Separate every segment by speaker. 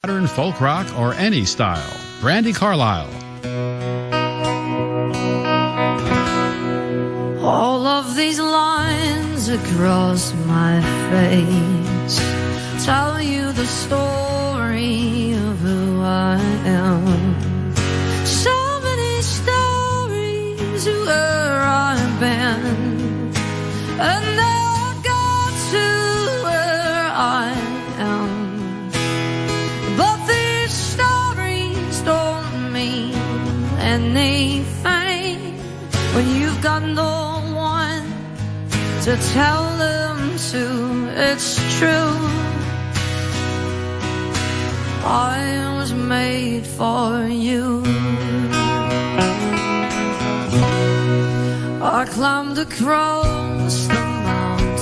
Speaker 1: Modern folk rock or any style. Brandy Carlisle.
Speaker 2: All of these lines across my face tell you the story of who I am. So many stories of where I've been, and now I got to where I am. But these stories don't mean anything when you've got no one to tell them to. It's true, I was made for you. I climbed across the mountain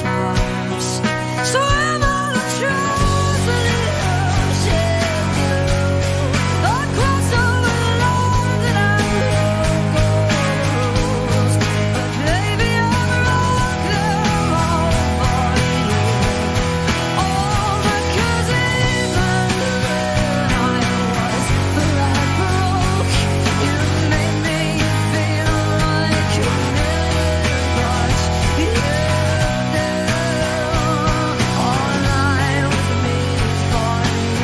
Speaker 2: tops, swam on the shores of the ocean blue. I crossed over London and Gold, but baby I'm rock them all for you. Oh, because even when I was broke, you made me feel like a million bucks. You knew all I was made for you.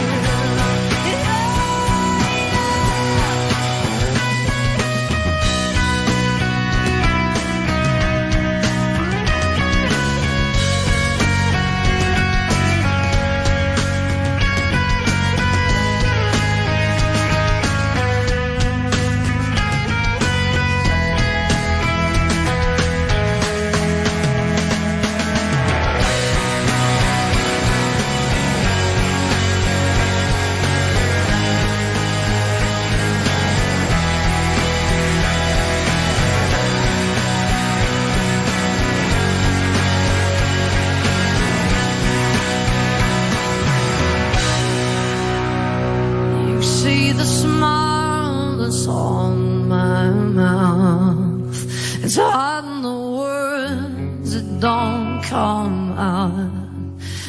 Speaker 2: You see the smile that's on my mouth, it's hiding the words that don't come out.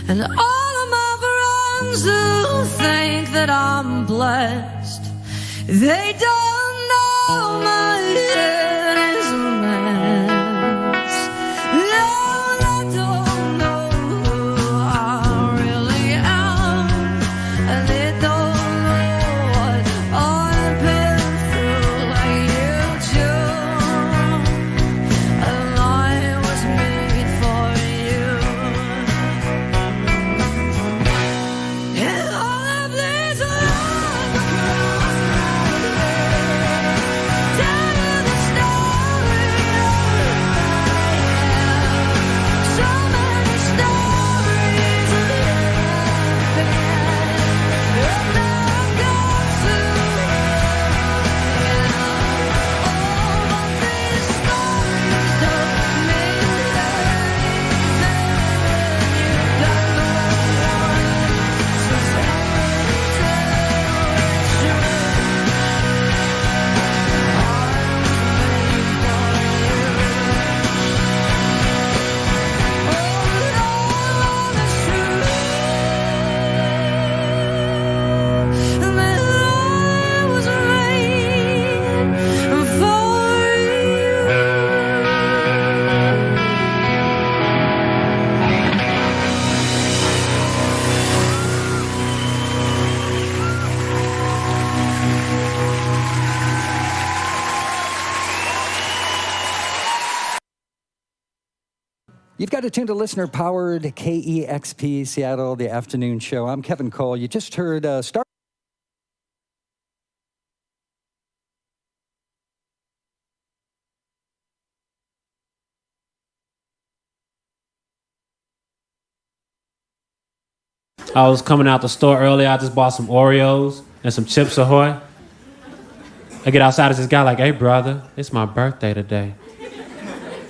Speaker 2: And all of my friends who think that I'm blessed, they don't know my head is a mess. No, they don't know who I really am, and they don't know what I've been through like you do. And I was made for you. And all of these lines across my face tell you the story of who I am. So many stories of who I've been, and now I've got to where I am. Oh, but these stories don't mean anything when you've got no one to tell it's true.
Speaker 3: You've got to tune to listener-powered KEXP Seattle, the afternoon show. I'm Kevin Cole. You just heard Star.
Speaker 4: I was coming out the store earlier. I just bought some Oreos and some Chips Ahoy. I get outside as this guy like, hey, brother, it's my birthday today.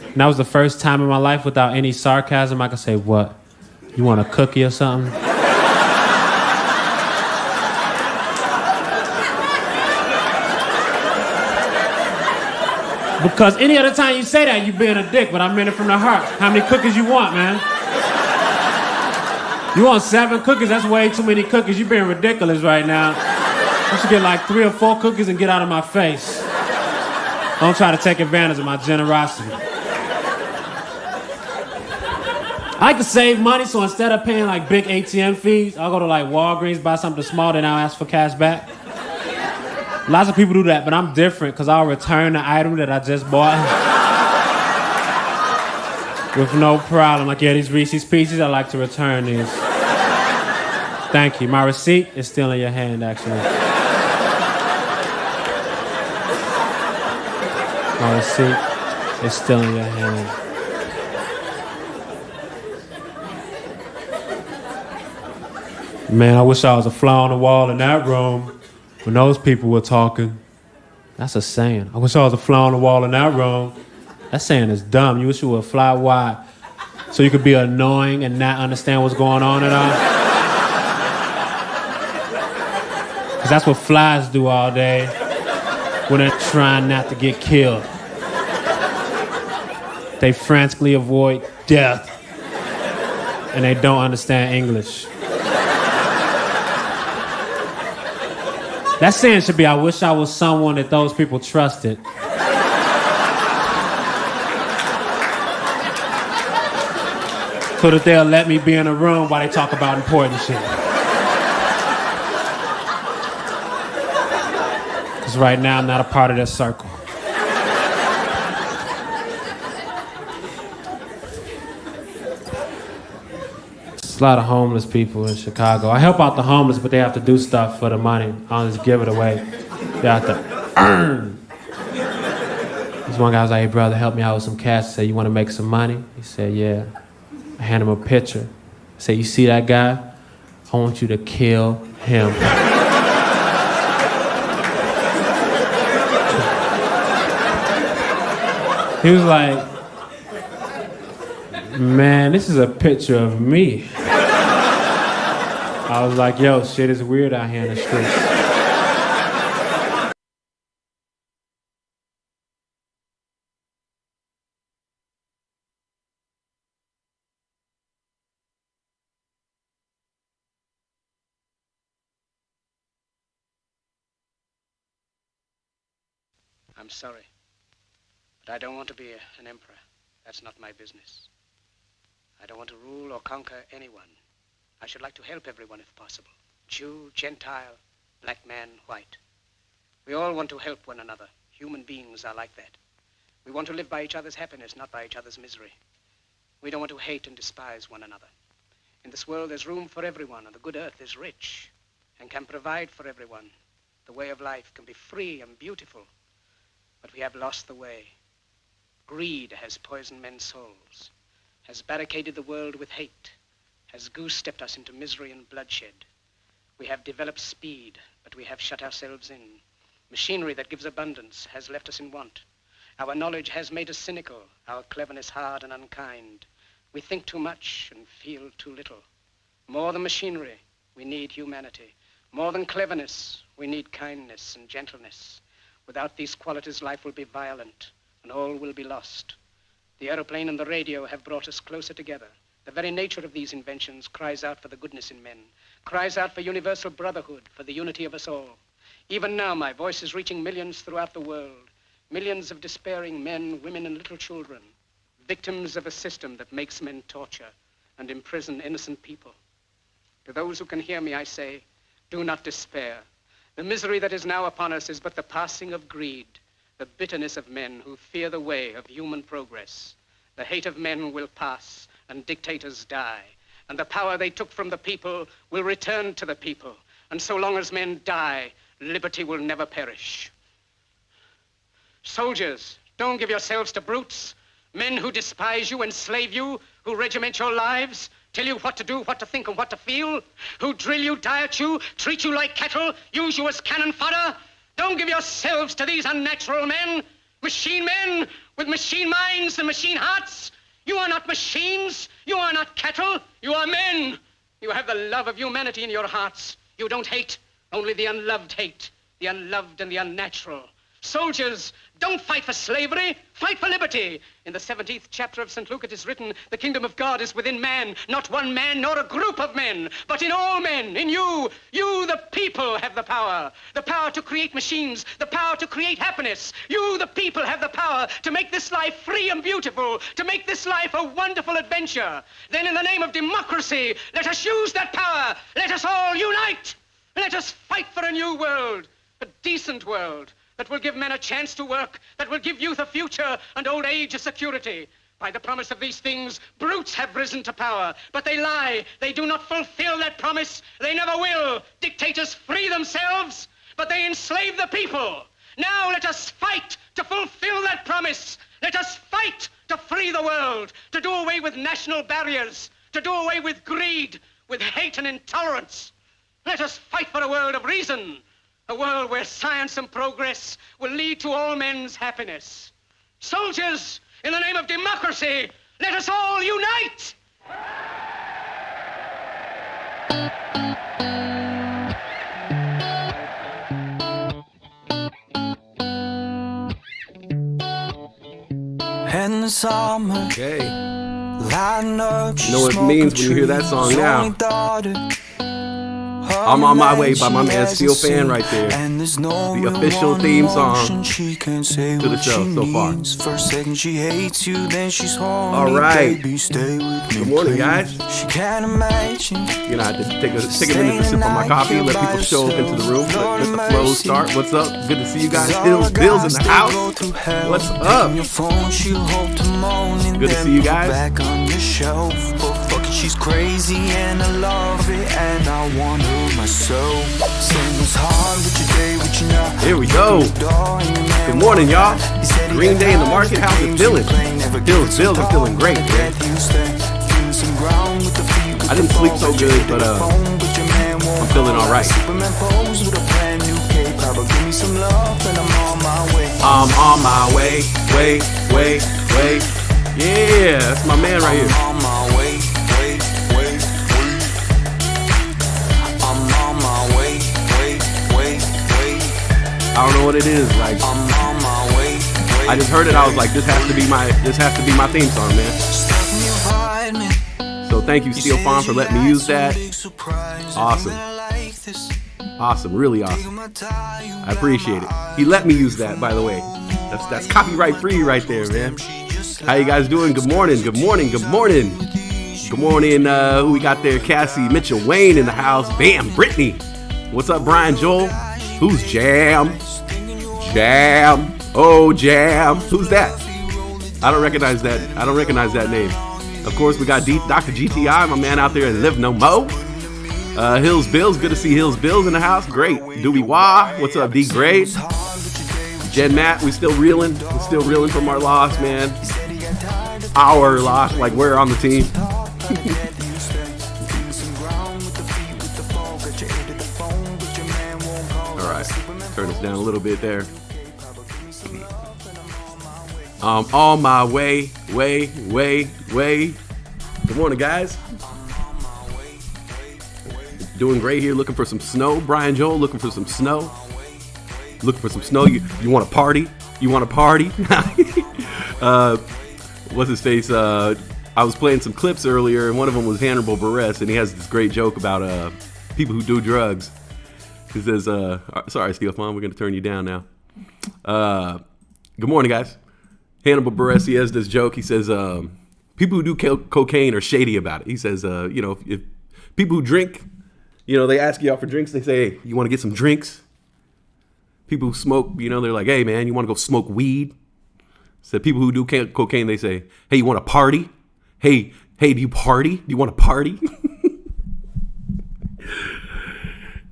Speaker 4: And that was the first time in my life without any sarcasm I could say, what? You want a cookie or something? Because any other time you say that, you being a dick, but I meant it from the heart. How many cookies you want, man? You want 7 cookies? That's way too many cookies. You're being ridiculous right now. You should get like 3 or 4 cookies and get out of my face. Don't try to take advantage of my generosity. I like to save money, so instead of paying like big ATM fees, I'll go to like Walgreens, buy something small, then I'll ask for cash back. Lots of people do that, but I'm different because I'll return the item that I just bought with no problem. Like, yeah, these Reese's Pieces, I like to return these. Thank you. My receipt is still in your hand, actually. My receipt is still in your hand. Man, I wish I was a fly on the wall in that room when those people were talking. That's a saying. I wish I was a fly on the wall in that room. That saying is dumb. You wish you were a fly wide so you could be annoying and not understand what's going on at all. Because that's what flies do all day when they're trying not to get killed. They frantically avoid death and they don't understand English. That saying should be, I wish I was someone that those people trusted. So that they'll let me be in a room while they talk about important shit. Because right now I'm not a part of their circle. There's a lot of homeless people in Chicago. I help out the homeless, but they have to do stuff for the money. I don't just give it away. They have to earn. This one guy was like, hey, brother, help me out with some cash. I said, you want to make some money? He said, yeah. I hand him a picture. I said, you see that guy? I want you to kill him. He was like, man, this is a picture of me. I was like, yo, shit is weird out here in the streets.
Speaker 5: I'm sorry, but I don't want to be an emperor. That's not my business. I don't want to rule or conquer anyone. I should like to help everyone if possible. Jew, Gentile, black man, white. We all want to help one another. Human beings are like that. We want to live by each other's happiness, not by each other's misery. We don't want to hate and despise one another. In this world, there's room for everyone, and the good earth is rich and can provide for everyone. The way of life can be free and beautiful, but we have lost the way. Greed has poisoned men's souls, has barricaded the world with hate, has goose-stepped us into misery and bloodshed. We have developed speed, but we have shut ourselves in. Machinery that gives abundance has left us in want. Our knowledge has made us cynical, our cleverness hard and unkind. We think too much and feel too little. More than machinery, we need humanity. More than cleverness, we need kindness and gentleness. Without these qualities, life will be violent, and all will be lost. The aeroplane and the radio have brought us closer together. The very nature of these inventions cries out for the goodness in men, cries out for universal brotherhood, for the unity of us all. Even now, my voice is reaching millions throughout the world, millions of despairing men, women, and little children, victims of a system that makes men torture and imprison innocent people. To those who can hear me, I say, do not despair. The misery that is now upon us is but the passing of greed, the bitterness of men who fear the way of human progress. The hate of men will pass, and dictators die, and the power they took from the people will return to the people. And so long as men die, liberty will never perish. Soldiers, don't give yourselves to brutes, men who despise you, enslave you, who regiment your lives, tell you what to do, what to think, and what to feel, who drill you, diet you, treat you like cattle, use you as cannon fodder. Don't give yourselves to these unnatural men with machine minds and machine hearts. You are not machines. You are not cattle. You are men. You have the love of humanity in your hearts. You don't hate. Only the unloved hate. The unloved and the unnatural. Soldiers, don't fight for slavery, fight for liberty. In the 17th chapter of St. Luke it is written, the kingdom of God is within man, not one man nor a group of men, but in all men, in you. You, the people, have the power to create machines, the power to create happiness. You, the people, have the power to make this life free and beautiful, to make this life a wonderful adventure. Then in the name of democracy, let us use that power. Let us all unite. Let us fight for a new world, a decent world, that will give men a chance to work, that will give youth a future and old age a security. By the promise of these things, brutes have risen to power, but they lie. They do not fulfill that promise. They never will. Dictators free themselves, but they enslave the people. Now let us fight to fulfill that promise. Let us fight to free the world, to do away with national barriers, to do away with greed, with hate and intolerance. Let us fight for a world of reason, a world where science and progress will lead to all men's happiness. Soldiers, in the name of democracy, let us all unite!
Speaker 6: In the summer,
Speaker 7: Okay.
Speaker 6: lighting up,
Speaker 7: You know what it means when you hear that song now. I'm on My Way by my man Steel Fan right there. The official theme song to the show so far.
Speaker 6: First second she hates you, then she's horny.
Speaker 7: All right.
Speaker 6: Baby, stay with me,
Speaker 7: Good morning,
Speaker 6: please.
Speaker 7: guys.
Speaker 6: She can't imagine.
Speaker 7: You know, I had to take a minute to sip on my coffee, let people show up into the room, let the flow start. What's up? Good to see you guys. Bill's in the house. What's up? Good to see you guys.
Speaker 6: Back on your shelf, but fuck it, she's crazy and I love it and I want her myself. Same was hard with your day, with your night.
Speaker 7: Here we go. Good morning, y'all. Green Day in the market. How's it feeling? Bills are feeling great, man. I didn't sleep so good, but I'm feeling all right. I'm on my way, way. Yeah, that's my man right here.
Speaker 6: I'm on my way, I'm on my way.
Speaker 7: I don't know what it is. Like,
Speaker 6: I'm on my way.
Speaker 7: I just heard it. I was like, this has to be my theme song, man. So thank you, Steel Farm, for letting me use that. Awesome, really awesome. I appreciate it. He let me use that, by the way. That's copyright free right there, man. How you guys doing? Good morning. Who we got there? Cassie, Mitchell, Wayne in the house. Bam, Brittany. What's up, Brian, Joel? Who's Jam? Oh, Jam. Who's that? I don't recognize that name. Of course, we got Dr. GTI, my man out there in Live No Mo. Hills Bills, good to see Hills Bills in the house. Great. Dewey Wah, what's up, D Grade? Jen Matt, we still reeling. From our loss, man. Our loss, like we're on the team. All right, turn this down a little bit there. On my way. Good morning, guys. Doing great here, looking for some snow. Brian Joel, looking for some snow. You want to party? What's his face? I was playing some clips earlier, and one of them was Hannibal Buress, and he has this great joke about people who do drugs. He says, sorry, Steel Farm, we're going to turn you down now. Good morning, guys. Hannibal Buress, he has this joke. He says, people who do cocaine are shady about it. He says, if people who drink, they ask you out for drinks. They say, hey, you want to get some drinks? People who smoke, they're like, hey, man, you want to go smoke weed? So people who do cocaine, they say, hey, you want to party? Hey, do you party? Do you want to party?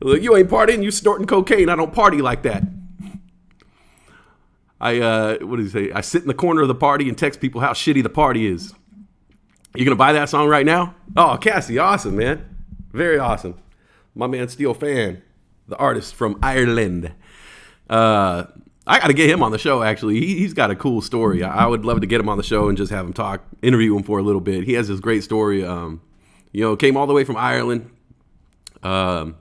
Speaker 7: Look, you ain't partying, you snorting cocaine. I don't party like that. What did he say? I sit in the corner of the party and text people how shitty the party is. You gonna buy that song right now? Oh, Cassie, awesome, man. Very awesome. My man Steel Fan, the artist from Ireland. I got to get him on the show, actually. He's got a cool story. I would love to get him on the show and just have him interview him for a little bit. He has this great story. Came all the way from Ireland. Went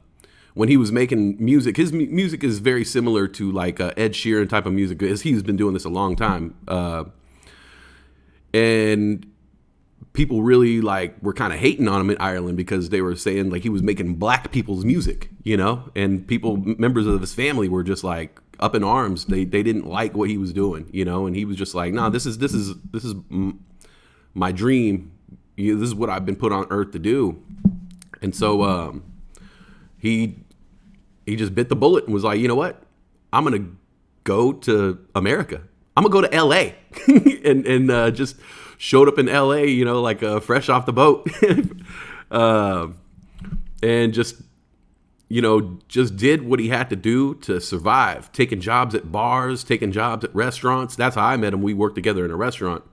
Speaker 7: when he was making music, his music is very similar to like Ed Sheeran type of music, as he's been doing this a long time. And people really like were kind of hating on him in Ireland because they were saying like he was making black people's music, you know, and members of his family were just like up in arms. They didn't like what he was doing, you know, and he was just like, no, this is my dream. This is what I've been put on earth to do. And so he just bit the bullet and was like, you know what? I'm going to go to America. I'm going to go to LA and just showed up in LA, you know, like fresh off the boat. And just, you know, just did what he had to do to survive, taking jobs at bars, taking jobs at restaurants. That's how I met him. We worked together in a restaurant.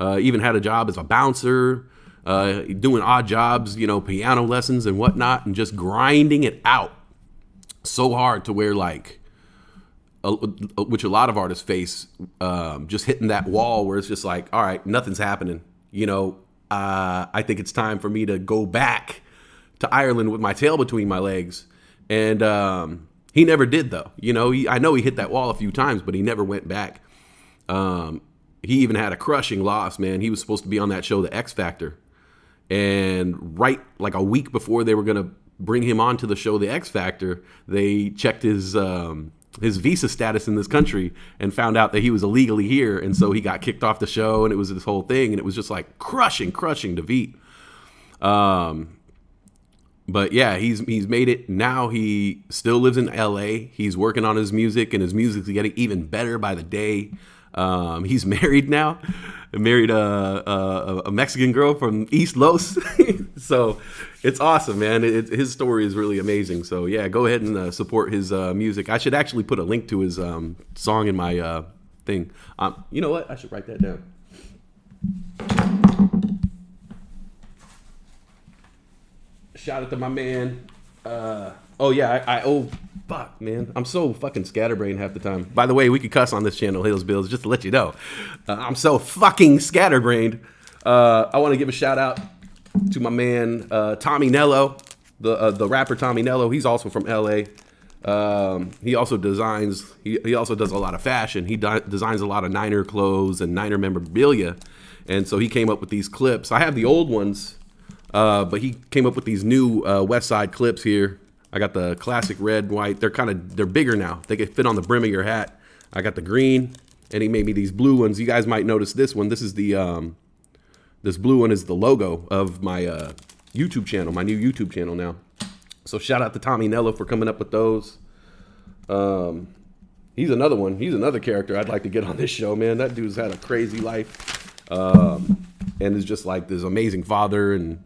Speaker 7: Even had a job as a bouncer, doing odd jobs, you know, piano lessons and whatnot, and just grinding it out so hard to where like, which a lot of artists face, just hitting that wall where it's just like, all right, nothing's happening. You know, I think it's time for me to go back to Ireland with my tail between my legs. And he never did, though. You know, I know he hit that wall a few times, but he never went back. He even had a crushing loss, man. He was supposed to be on that show, The X Factor. And right like a week before they were going to bring him on to the show, The X Factor, they checked his visa status in this country and found out that he was illegally here. And so he got kicked off the show, and it was this whole thing. And it was just like crushing defeat. But yeah, he's made it. Now he still lives in LA. He's working on his music, and his music's getting even better by the day. He's married now. Married a Mexican girl from East Los. So it's awesome, man. His story is really amazing. So yeah, go ahead and support his music. I should actually put a link to his song in my thing. You know what? I should write that down. Shout out to my man. Fuck, man. I'm so fucking scatterbrained half the time. By the way, we could cuss on this channel, Hills Bills, just to let you know. I'm so fucking scatterbrained. I want to give a shout out to my man, Tommy Nello, the rapper Tommy Nello. He's also from LA. He also designs, he also does a lot of fashion. He designs a lot of Niner clothes and Niner memorabilia. And so he came up with these clips. I have the old ones, but he came up with these new West Side clips here. I got the classic red, white. They're bigger now. They can fit on the brim of your hat. I got the green, and he made me these blue ones. You guys might notice this one. This is the, this blue one is the logo of my YouTube channel, my new YouTube channel now. So shout out to Tommy Nello for coming up with those. He's another one. He's another character I'd like to get on this show, man. That dude's had a crazy life, and is just like this amazing father. And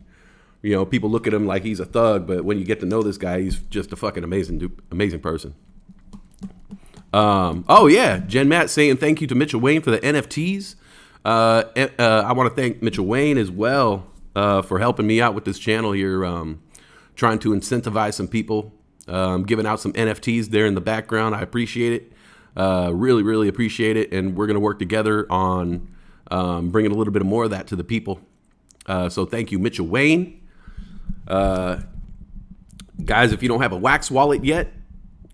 Speaker 7: you know, people look at him like he's a thug, but when you get to know this guy, he's just a fucking amazing person. Oh yeah, Jen Matt saying thank you to Mitchell Wayne for the NFTs. I want to thank Mitchell Wayne as well for helping me out with this channel here, trying to incentivize some people, giving out some NFTs there in the background. I appreciate it, really appreciate it, and we're gonna work together on bringing a little bit more of that to the people. So thank you, Mitchell Wayne. Guys, if you don't have a Wax wallet yet,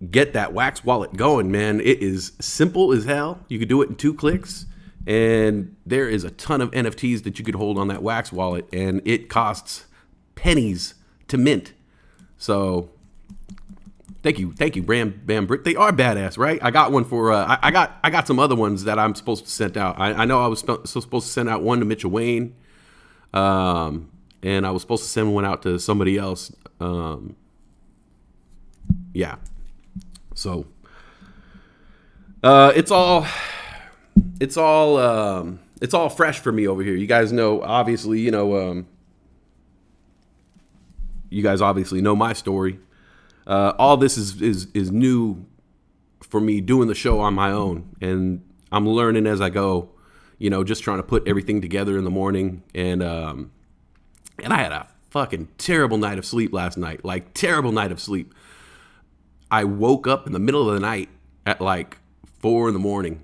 Speaker 7: get that Wax wallet going, man. It is simple as hell. You could do it in 2 clicks, and there is a ton of NFTs that you could hold on that Wax wallet, and it costs pennies to mint. So thank you, Bam Brick. They are badass, right? I got one for I got some other ones that I'm supposed to send out. I know I was supposed to send out one to Mitchell Wayne. And I was supposed to send one out to somebody else. Yeah. So it's all fresh for me over here. You guys know, obviously, you guys obviously know my story. All this is new for me, doing the show on my own, and I'm learning as I go. You know, just trying to put everything together in the morning. And I had a fucking terrible night of sleep last night. Like, terrible night of sleep. I woke up in the middle of the night at like 4 in the morning,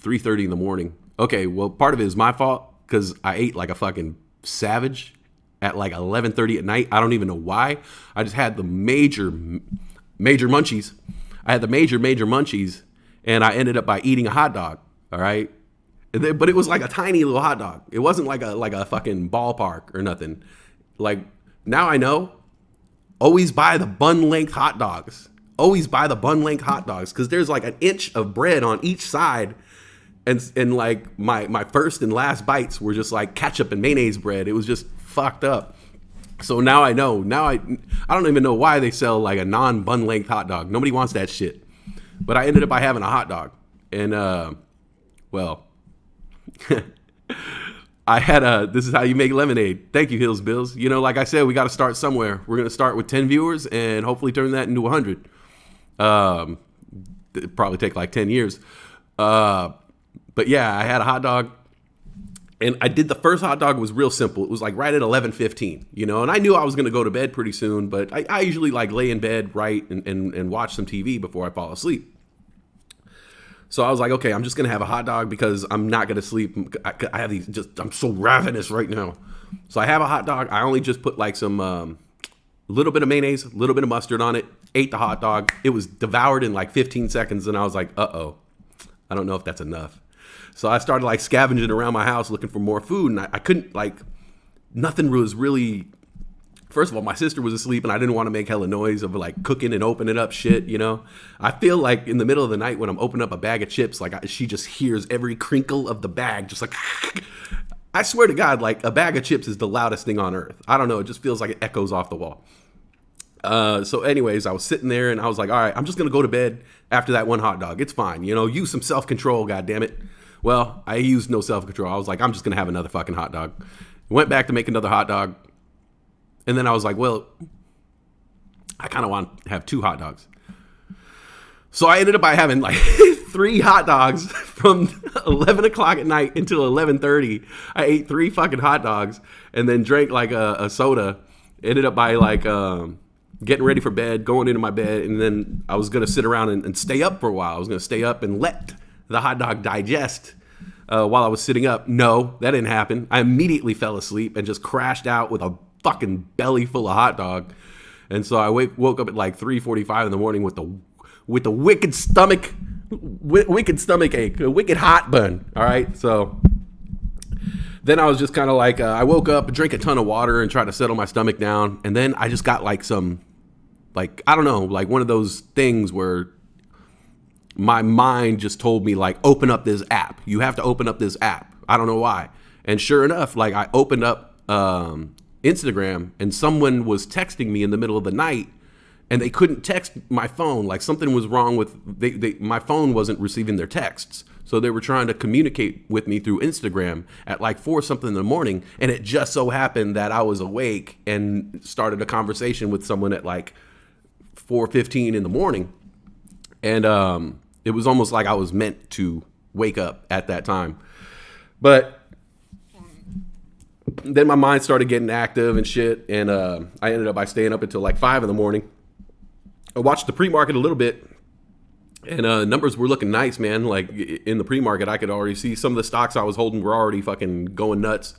Speaker 7: 3:30 in the morning. Okay, well, part of it is my fault because I ate like a fucking savage at like 11:30 at night. I don't even know why. I just had the major munchies. I had the major munchies, and I ended up by eating a hot dog. All right. But it was like a tiny little hot dog. It wasn't like a fucking ballpark or nothing. Like, now I know, always buy the bun length hot dogs. Always buy the bun length hot dogs, because there's like an inch of bread on each side. And like my first and last bites were just like ketchup and mayonnaise bread. It was just fucked up. So now I know. Now I don't even know why they sell like a non-bun length hot dog. Nobody wants that shit. But I ended up by having a hot dog. And well, I had this is how you make lemonade. Thank you, Hills Bills. You know, like I said, we got to start somewhere. We're going to start with 10 viewers and hopefully turn that into 100. It'd probably take like 10 years. But yeah, I had a hot dog, and I did the first hot dog was real simple. It was like right at 11:15, you know, and I knew I was going to go to bed pretty soon, but I usually like lay in bed, right, and watch some TV before I fall asleep. So I was like, okay, I'm just going to have a hot dog because I'm not going to sleep. I have these I'm so ravenous right now. So I have a hot dog. I only just put like some, little bit of mayonnaise, a little bit of mustard on it, ate the hot dog. It was devoured in like 15 seconds. And I was like, I don't know if that's enough. So I started like scavenging around my house looking for more food, and I couldn't, like, nothing was really, first of all, my sister was asleep and I didn't want to make hella noise of like cooking and opening up shit, you know. I feel like in the middle of the night when I'm opening up a bag of chips, like she just hears every crinkle of the bag, just like, I swear to God, like a bag of chips is the loudest thing on earth. I don't know, it just feels like it echoes off the wall. So anyways, I was sitting there and I was like, all right, I'm just going to go to bed after that one hot dog. It's fine. You know, use some self-control, goddammit. Well, I used no self-control. I was like, I'm just going to have another fucking hot dog. Went back to make another hot dog. And then I was like, well, I kind of want to have 2 hot dogs. So I ended up by having like 3 hot dogs from 11 o'clock at night until 11:30. I ate 3 fucking hot dogs and then drank like a soda. Ended up by like getting ready for bed, going into my bed, and then I was going to sit around and stay up for a while. I was going to stay up and let the hot dog digest while I was sitting up. No, that didn't happen. I immediately fell asleep and just crashed out with a fucking belly full of hot dog. And so I woke up at like 3:45 in the morning with the wicked stomach ache, a wicked hot burn. All right, so then I was just kind of like, I woke up, drank a ton of water, and tried to settle my stomach down. And then I just got like some, like, I don't know, like one of those things where my mind just told me, like, open up this app. You have to open up this app. I don't know why. And sure enough, like, I opened up Instagram, and someone was texting me in the middle of the night, and they couldn't text my phone. Like, something was wrong with, my phone wasn't receiving their texts. So they were trying to communicate with me through Instagram at like 4 something in the morning. And it just so happened that I was awake and started a conversation with someone at like 4:15 in the morning. And it was almost like I was meant to wake up at that time. But then my mind started getting active and shit. And I ended up by staying up until like 5 in the morning. I watched the pre-market a little bit. And numbers were looking nice, man. Like in the pre-market, I could already see some of the stocks I was holding were already fucking going nuts.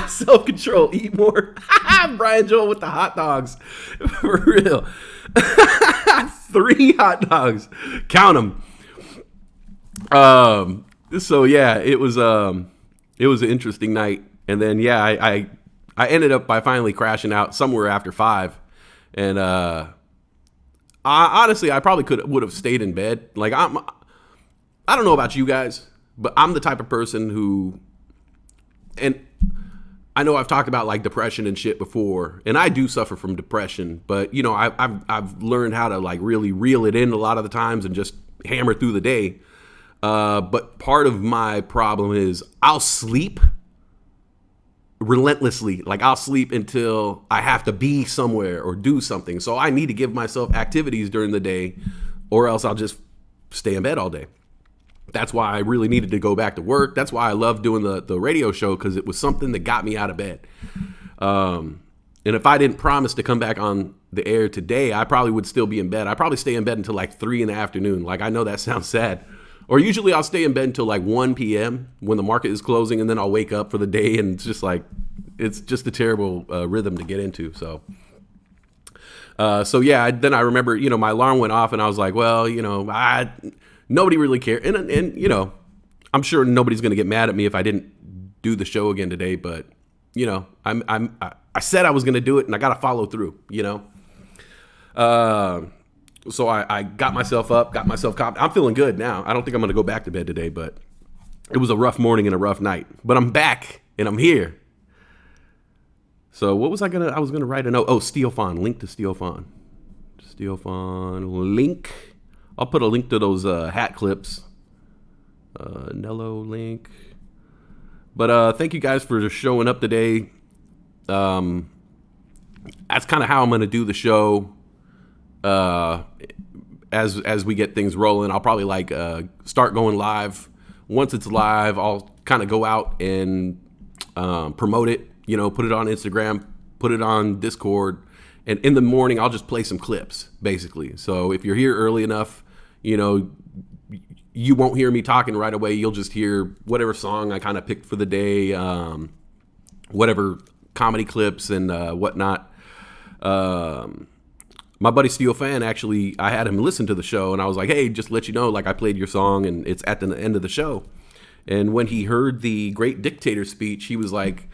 Speaker 7: Self-control, eat more. Brian Joel with the hot dogs. For real. 3 hot dogs. Count them. So yeah, it was an interesting night. And then yeah, I ended up by finally crashing out somewhere after 5. And honestly, I probably would have stayed in bed. Like I don't know about you guys, but I'm the type of person who, and I know I've talked about like depression and shit before, and I do suffer from depression, but you know, I've learned how to like really reel it in a lot of the times and just hammer through the day. But part of my problem is I'll sleep relentlessly. Like I'll sleep until I have to be somewhere or do something. So I need to give myself activities during the day, or else I'll just stay in bed all day. That's why I really needed to go back to work. That's why I love doing the radio show, because it was something that got me out of bed. And if I didn't promise to come back on the air today, I probably would still be in bed. I'd probably stay in bed until like 3 in the afternoon. Like I know that sounds sad. Or usually I'll stay in bed until like 1 p.m. when the market is closing, and then I'll wake up for the day, and it's just like, it's just a terrible rhythm to get into. So yeah. Then I remember, my alarm went off, and I was like, well, nobody really cared, and I'm sure nobody's gonna get mad at me if I didn't do the show again today, but I said I was gonna do it, and I gotta follow through. So I got myself up, got myself caught. I'm feeling good now. I don't think I'm gonna go back to bed today, but it was a rough morning and a rough night. But I'm back and I'm here. So what was I was gonna write a note. Oh, Steelfon, link to Steelfon. Steelfon link. I'll put a link to those hat clips. Nello link. But thank you guys for showing up today. That's kind of how I'm gonna do the show. As we get things rolling, I'll probably start going live. Once it's live, I'll kind of go out and promote it. Put it on Instagram, put it on Discord, and in the morning I'll just play some clips, basically. So if you're here early enough, you won't hear me talking right away. You'll just hear whatever song I kind of picked for the day, whatever comedy clips and whatnot. My buddy Steel Fan, actually, I had him listen to the show, and I was like, hey, just let you know, I played your song, and it's at the end of the show. And when he heard the Great Dictator speech, he was like,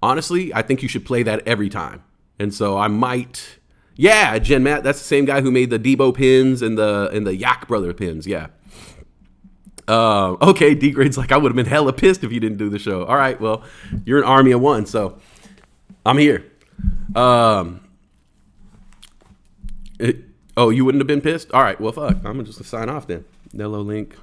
Speaker 7: honestly, I think you should play that every time. And so I might, yeah, Jen Matt, that's the same guy who made the Debo pins and the Yak Brother pins, yeah. Okay, D-Grade's like, I would have been hella pissed if you didn't do the show. All right, well, you're an army of one, so I'm here. You wouldn't have been pissed? All right, well, fuck. I'm going to just sign off then. Nello link.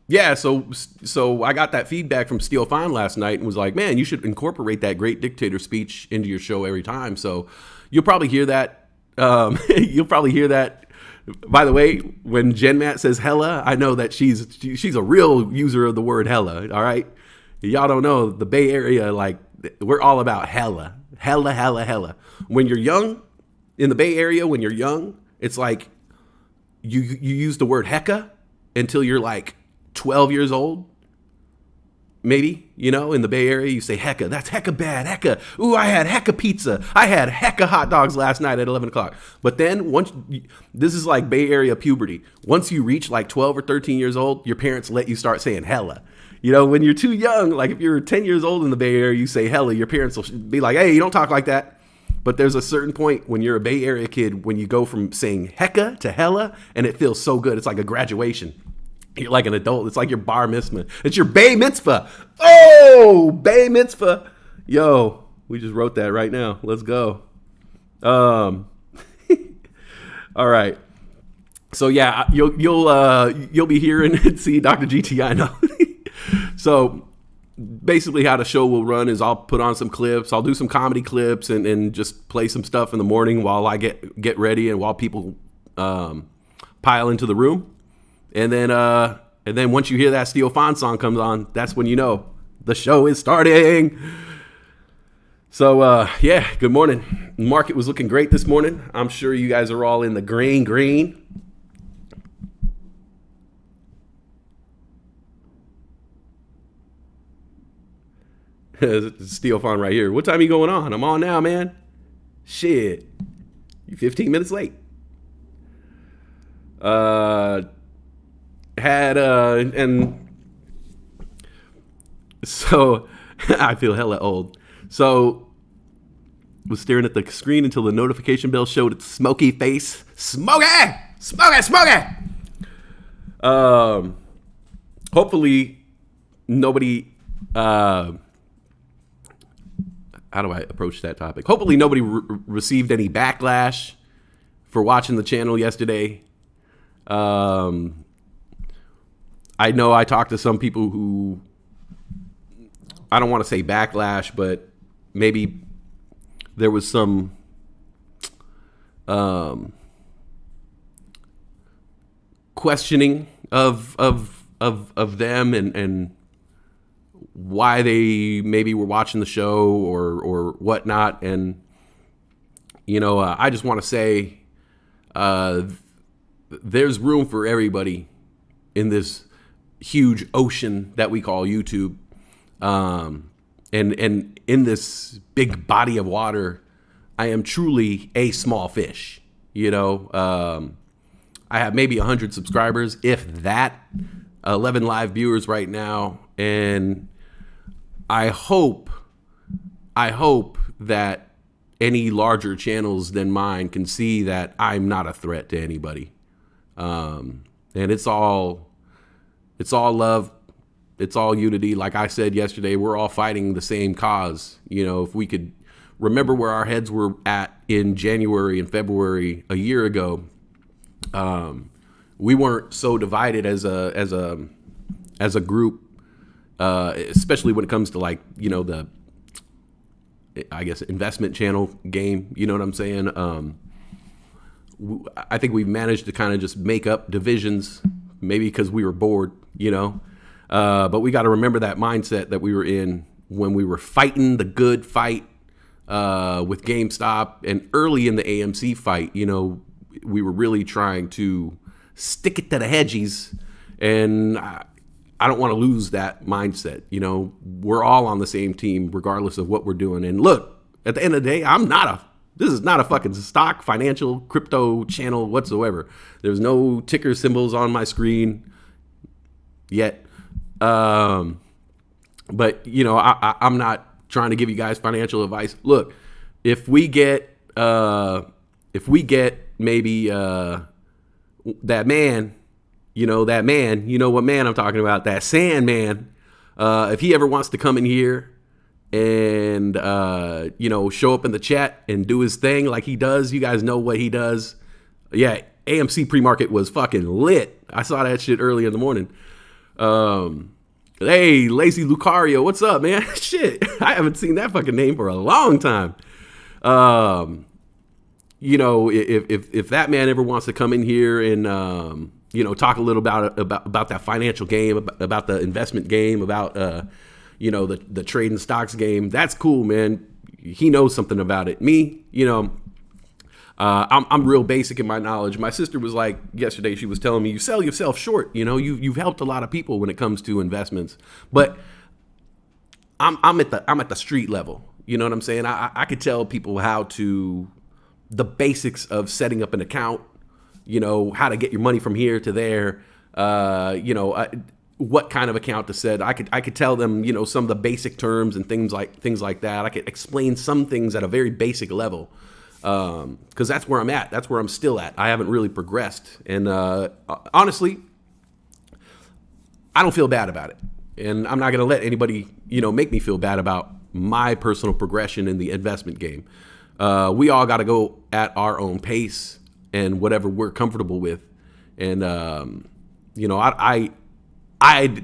Speaker 7: Yeah, so I got that feedback from Steel Fine last night and was like, man, you should incorporate that Great Dictator speech into your show every time. So you'll probably hear that. You'll probably hear that. By the way, when Jen Matt says hella, I know that she's a real user of the word hella, all right? Y'all don't know, the Bay Area, we're all about hella. Hella, hella, hella. When you're young, in the Bay Area, when you're young, it's like you use the word hecka until you're 12 years old. Maybe, in the Bay Area, you say hecka. That's hecka bad, hecka. Ooh, I had hecka pizza. I had hecka hot dogs last night at 11 o'clock. But then this is like Bay Area puberty. Once you reach 12 or 13 years old, your parents let you start saying hella. When you're too young, if you're 10 years old in the Bay Area, you say hella, your parents will be like, hey, you don't talk like that. But there's a certain point when you're a Bay Area kid, when you go from saying hecka to hella, and it feels so good. It's like a graduation. You're like an adult. It's like your bar mitzvah. It's your Bay mitzvah. Oh, Bay mitzvah. Yo, we just wrote that right now. Let's go. All right. So yeah, you'll be hearing and see Dr. GT. I know. So basically how the show will run is I'll put on some clips. I'll do some comedy clips and just play some stuff in the morning while I get ready and while people pile into the room. And then once you hear that Steel Fon song comes on, that's when you know the show is starting. So yeah, good morning. Market was looking great this morning. I'm sure you guys are all in the green. Steel Fon right here. What time are you going on? I'm on now, man. Shit. You 15 minutes late. And so I feel hella old. So was staring at the screen until the notification bell showed its smoky face. Smoky! Hopefully nobody how do I approach that topic? Hopefully nobody received any backlash for watching the channel yesterday. I know I talked to some people who, I don't want to say backlash, but maybe there was some questioning of them and why they maybe were watching the show or whatnot. And, I just want to say there's room for everybody in this huge ocean that we call YouTube. and in this big body of water, I am truly a small fish. You know, I have maybe 100 subscribers, if that, 11 live viewers right now, and I hope that any larger channels than mine can see that I'm not a threat to anybody. And it's all love. It's all unity. Like I said yesterday, we're all fighting the same cause. You know, if we could remember where our heads were at in January and February a year ago, we weren't so divided as a group, especially when it comes to, like, you know, the, I guess, investment channel game. You know what I'm saying? I think we've managed to kind of just make up divisions, maybe because we were bored, you know. But we got to remember that mindset that we were in when we were fighting the good fight with GameStop, and early in the AMC fight. You know, we were really trying to stick it to the hedgies, and I don't want to lose that mindset. You know, we're all on the same team regardless of what we're doing. And look, at the end of the day, this is not a fucking stock, financial, crypto channel whatsoever. There's no ticker symbols on my screen yet. But, you know, I'm not trying to give you guys financial advice. Look, if we get maybe that man, you know what man I'm talking about, that Sandman, if he ever wants to come in here and, you know, show up in the chat and do his thing like he does, you guys know what he does. Yeah, AMC pre-market was fucking lit. I saw that shit early in the morning. Hey, Lazy Lucario, what's up, man? Shit, I haven't seen that fucking name for a long time. You know, if that man ever wants to come in here and, you know, talk a little about that financial game, about the investment game, about, you know, the trading stocks game, that's cool, man. He knows something about it. Me, you know, I'm real basic in my knowledge. My sister was like, yesterday, she was telling me, you sell yourself short. You know, you've helped a lot of people when it comes to investments, but I'm at the street level. You know what I'm saying? I could tell people the basics of setting up an account, you know, how to get your money from here to there, you know, what kind of account to set. I could tell them, you know, some of the basic terms and things like that. I could explain some things at a very basic level, because that's where I'm at. That's where I'm still at. I haven't really progressed, and honestly, I don't feel bad about it, and I'm not going to let anybody, you know, make me feel bad about my personal progression in the investment game. We all got to go at our own pace and whatever we're comfortable with. And, you know, I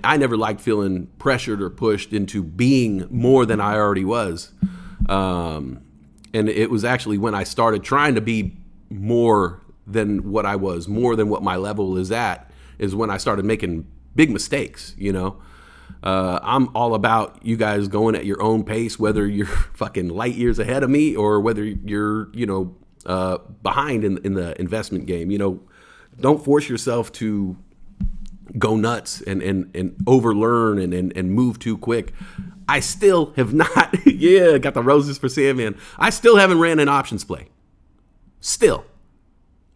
Speaker 7: never liked feeling pressured or pushed into being more than I already was. And it was actually when I started trying to be more than what I was, more than what my level is at, is when I started making big mistakes, you know. I'm all about you guys going at your own pace, whether you're fucking light years ahead of me or whether you're, you know, behind in the investment game. You know, don't force yourself to go nuts and overlearn and move too quick. I still have not, yeah, got the roses for Sandman. I still haven't ran an options play. Still.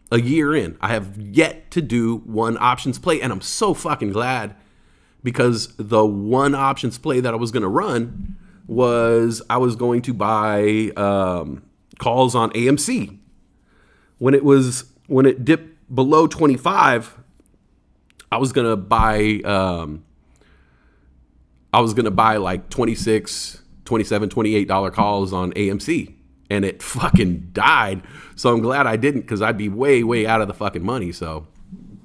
Speaker 7: A year in, I have yet to do one options play, and I'm so fucking glad, because the one options play that I was going to run was I was going to buy calls on AMC. When it dipped below 25, I was going to buy like $26, $27, $28 calls on AMC, and it fucking died. So I'm glad I didn't, because I'd be way, way out of the fucking money. So,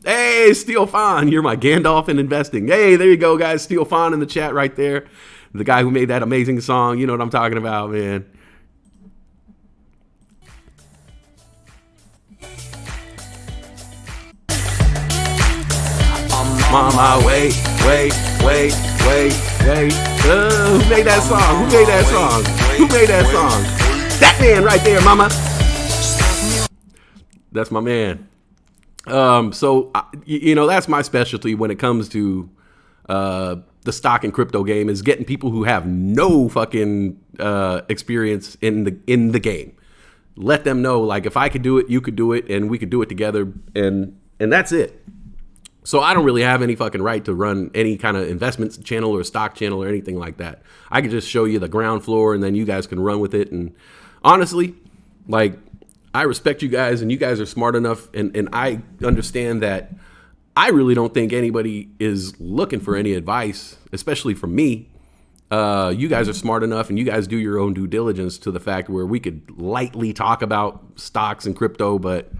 Speaker 7: hey, Steel Fawn, you're my Gandalf in investing. Hey, there you go, guys. Steel Fawn in the chat right there. The guy who made that amazing song. You know what I'm talking about, man. I'm on my way. Who made that song? Who made that song? That man right there, mama. That's my man. So, you know, that's my specialty when it comes to the stock and crypto game is getting people who have no fucking experience in the game. Let them know, like, if I could do it, you could do it, and we could do it together, and that's it. So I don't really have any fucking right to run any kind of investments channel or stock channel or anything like that. I could just show you the ground floor, and then you guys can run with it. And honestly, like, I respect you guys, and you guys are smart enough, and I understand that I really don't think anybody is looking for any advice, especially from me. You guys are smart enough, and you guys do your own due diligence to the fact where we could lightly talk about stocks and crypto, but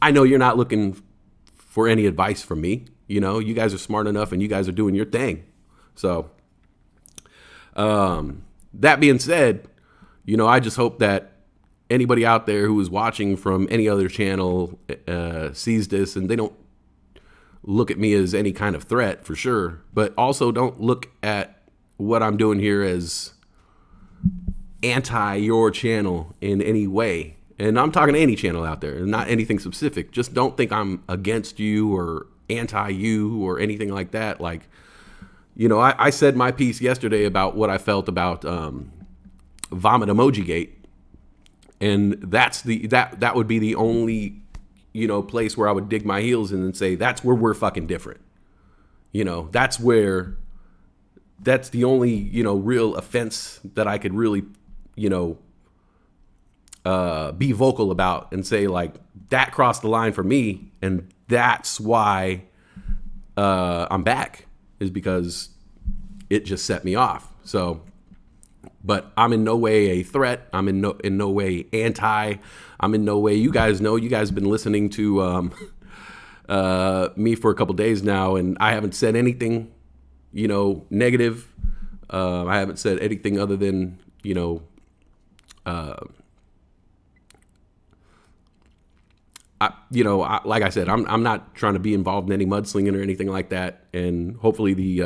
Speaker 7: I know you're not looking for any advice from me. You know, you guys are smart enough, and you guys are doing your thing. So, that being said, you know, I just hope that anybody out there who is watching from any other channel sees this, and they don't look at me as any kind of threat, for sure, but also don't look at what I'm doing here as anti your channel in any way. And I'm talking to any channel out there, not anything specific. Just don't think I'm against you or anti you or anything like that. Like, you know, I said my piece yesterday about what I felt about Vomit Emoji Gate, and that would be the only, you know, place where I would dig my heels in and say, that's where we're fucking different. You know, that's the only, you know, real offense that I could really, you know, be vocal about and say, like, that crossed the line for me, and that's why I'm back, is because it just set me off. So, but I'm in no way a threat. I'm in no way anti. I'm in no way. You guys know. You guys have been listening to me for a couple days now, and I haven't said anything, you know, negative. I haven't said anything other than, you know, like I said, I'm not trying to be involved in any mudslinging or anything like that. And hopefully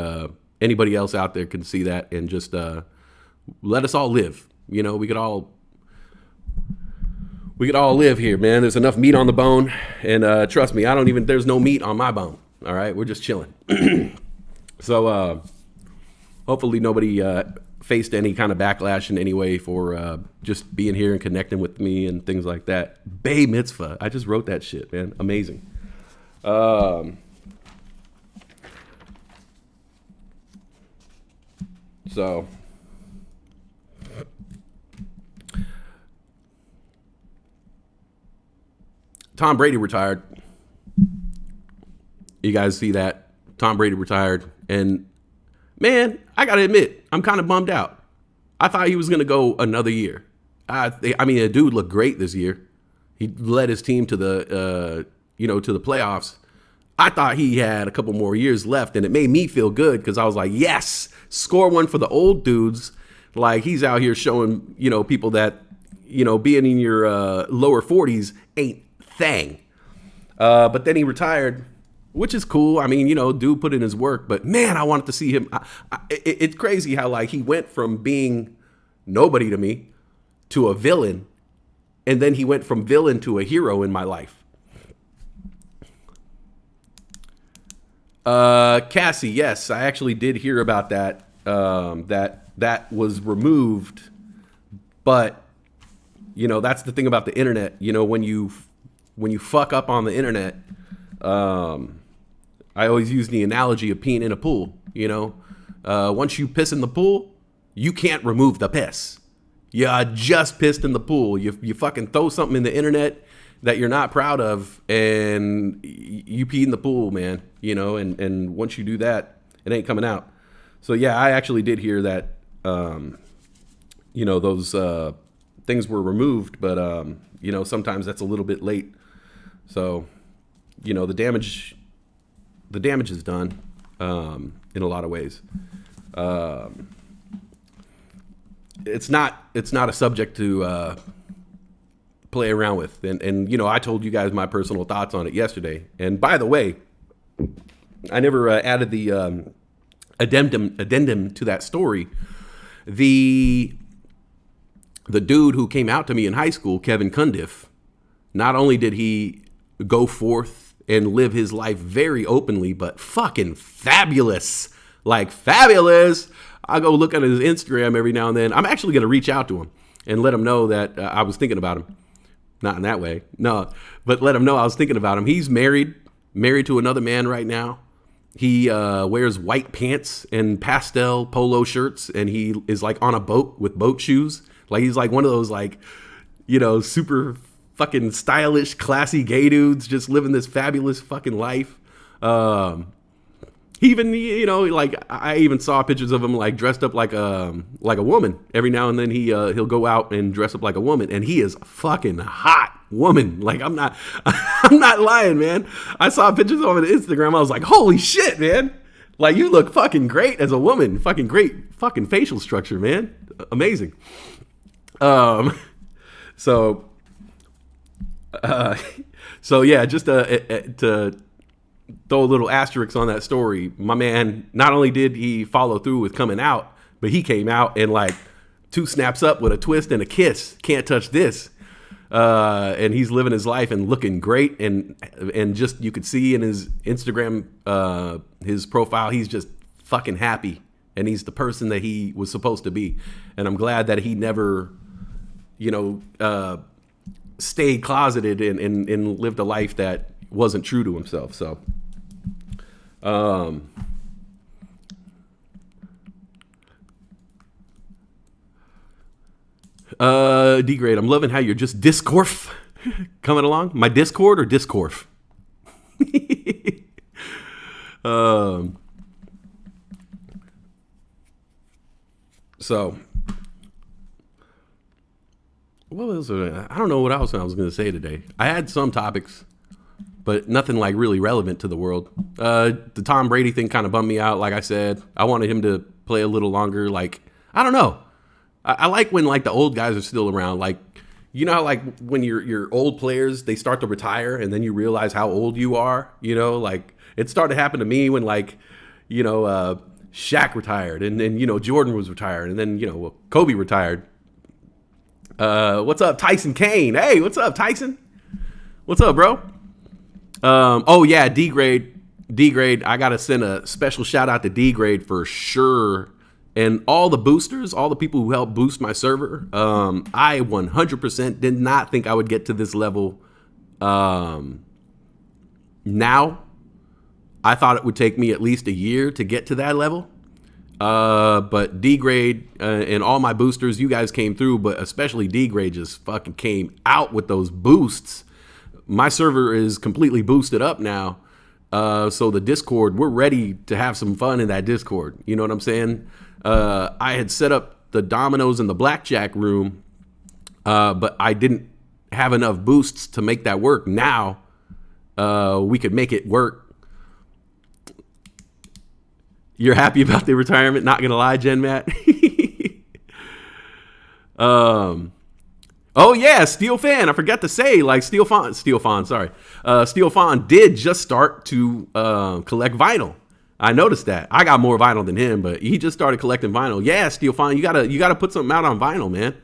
Speaker 7: anybody else out there can see that and just let us all live. You know, we could all live here, man. There's enough meat on the bone, and trust me, there's no meat on my bone. All right, we're just chilling. So hopefully nobody faced any kind of backlash in any way for just being here and connecting with me and things like that. Bay Mitzvah. I just wrote that shit, man. Amazing. So Tom Brady retired. You guys see that? Tom Brady retired. And man, I got to admit, I'm kind of bummed out. I thought he was going to go another year. I mean, the dude looked great this year. He led his team to the playoffs. I thought he had a couple more years left, and it made me feel good because I was like, yes, score one for the old dudes. Like, he's out here showing, you know, people that, you know, being in your lower 40s ain't thing. But then he retired, which is cool. I mean, you know, dude put in his work, but man, I wanted to see him. It's crazy how, like, he went from being nobody to me to a villain, and then he went from villain to a hero in my life. Cassie, yes, I actually did hear about that. That was removed, but you know, that's the thing about the internet. You know, when you fuck up on the internet, I always use the analogy of peeing in a pool. You know, once you piss in the pool, you can't remove the piss. You just pissed in the pool. You fucking throw something in the internet that you're not proud of, and you pee in the pool, man. You know, and once you do that, it ain't coming out. So yeah, I actually did hear that. You know, those things were removed, but you know, sometimes that's a little bit late. So, you know, the damage is done in a lot of ways. It's not a subject to play around with, and you know, I told you guys my personal thoughts on it yesterday. And by the way, I never added the addendum to that story. The dude who came out to me in high school, Kevin Cundiff, not only did he go forth and live his life very openly, but fucking fabulous. like fabulous. I go look at his Instagram every now and then. I'm actually going to reach out to him and let him know that I was thinking about him. Not in that way, no, but let him know I was thinking about him. He's married to another man right now. He wears white pants and pastel polo shirts, and he is like on a boat with boat shoes. Like he's like one of those like, you know, super fucking stylish, classy gay dudes just living this fabulous fucking life. He even, you know, like I even saw pictures of him like dressed up like a woman. Every now and then he'll go out and dress up like a woman, and he is a fucking hot woman. Like I'm not lying, man. I saw pictures of him on Instagram. I was like, holy shit, man. Like you look fucking great as a woman. Fucking great fucking facial structure, man. Amazing. So yeah, just to throw a little asterisk on that story, my man, not only did he follow through with coming out, but he came out and like 2 snaps up with a twist and a kiss. Can't touch this. And he's living his life and looking great. And just, you could see in his Instagram, his profile, he's just fucking happy. And he's the person that he was supposed to be. And I'm glad that he never, you know, stayed closeted and lived a life that wasn't true to himself. So, D-grade, I'm loving how you're just Discorf coming along. My Discord or Discorf? So, what was it? I don't know what else I was going to say today. I had some topics, but nothing like really relevant to the world. The Tom Brady thing kind of bummed me out. Like I said, I wanted him to play a little longer. Like, I don't know. I like when like the old guys are still around. Like, you know how like when your old players, they start to retire and then you realize how old you are, you know, like it started to happen to me when like, you know, Shaq retired and then, you know, Jordan was retired and then, you know, Kobe retired. What's up, Tyson Kane? Hey, what's up, Tyson? What's up, bro? Oh yeah, D-grade. I gotta send a special shout out to D-grade for sure. And all the boosters, all the people who helped boost my server. I 100% did not think I would get to this level. Now, I thought it would take me at least a year to get to that level. But D-grade and all my boosters, you guys came through, but especially D-grade just fucking came out with those boosts. My server is completely boosted up now. So the Discord, we're ready to have some fun in that Discord. You know what I'm saying? I had set up the dominoes in the blackjack room, but I didn't have enough boosts to make that work. Now, we could make it work. You're happy about the retirement? Not gonna lie, Gen Matt. Oh yeah, Steel Fan. I forgot to say, like Steel Fawn, sorry. Steel Fawn did just start to collect vinyl. I noticed that. I got more vinyl than him, but he just started collecting vinyl. Yeah, Steel Fawn, you gotta put something out on vinyl, man.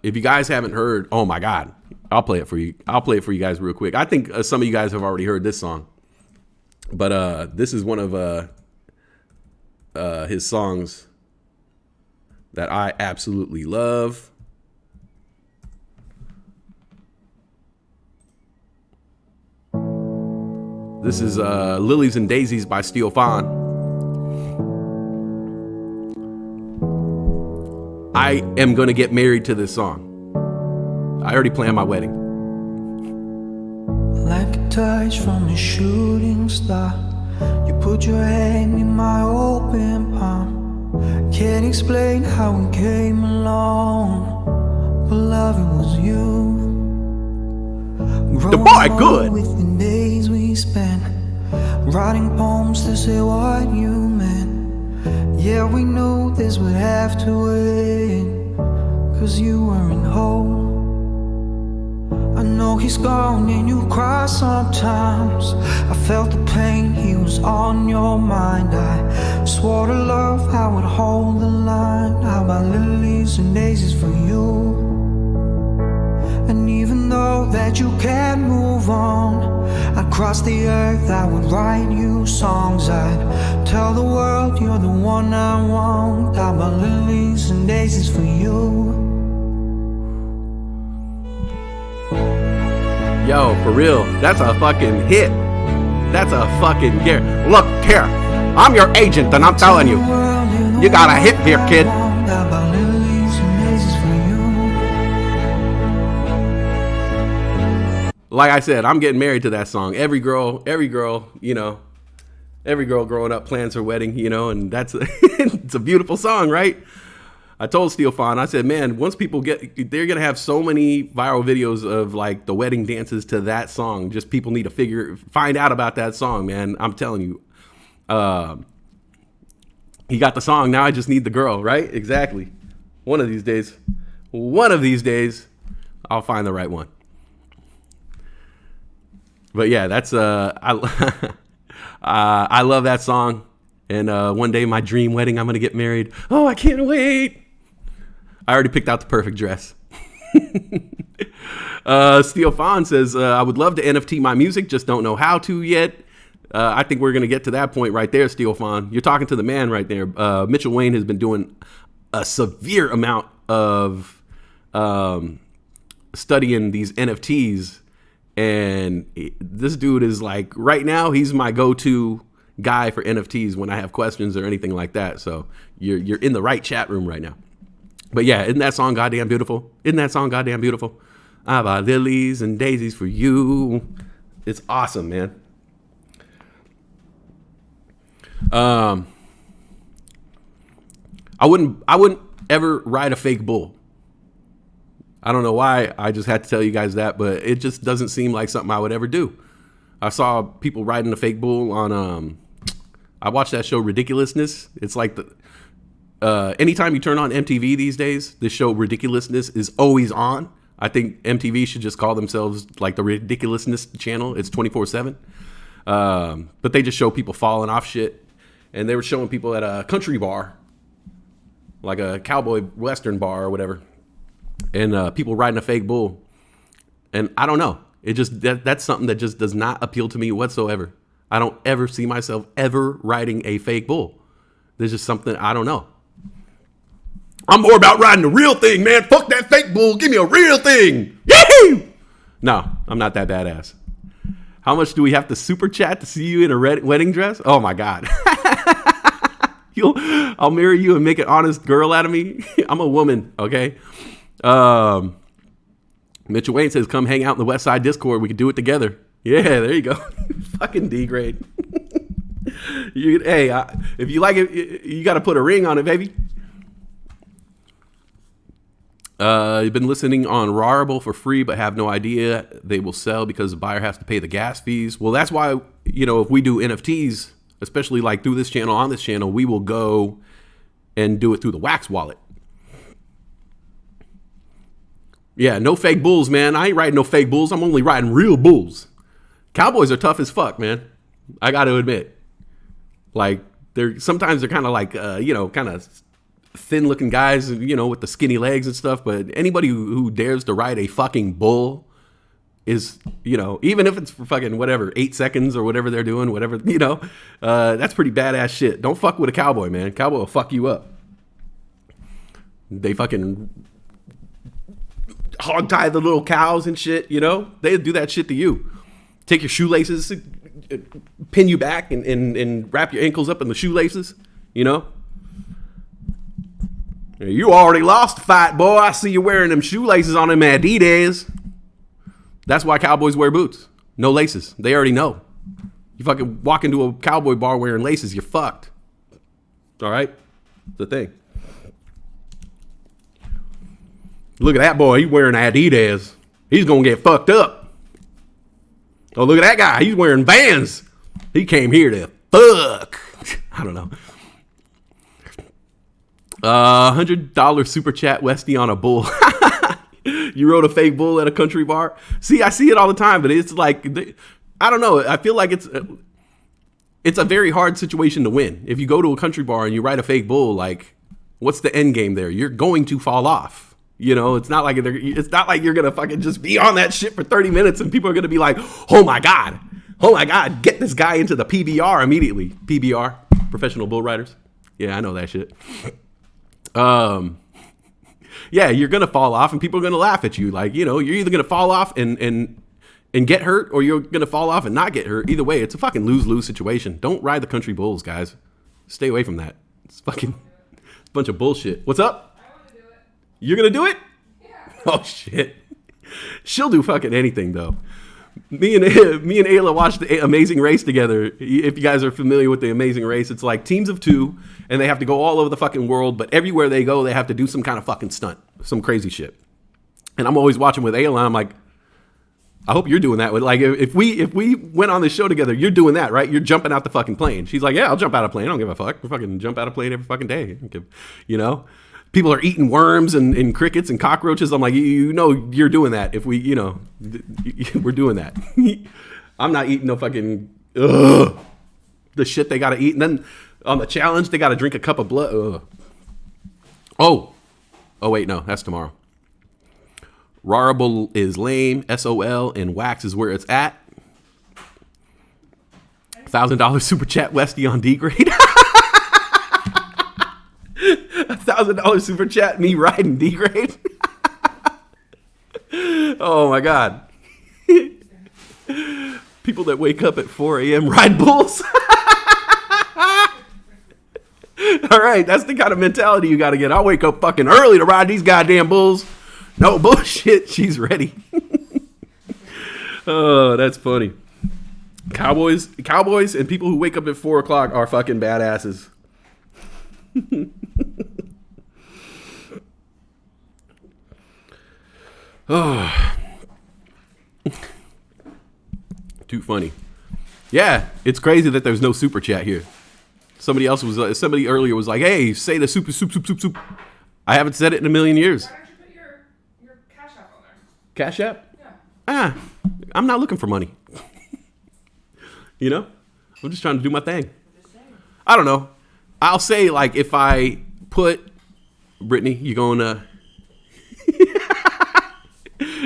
Speaker 7: If you guys haven't heard, oh my God, I'll play it for you. I'll play it for you guys real quick. I think some of you guys have already heard this song, but this is one of his songs that I absolutely love. This is Lilies and Daisies by Steel Fawn. I am going to get married to this song. I already planned my wedding.
Speaker 6: Like a touch from a shooting star, you put your hand in my open palm. Can't explain how we came along, but love, it was you.
Speaker 7: The boy good.
Speaker 6: With the days we spent writing poems to say what you meant. Yeah, we knew this would have to end, 'cause you weren't whole. I know he's gone and you cry sometimes. I felt the pain, he was on your mind. I swore to love, I would hold the line. How about lilies and daisies for you? And even though that you can't move on, I'd cry across the earth, I would write you songs. I'd tell the world you're the one I want. I'll buy lilies and daisies for you.
Speaker 7: Yo, for real, that's a fucking hit. That's a fucking hit. Look here, I'm your agent and I'm telling you, you got a hit here, kid. Like I said, I'm getting married to that song. Every girl, you know, every girl growing up plans her wedding, you know, and that's it's a beautiful song, right? I told Steel Fawn, I said, man, once people they're going to have so many viral videos of like the wedding dances to that song. Just people need to find out about that song, man. I'm telling you. He got the song. Now I just need the girl, right? Exactly. One of these days, I'll find the right one. But yeah, that's I love that song. And one day, my dream wedding, I'm gonna get married. Oh, I can't wait! I already picked out the perfect dress. Steel Fawn says, I would love to NFT my music, just don't know how to yet. I think we're gonna get to that point right there, Steel Fawn. You're talking to the man right there. Mitchell Wayne has been doing a severe amount of studying these NFTs. And this dude is like, right now, he's my go-to guy for NFTs when I have questions or anything like that. So you're in the right chat room right now. But yeah, isn't that song goddamn beautiful? I buy lilies and daisies for you. It's awesome, man. I wouldn't ever ride a fake bull. I don't know why I just had to tell you guys that, but it just doesn't seem like something I would ever do. I saw people riding a fake bull on, I watched that show Ridiculousness. It's like anytime you turn on MTV these days, the show Ridiculousness is always on. I think MTV should just call themselves like the Ridiculousness channel. It's 24/7. But they just show people falling off shit. And they were showing people at a country bar, like a cowboy western bar or whatever. And people riding a fake bull. And I don't know. It just that's something that just does not appeal to me whatsoever. I don't ever see myself ever riding a fake bull. There's just something, I don't know. I'm more about riding the real thing, man. Fuck that fake bull. Give me a real thing. Yee! No, I'm not that badass. How much do we have to super chat to see you in a wedding dress? Oh my God. I'll marry you and make an honest girl out of me. I'm a woman, okay? Mitchell Wayne says, come hang out in the West Side Discord. We can do it together. Yeah, there you go. Fucking D grade. If you like it, you got to put a ring on it, baby. You've been listening on Rarible for free, but have no idea they will sell because the buyer has to pay the gas fees. Well, that's why, if we do NFTs, especially like through this channel, on this channel, we will go and do it through the Wax wallet. Yeah, no fake bulls, man. I ain't riding no fake bulls. I'm only riding real bulls. Cowboys are tough as fuck, man. I got to admit. Like, sometimes they're kind of like, kind of thin-looking guys, with the skinny legs and stuff. But anybody who dares to ride a fucking bull is, even if it's for fucking whatever, 8 seconds or whatever they're doing, whatever, that's pretty badass shit. Don't fuck with a cowboy, man. Cowboy will fuck you up. They fucking hog tie the little cows and shit, they do that shit to you. Take your shoelaces, pin you back and wrap your ankles up in the shoelaces, You already lost the fight, boy. I see you wearing them shoelaces on them Adidas. That's why cowboys wear boots. No laces. They already know. You fucking walk into a cowboy bar wearing laces, you're fucked. All right? It's the thing. Look at that boy. He's wearing Adidas. He's going to get fucked up. Oh, look at that guy. He's wearing Vans. He came here to fuck. I don't know. $100 super chat Westy on a bull. You rode a fake bull at a country bar. See, I see it all the time, but it's like, I don't know. I feel like it's a very hard situation to win. If you go to a country bar and you ride a fake bull, like, what's the end game there? You're going to fall off. It's not like you're gonna fucking just be on that shit for 30 minutes and people are gonna be like, oh my God, Oh my God, get this guy into the PBR immediately. PBR, professional bull riders. Yeah, I know that shit. Yeah, you're gonna fall off and people are gonna laugh at you. Like, you know, you're either gonna fall off and get hurt, or you're gonna fall off and not get hurt. Either way, it's a fucking lose-lose situation. Don't ride the country bulls, guys. Stay away from that. It's fucking a bunch of bullshit. What's up?
Speaker 8: I want to do it.
Speaker 7: You're gonna do it?
Speaker 8: Yeah.
Speaker 7: Oh shit. She'll do fucking anything though. Me and Ayla watched the Amazing Race together. If you guys are familiar with the Amazing Race, it's like teams of 2, and they have to go all over the fucking world. But everywhere they go, they have to do some kind of fucking stunt, some crazy shit. And I'm always watching with Ayla. I'm like, I hope you're doing that. Like, if we went on this show together, you're doing that, right? You're jumping out the fucking plane. She's like, yeah, I'll jump out of a plane. I don't give a fuck. I fucking jump out of a plane every fucking day. You know. People are eating worms and crickets and cockroaches. I'm like, you know, you're doing that. If we, you know, we're doing that. I'm not eating no fucking the shit they got to eat. And then on the challenge, they got to drink a cup of blood. Oh, wait, no, that's tomorrow. Rarable is lame. SOL and wax is where it's at. $1,000 super chat Westy on D grade. $1,000 super chat, me riding D grade. Oh my God. People that wake up at 4 a.m. ride bulls. All right, that's the kind of mentality you got to get. I'll wake up fucking early to ride these goddamn bulls. No bullshit, she's ready. Oh, that's funny. Cowboys and people who wake up at 4 o'clock are fucking badasses. Oh, too funny. Yeah, it's crazy that there's no super chat here. Somebody earlier was like, "Hey, say the soup." I haven't said it in a million years.
Speaker 8: Why don't you put your Cash App on there?
Speaker 7: Cash App?
Speaker 8: Yeah.
Speaker 7: I'm not looking for money. You know, I'm just trying to do my thing. I don't know. I'll say, like, if I put Brittany, you going to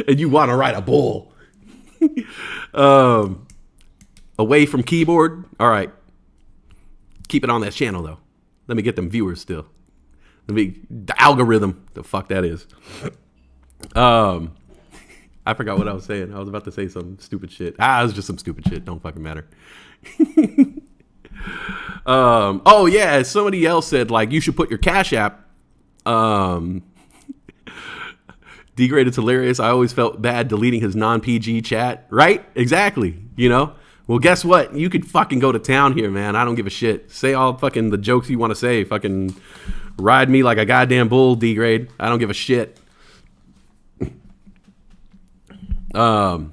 Speaker 7: and you want to ride a bull away from keyboard, all right, keep it on that channel though. Let me get them viewers still. The algorithm, the fuck that is. I forgot what I was saying. I was about to say some stupid shit. It was just some stupid shit. Don't fucking matter. Oh yeah, somebody else said, like, you should put your Cash App. Degraded's hilarious. I always felt bad deleting his non-PG chat. Right? Exactly. You know? Well, guess what? You could fucking go to town here, man. I don't give a shit. Say all fucking the jokes you want to say. Fucking ride me like a goddamn bull, Degrade. I don't give a shit. Yeah,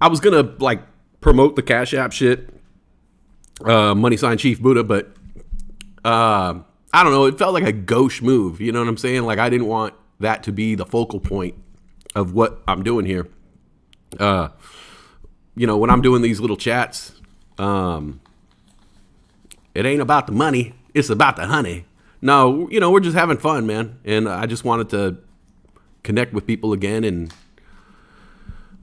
Speaker 7: I was gonna, like, promote the Cash App shit, money sign Chief Buddha, but I don't know. It felt like a gauche move. You know what I'm saying? Like, I didn't want that to be the focal point of what I'm doing here. You know, when I'm doing these little chats, it ain't about the money. It's about the honey. No, you know, we're just having fun, man. And I just wanted to connect with people again. And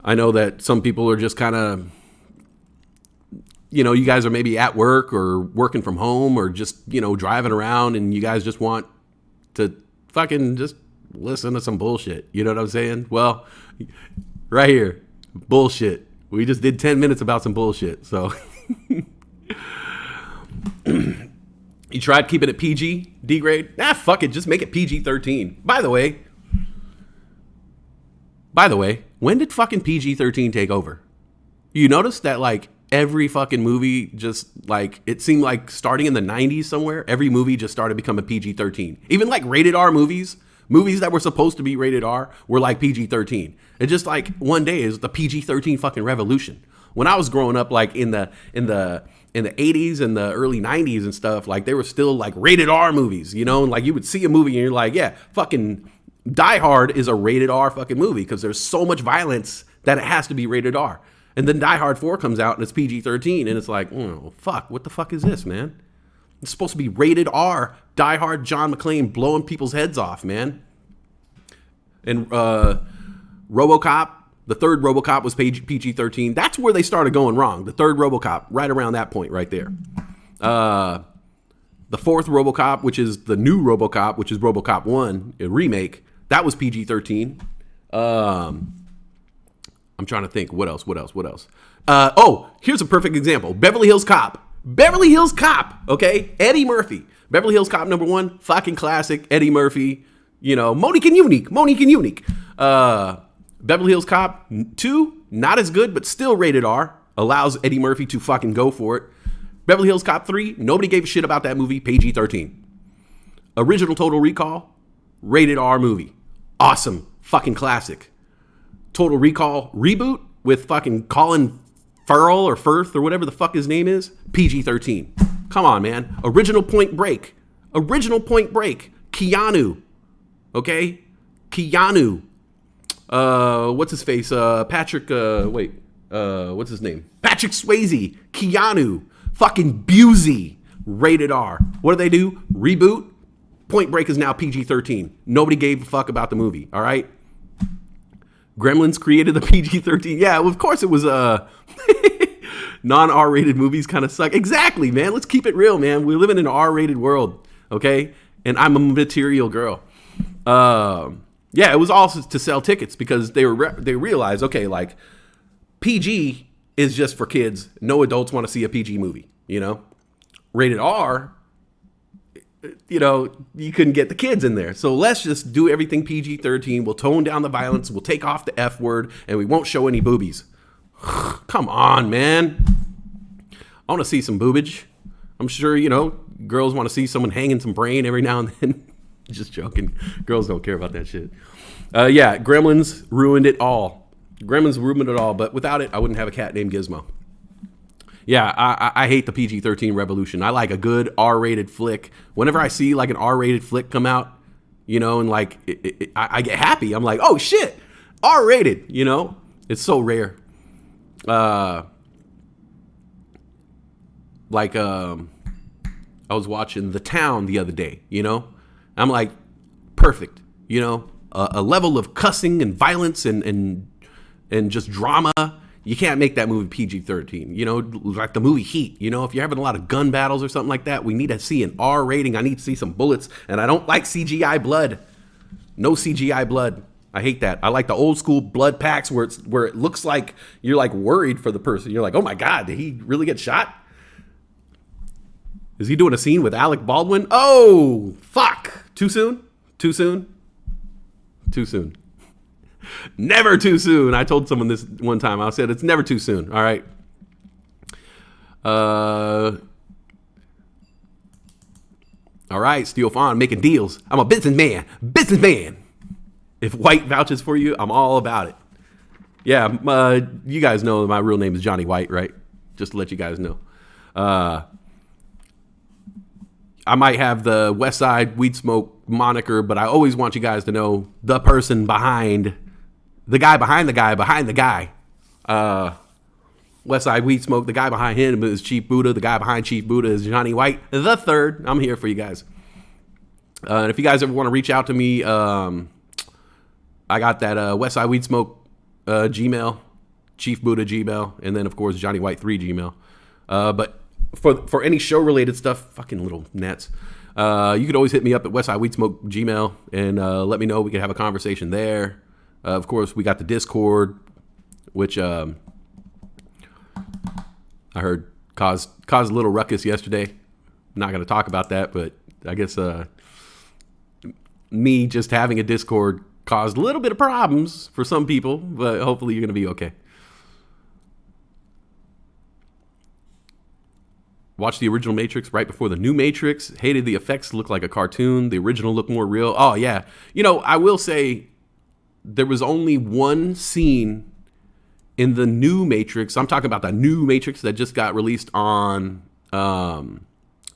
Speaker 7: I know that some people are just kind of, you know, you guys are maybe at work or working from home or just, you know, driving around, and you guys just want to fucking just listen to some bullshit. You know what I'm saying? Well, right here, bullshit. We just did 10 minutes about some bullshit. So you tried keeping it PG, D-grade? Fuck it. Just make it PG-13. By the way, when did fucking PG-13 take over? You notice that, like, every fucking movie just, like, it seemed like starting in the 90s somewhere, every movie just started becoming PG-13. Even, like, rated R movies that were supposed to be rated R were, like, PG-13. It just, like, one day is the PG-13 fucking revolution. When I was growing up, like, in the 80s and the early 90s and stuff, like, they were still, like, rated R movies, you know? And, like, you would see a movie and you're like, yeah, fucking Die Hard is a rated R fucking movie because there's so much violence that it has to be rated R. And then Die Hard 4 comes out and it's PG-13, and it's like, oh, fuck, what the fuck is this, man? It's supposed to be rated R. Die Hard, John McClane blowing people's heads off, man. And RoboCop, The third RoboCop was PG-13. That's where they started going wrong. The third RoboCop, right around that point right there. The fourth RoboCop, which is the new RoboCop, which is RoboCop 1, a remake, that was PG-13. I'm trying to think. What else? Here's a perfect example. Beverly Hills Cop. Okay? Eddie Murphy. Beverly Hills Cop number 1, fucking classic. Eddie Murphy. You know, Monique and Unique. Beverly Hills Cop 2, not as good, but still rated R. Allows Eddie Murphy to fucking go for it. Beverly Hills Cop 3, nobody gave a shit about that movie. PG-13. Original Total Recall, rated R movie. Awesome. Fucking classic. Total Recall reboot with fucking Colin Farrell or Firth or whatever the fuck his name is. PG-13. Come on, man. Original Point Break. Keanu. Okay? Keanu. What's his face? Patrick, what's his name? Patrick Swayze. Keanu. Fucking Busey. Rated R. What do they do? Reboot. Point Break is now PG-13. Nobody gave a fuck about the movie, all right? Gremlins created the PG-13. Yeah, well, of course it was, non-R-rated movies kind of suck. Exactly, man. Let's keep it real, man. We live in an R-rated world, okay? And I'm a material girl. Yeah, it was also to sell tickets because they realized, okay, like PG is just for kids. No adults want to see a PG movie, you know? Rated R, you know, you couldn't get the kids in there. So let's just do everything PG-13. We'll tone down the violence. We'll take off the F word and we won't show any boobies. Come on, man. I want to see some boobage. I'm sure, you know, girls want to see someone hanging some brain every now and then. Just joking. Girls don't care about that shit. Yeah, Gremlins ruined it all. But without it, I wouldn't have a cat named Gizmo. Yeah, I hate the PG-13 revolution. I like a good R-rated flick. Whenever I see like an R-rated flick come out, you know, and like I get happy. I'm like, oh shit, R-rated. You know, it's so rare. I was watching The Town the other day. You know, I'm like, perfect. You know, a level of cussing and violence and just drama. You can't make that movie PG-13, you know, like the movie Heat. You know, if you're having a lot of gun battles or something like that, we need to see an R rating. I need to see some bullets, and I don't like CGI blood. No CGI blood. I hate that. I like the old school blood packs where it looks like you're like worried for the person. You're like, oh my God, did he really get shot? Is he doing a scene with Alec Baldwin? Oh, fuck. Too soon? Never too soon. I told someone this one time. I said it's never too soon. All right. All right, Steel Fawn making deals. I'm a businessman. If White vouches for you, I'm all about it. Yeah, you guys know my real name is Johnny White, right? Just to let you guys know. I might have the West Side Weed Smoke moniker, but I always want you guys to know the person behind the guy behind the guy behind the guy. West Side Weed Smoke, the guy behind him is Chief Buddha. The guy behind Chief Buddha is Johnny White the third. I'm here for you guys. And if you guys ever want to reach out to me, I got that West Side Weed Smoke Gmail, Chief Buddha Gmail, and then of course Johnny White 3 Gmail. But for any show related stuff, fucking little gnats, you could always hit me up at West Side Weed Smoke Gmail and let me know. We could have a conversation there. Of course, we got the Discord, which I heard caused a little ruckus yesterday. Not going to talk about that, but I guess me just having a Discord caused a little bit of problems for some people, but hopefully you're going to be okay. Watched the original Matrix right before the new Matrix. Hated the effects, looked like a cartoon. The original looked more real. Oh, yeah. You know, I will say there was only one scene in the new Matrix. I'm talking about the new Matrix that just got released on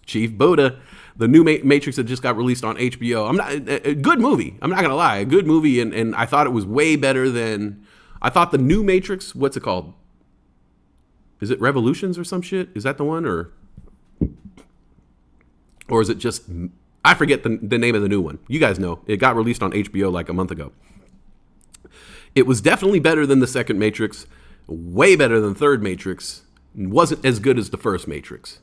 Speaker 7: Chief Buddha. The new Matrix that just got released on HBO. A good movie. I'm not going to lie. A good movie. And I thought it was way better than... I thought the new Matrix... What's it called? Is it Revolutions or some shit? Is that the one? Or is it just... I forget the name of the new one. You guys know. It got released on HBO like a month ago. It was definitely better than the second Matrix, way better than the third Matrix, and wasn't as good as the first Matrix.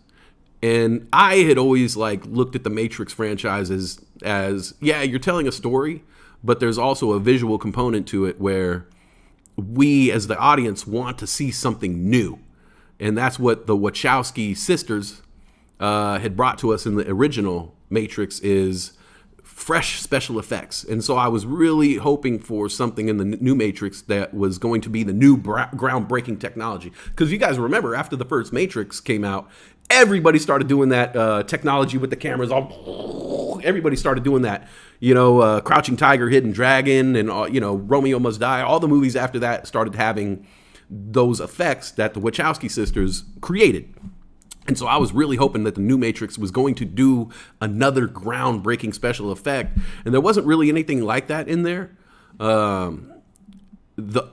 Speaker 7: And I had always like looked at the Matrix franchise as yeah, you're telling a story, but there's also a visual component to it where we as the audience want to see something new. And that's what the Wachowski sisters had brought to us in the original Matrix, is fresh special effects. And so I was really hoping for something in the new Matrix that was going to be the new groundbreaking technology. Because you guys remember, after the first Matrix came out, everybody started doing that technology with the cameras. Everybody started doing that. You know, Crouching Tiger, Hidden Dragon, and, you know, Romeo Must Die. All the movies after that started having those effects that the Wachowski sisters created. And so I was really hoping that the new Matrix was going to do another groundbreaking special effect. And there wasn't really anything like that in there. The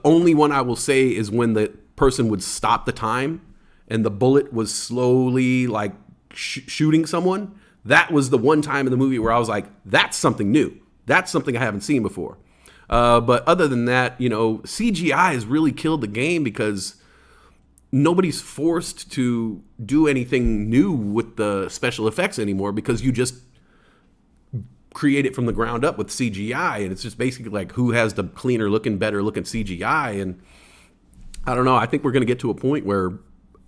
Speaker 7: only one I will say is when the person would stop the time and the bullet was slowly like shooting someone. That was the one time in the movie where I was like, that's something new. That's something I haven't seen before. But other than that, you know, CGI has really killed the game because nobody's forced to do anything new with the special effects anymore, because you just create it from the ground up with CGI. And it's just basically like who has the cleaner looking, better looking CGI. And I don't know, I think we're going to get to a point where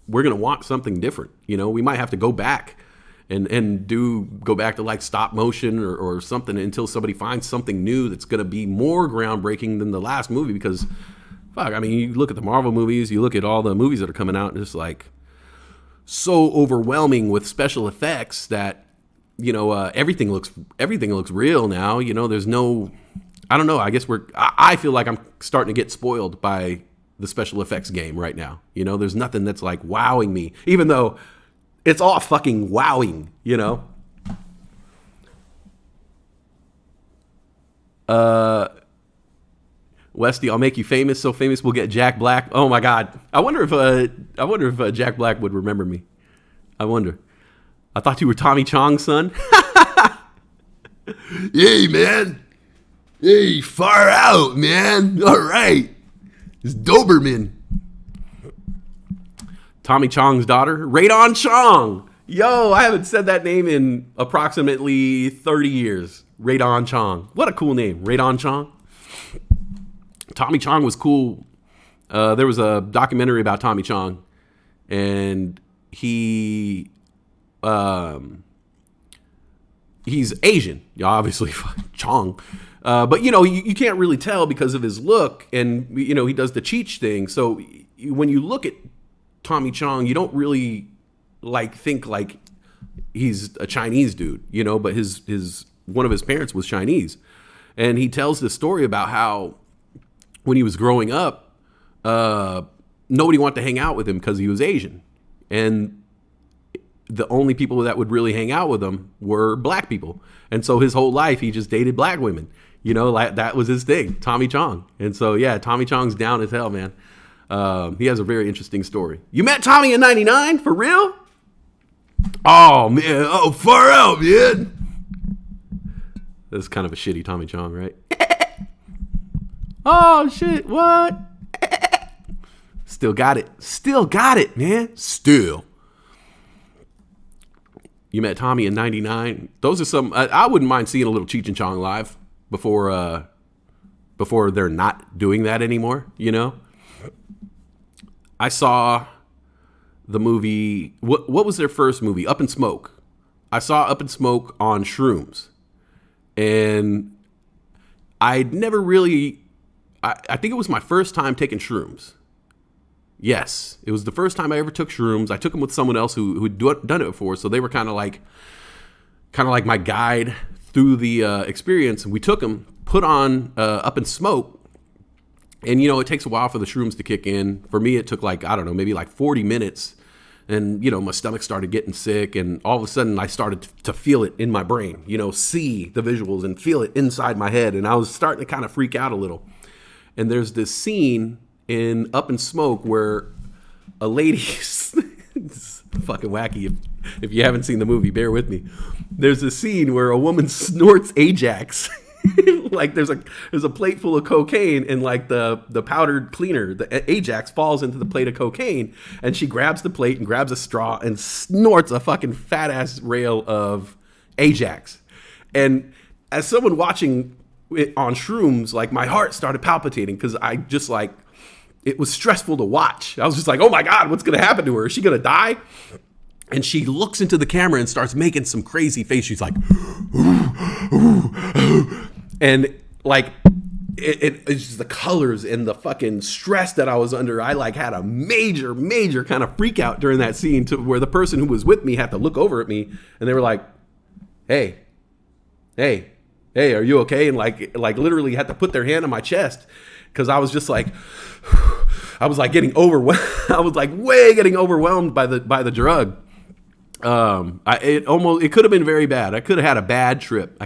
Speaker 7: we're going to want something different. You know, we might have to go back and go back to like stop motion or something until somebody finds something new that's going to be more groundbreaking than the last movie. Because fuck, I mean, you look at the Marvel movies, you look at all the movies that are coming out, and it's like so overwhelming with special effects that, you know, everything looks real now. You know, there's no, I don't know. I guess I feel like I'm starting to get spoiled by the special effects game right now. You know, there's nothing that's like wowing me, even though it's all fucking wowing, you know? Westy, I'll make you famous, so famous we'll get Jack Black. Oh my God. I wonder if Jack Black would remember me. I wonder. I thought you were Tommy Chong's son. Hey, man. Hey, far out, man. All right. It's Doberman. Tommy Chong's daughter, Radon Chong. Yo, I haven't said that name in approximately 30 years. Radon Chong. What a cool name, Radon Chong. Tommy Chong was cool. There was a documentary about Tommy Chong, and he's Asian, obviously, Chong. But, you know, you can't really tell because of his look, and, you know, he does the Cheech thing. So when you look at Tommy Chong, you don't really think like he's a Chinese dude, you know, but his one of his parents was Chinese. And he tells this story about how when he was growing up, nobody wanted to hang out with him because he was Asian. And the only people that would really hang out with him were black people. And so his whole life, he just dated black women. You know, like that was his thing, Tommy Chong. And so, yeah, Tommy Chong's down as hell, man. He has a very interesting story. You met Tommy in 99? For real? Oh, man. Oh, far out, man. That's kind of a shitty Tommy Chong, right? Oh, shit. What? Still got it. Still got it, man. Still. You met Tommy in 99. Those are some, I wouldn't mind seeing a little Cheech and Chong live before they're not doing that anymore, you know? I saw the movie, what was their first movie? Up in Smoke. I saw Up in Smoke on shrooms. And I'd never really, I think it was my first time taking shrooms. Yes, it was the first time I ever took shrooms. I took them with someone else who'd done it before, so they were kind of like my guide through the experience. And we took them, put on Up in Smoke, and you know it takes a while for the shrooms to kick in. For me, it took like, I don't know, maybe like 40 minutes, and you know my stomach started getting sick, and all of a sudden I started to feel it in my brain. You know, see the visuals and feel it inside my head, and I was starting to kind of freak out a little. And there's this scene in Up in Smoke where a lady, it's fucking wacky. If you haven't seen the movie, bear with me. There's a scene where a woman snorts Ajax Like there's a plate full of cocaine, and like the powdered cleaner, the Ajax, falls into the plate of cocaine, and she grabs the plate and grabs a straw and snorts a fucking fat ass rail of Ajax. And as someone watching it on shrooms, like my heart started palpitating because I just like, it was stressful to watch. I was just like, oh my God, what's gonna happen to her? Is she gonna die? And she looks into the camera and starts making some crazy face. She's like, and like, it's just the colors and the fucking stress that I was under. I like had a major kind of freak out during that scene, to where the person who was with me had to look over at me, and they were like, hey, are you okay? And like literally had to put their hand on my chest, because I was just like, I was like getting overwhelmed. I was like way getting overwhelmed by the drug. It could have been very bad. I could have had a bad trip.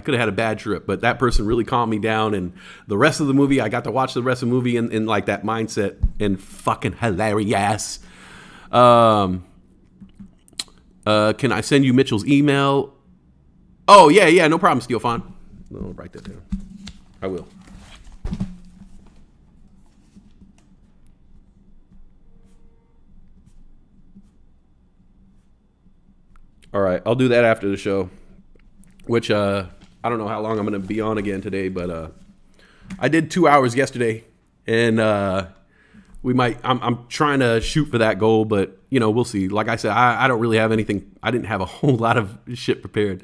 Speaker 7: But that person really calmed me down. And the rest of the movie, I got to watch the rest of the movie in like that mindset, and fucking hilarious. Can I send you Mitchell's email? Oh yeah, no problem, Steelfon. I'll write that down. I will. All right, I'll do that after the show, which I don't know how long I'm going to be on again today, but I did 2 hours yesterday, and I'm trying to shoot for that goal, but we'll see. Like I said, I don't really have anything. I didn't have a whole lot of shit prepared.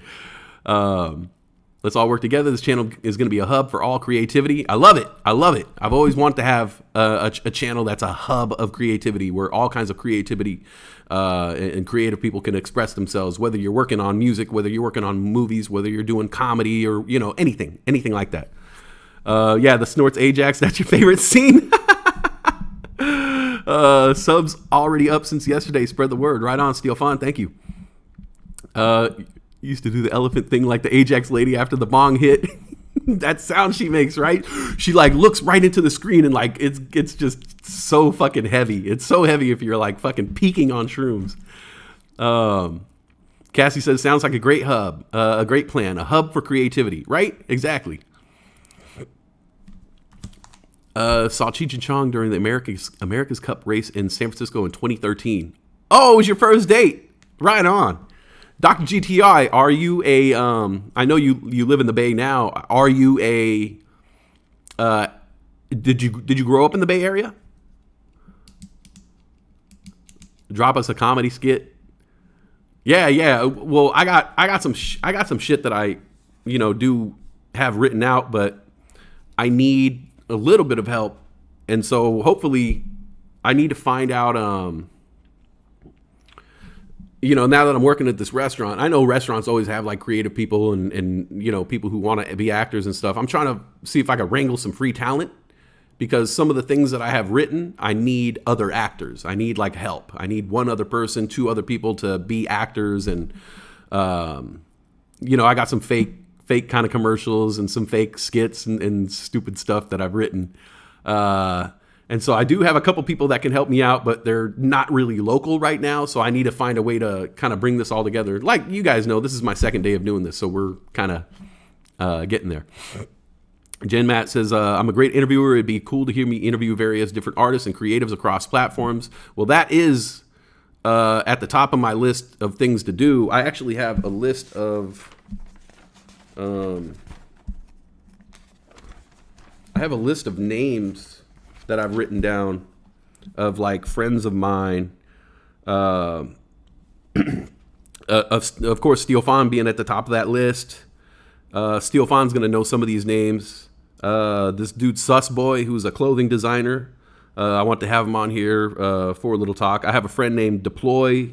Speaker 7: Let's all work together. This channel is going to be a hub for all creativity. I love it. I've always wanted to have a channel that's a hub of creativity, where all kinds of creativity and creative people can express themselves, whether you're working on music, whether you're working on movies, whether you're doing comedy, or anything like that. Yeah, the snorts Ajax, that's your favorite scene. Subs already up since yesterday. Spread the word. Right on, Steelfon. Thank you. Used to do the elephant thing like the Ajax lady after the bong hit. That sound she makes, right? She like looks right into the screen, and like it's just so fucking heavy. It's so heavy if you're like fucking peaking on shrooms. Cassie says, sounds like a great hub, a great plan, a hub for creativity, right? Exactly. Saw Cheech and Chong during the America's Cup race in San Francisco in 2013. Oh, it was your first date. Right on. Dr. GTI, are you a, I know you live in the Bay now. Are you a, did you grow up in the Bay Area? Drop us a comedy skit. Yeah. Well, I got some shit that I, do have written out, but I need a little bit of help. And so hopefully I need to find out, now that I'm working at this restaurant, I know restaurants always have like creative people and people who want to be actors and stuff. I'm trying to see if I can wrangle some free talent, because some of the things that I have written, I need other actors. I need like help. I need one other person, two other people to be actors. And, I got some fake kind of commercials and some fake skits and stupid stuff that I've written. And so I do have a couple people that can help me out, but they're not really local right now. So I need to find a way to kind of bring this all together. Like you guys know, this is my second day of doing this, so we're kind of getting there. Jen Matt says, I'm a great interviewer. It'd be cool to hear me interview various different artists and creatives across platforms. Well, that is at the top of my list of things to do. I actually have a list of... I have a list of names that I've written down of like friends of mine. Of course, Steelfon being at the top of that list. Steelfon's gonna know some of these names. This dude Sus Boy, who's a clothing designer. I want to have him on here for a little talk. I have a friend named Deploy,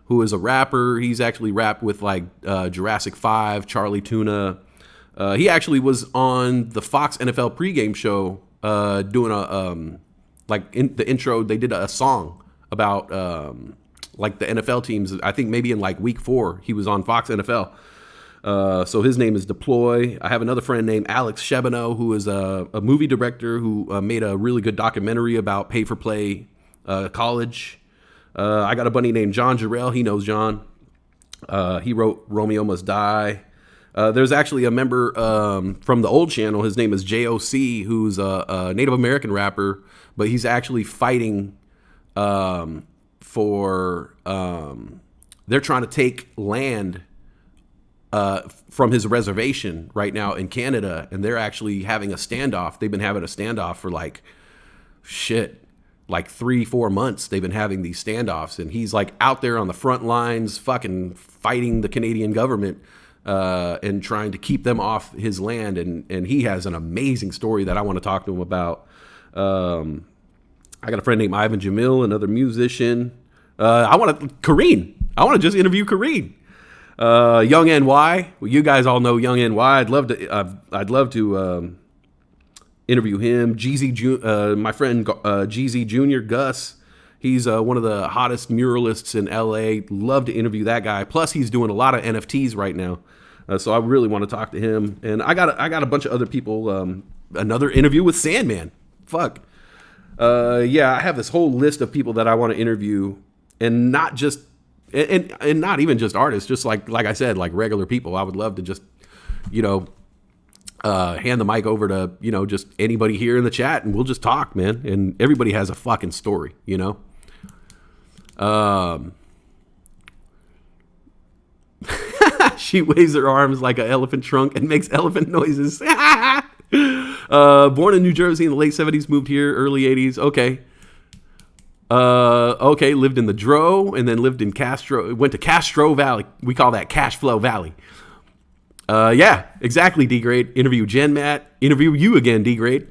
Speaker 7: who is a rapper. He's actually rapped with like Jurassic 5, Charlie Tuna. He actually was on the Fox NFL pregame show doing a like in the intro. They did a song about like the NFL teams. I think maybe in like week 4 he was on Fox NFL. So his name is Deploy. I have another friend named Alex Shebano, who is a movie director who made a really good documentary about pay-for-play college. I got a buddy named John Jarrell. He knows John. He wrote Romeo Must Die. There's actually a member from the old channel. His name is JOC, who's a Native American rapper, but he's actually fighting for. They're trying to take land from his reservation right now in Canada, and they're actually having a standoff. They've been having a standoff for like 3-4 months. They've been having these standoffs, and he's like out there on the front lines, fucking fighting the Canadian government. And trying to keep them off his land. And he has an amazing story that I want to talk to him about. I got a friend named Ivan Jamil, another musician. I want to just interview Kareem. Young NY. Well, you guys all know Young NY. I'd love to interview him. My friend Jeezy Jr. Gus. He's one of the hottest muralists in LA. Love to interview that guy. Plus, he's doing a lot of NFTs right now. So I really want to talk to him. And I got a bunch of other people. Another interview with Sandman. Fuck. Yeah, I have this whole list of people that I want to interview, and not just and not even just artists. Just like I said, like regular people. I would love to just hand the mic over to just anybody here in the chat, and we'll just talk, man. And everybody has a fucking story, She waves her arms like an elephant trunk and makes elephant noises. Born in New Jersey in the late 70s, moved here early 80s. Okay. Okay, lived in the Dro, and then lived in Castro. Went to Castro Valley. We call that Cash Flow Valley. Yeah, exactly, D-Grade. Interview Gen Matt. Interview you again, D-Grade.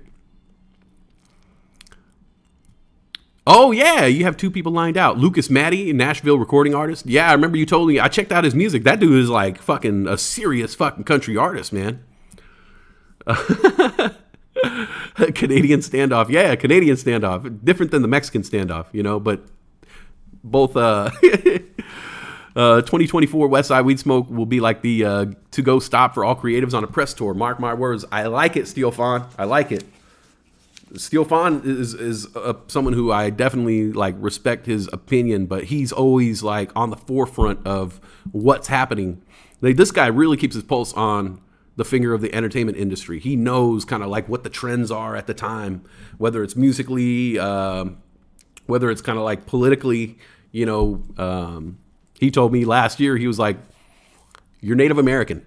Speaker 7: Oh, yeah, you have 2 people lined out. Lucas Matty, Nashville recording artist. Yeah, I remember you told me. I checked out his music. That dude is like fucking a serious fucking country artist, man. Canadian standoff. Yeah, Canadian standoff. Different than the Mexican standoff, but both 2024 Westside Weed Smoke will be like the to-go stop for all creatives on a press tour. Mark my words. I like it, Steel Fawn. I like it. Steel Fawn is someone who I definitely like respect his opinion, but he's always like on the forefront of what's happening. Like, this guy really keeps his pulse on the finger of the entertainment industry. He knows kind of like what the trends are at the time, whether it's musically, whether it's kind of like politically. He told me last year, he was like, "You're Native American.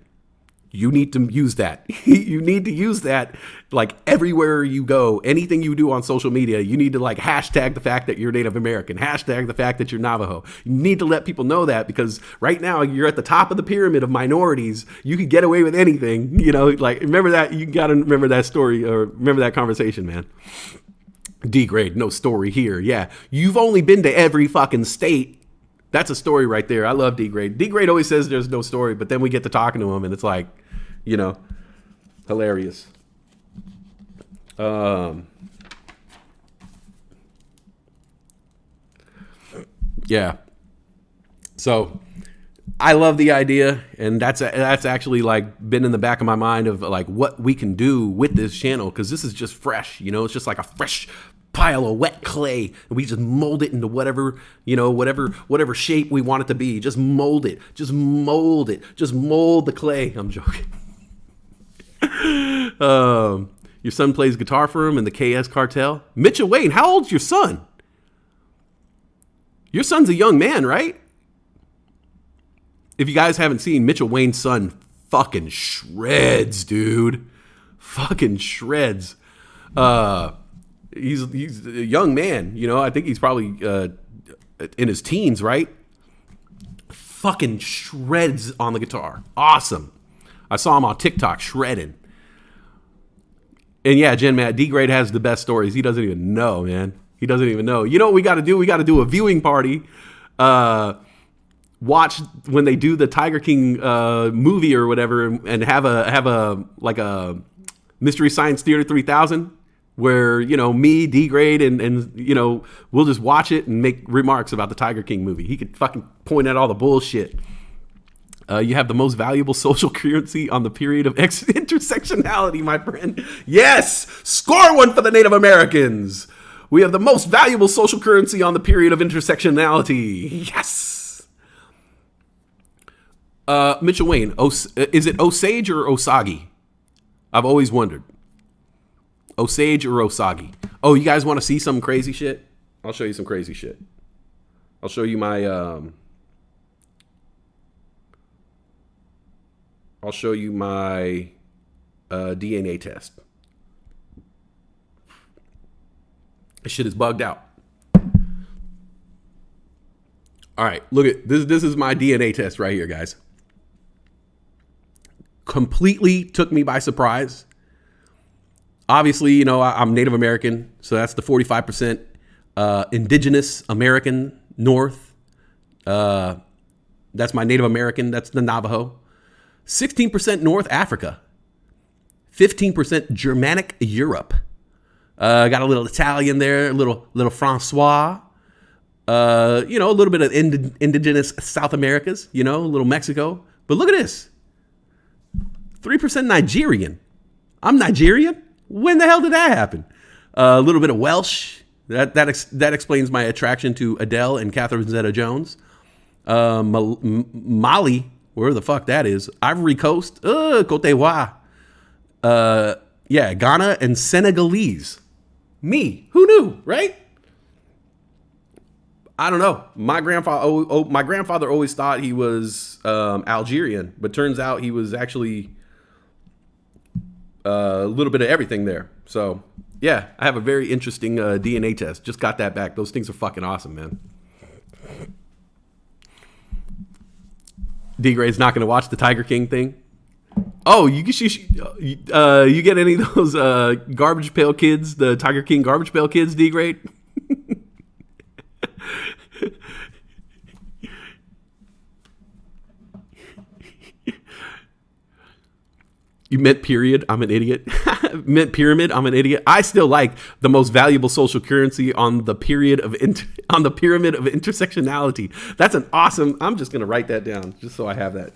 Speaker 7: You need to use that. You need to use that like everywhere you go. Anything you do on social media, you need to like hashtag the fact that you're Native American, hashtag the fact that you're Navajo. You need to let people know that, because right now you're at the top of the pyramid of minorities. You could get away with anything, like remember that. You got to remember that story, or remember that conversation, man. D-Grade, no story here. Yeah. You've only been to every fucking state. That's a story right there. I love D-Grade. D-Grade always says there's no story, but then we get to talking to him, and it's like, hilarious. Yeah. So I love the idea, and that's actually like been in the back of my mind of like what we can do with this channel, because this is just fresh. It's just like a fresh pile of wet clay, and we just mold it into whatever shape we want it to be. Just mold it. Just mold the clay. I'm joking. Your son plays guitar for him in the KS Cartel. Mitchell Wayne, how old's your son? Your son's a young man, right? If you guys haven't seen, Mitchell Wayne's son fucking shreds, dude. Fucking shreds. He's a young man, I think he's probably in his teens, right? Fucking shreds on the guitar. Awesome. I saw him on TikTok shredding. And yeah, Gen Matt, D-Grade has the best stories. He doesn't even know, man. He doesn't even know. You know what we got to do? We got to do a viewing party. Watch when they do the Tiger King movie or whatever, and have a Mystery Science Theater 3000. Where, me, D-Grade, and we'll just watch it and make remarks about the Tiger King movie. He could fucking point at all the bullshit. You have the most valuable social currency on the period of intersectionality, my friend. Yes! Score one for the Native Americans! We have the most valuable social currency on the period of intersectionality. Yes! Mitchell Wayne, is it Osage or Osage? I've always wondered. Osage or Osage? Oh, you guys want to see some crazy shit? I'll show you some crazy shit. I'll show you my DNA test. This shit is bugged out. All right, look at this. This is my DNA test right here, guys. Completely took me by surprise. Obviously, you know, I'm Native American, so that's the 45%. Indigenous American North. That's my Native American. That's the Navajo. 16% North Africa. 15% Germanic Europe. Got a little Italian there, a little Francois. You know, a little bit of indigenous South Americas, you know, a little Mexico. But look at this. 3% Nigerian. I'm Nigerian? When the hell did that happen? A little bit of Welsh. That explains my attraction to Adele and Catherine Zeta-Jones. Mali, where the fuck that is. Ivory Coast. Cote d'Ivoire. Yeah, Ghana and Senegalese. Me. Who knew, right? I don't know. My grandfather always thought he was Algerian, but turns out he was actually a little bit of everything there. So, yeah, I have a very interesting DNA test. Just got that back. Those things are fucking awesome, man. D-Gray's not going to watch the Tiger King thing. Oh, you get any of those Garbage Pail Kids, the Tiger King Garbage Pail Kids, D-Gray? You meant period, I'm an idiot. Meant pyramid, I'm an idiot. I still like the most valuable social currency on the pyramid of intersectionality. That's an awesome. I'm just gonna write that down just so I have that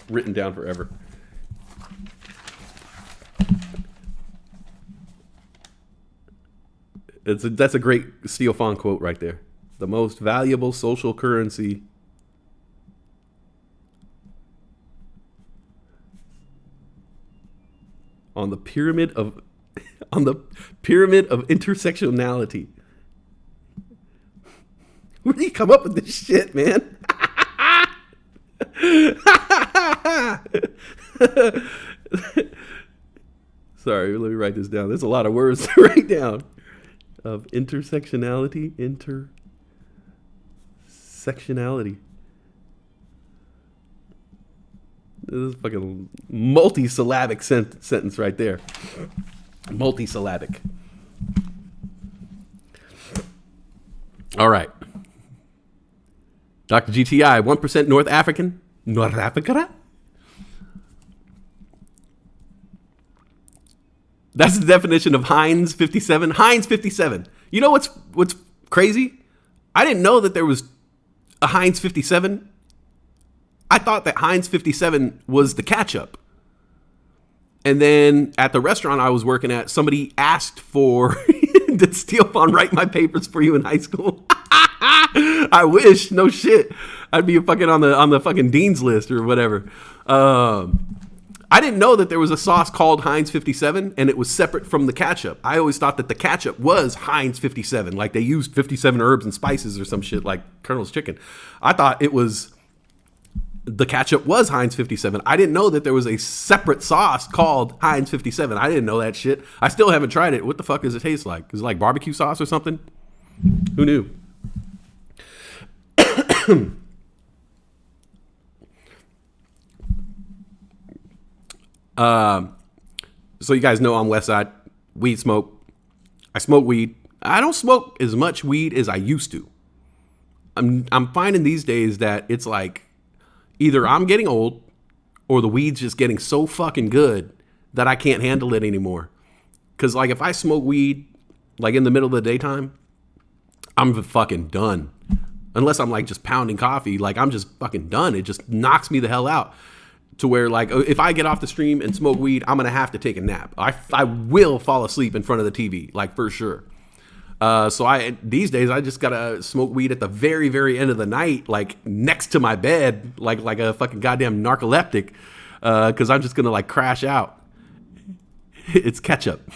Speaker 7: written down forever. That's a great Steel Fawn quote right there. The most valuable social currency on the pyramid of intersectionality. Where do you come up with this shit, man? Sorry, let me write this down. There's a lot of words to write down. Of intersectionality. This is fucking multi-syllabic sentence right there. Multi-syllabic. All right. Dr. GTI, 1% North African. North Africa? That's the definition of Heinz 57. Heinz 57. You know what's crazy? I didn't know that there was a Heinz 57. I thought that Heinz 57 was the ketchup. And then at the restaurant I was working at, somebody asked for, did Steel Fawn write my papers for you in high school? I wish, no shit. I'd be fucking on the fucking dean's list or whatever. I didn't know that there was a sauce called Heinz 57 and it was separate from the ketchup. I always thought that the ketchup was Heinz 57, like they used 57 herbs and spices or some shit like Colonel's Chicken. I thought it was... the ketchup was Heinz 57. I didn't know that there was a separate sauce called Heinz 57. I didn't know that shit. I still haven't tried it. What the fuck does it taste like? Is it like barbecue sauce or something? Who knew? So you guys know I'm West Side. Weed smoke. I smoke weed. I don't smoke as much weed as I used to. I'm finding these days that it's like either I'm getting old or the weed's just getting so fucking good that I can't handle it anymore. Because, like, if I smoke weed, like, in the middle of the daytime, I'm fucking done. Unless I'm, like, just pounding coffee, like, I'm just fucking done. It just knocks me the hell out. To where, like, if I get off the stream and smoke weed, I'm going to have to take a nap. I will fall asleep in front of the TV, like, for sure. So these days I just gotta smoke weed at the very, very end of the night, like next to my bed, like a fucking goddamn narcoleptic, because I'm just gonna like crash out. It's ketchup.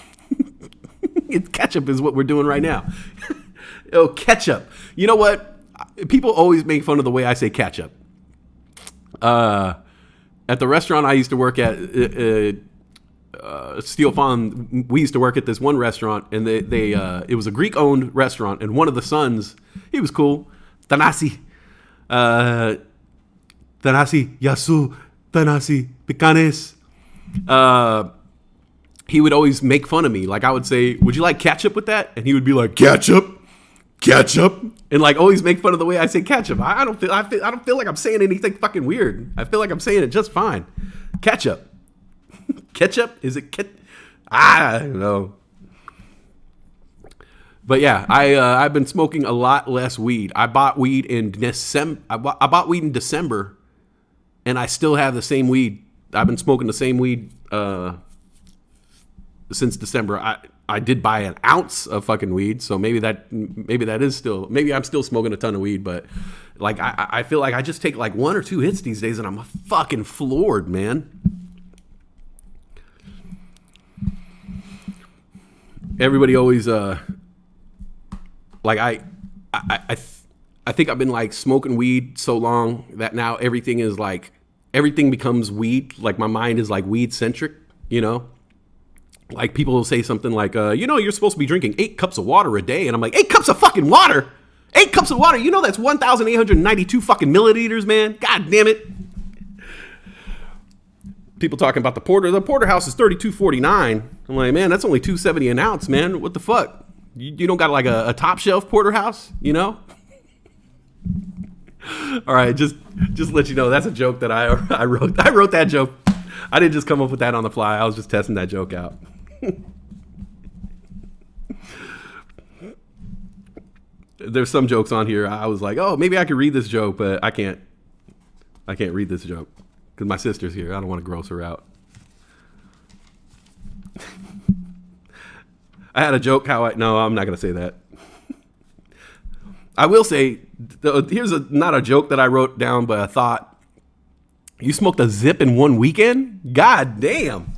Speaker 7: It's ketchup is what we're doing right now. Oh, ketchup. You know what? People always make fun of the way I say ketchup. At the restaurant I used to work at, Steel Farm, we used to work at this one restaurant, and it was a Greek-owned restaurant, and one of the sons, he was cool, Thanasi, Yasu, Thanasi, Picanes. He would always make fun of me. Like I would say, "Would you like ketchup with that?" And he would be like, "Ketchup, ketchup," and like always make fun of the way I say ketchup. I don't feel like I'm saying anything fucking weird. I feel like I'm saying it just fine. Ketchup. Ketchup? Is it I don't know. But yeah, I've been smoking a lot less weed. I bought weed in December. I bought weed in December, and I still have the same weed. I've been smoking the same weed since December. I did buy an ounce of fucking weed, so maybe that is still, maybe I'm still smoking a ton of weed, but like I feel like I just take like 1 or 2 hits these days, and I'm fucking floored, man. Everybody always like I think I've been like smoking weed so long that now everything becomes weed. Like my mind is like weed centric, you know? Like people will say something like, you're supposed to be drinking 8 cups of water a day. And I'm like, 8 cups of fucking water? 8 cups of water? You know that's 1,892 fucking milliliters, man. God damn it. People talking about the porterhouse is $32.49. I'm like, man, that's only $2.70 an ounce, man. What the fuck? You don't got like a top shelf porterhouse, you know? All right, just let you know that's a joke that I wrote. I wrote that joke. I didn't just come up with that on the fly. I was just testing that joke out. There's some jokes on here. I was like, oh, maybe I could read this joke, but I can't read this joke because my sister's here. I don't want to gross her out. I had a joke no, I'm not going to say that. I will say, here's not a joke that I wrote down, but a thought. You smoked a zip in one weekend? God damn.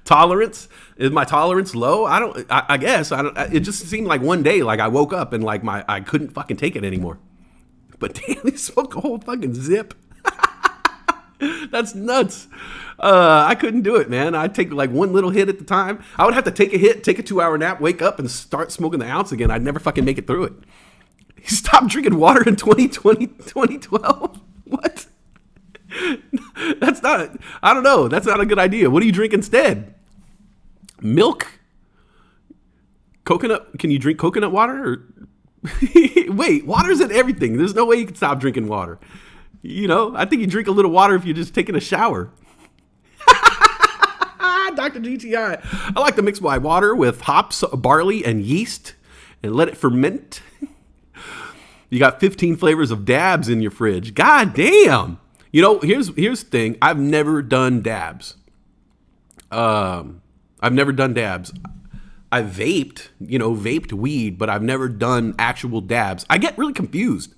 Speaker 7: Tolerance? Is my tolerance low? I guess. It just seemed like one day, like I woke up and like I couldn't fucking take it anymore. But damn, you smoked a whole fucking zip. That's nuts. I couldn't do it, man. I'd take like one little hit at the time. I would have to take a hit, take a 2-hour nap, wake up and start smoking the ounce again. I'd never fucking make it through it. He stopped drinking water in 2012. What? That's not, I don't know. That's not a good idea. What do you drink instead? Milk? Coconut? Can you drink coconut water? Or wait, water's in everything. There's no way you can stop drinking water. You know, I think you drink a little water if you're just taking a shower. Dr. GTI. I like to mix my water with hops, barley, and yeast and let it ferment. You got 15 flavors of dabs in your fridge. God damn. You know, here's the thing. I've never done dabs. I've never done dabs. I vaped weed, but I've never done actual dabs. I get really confused.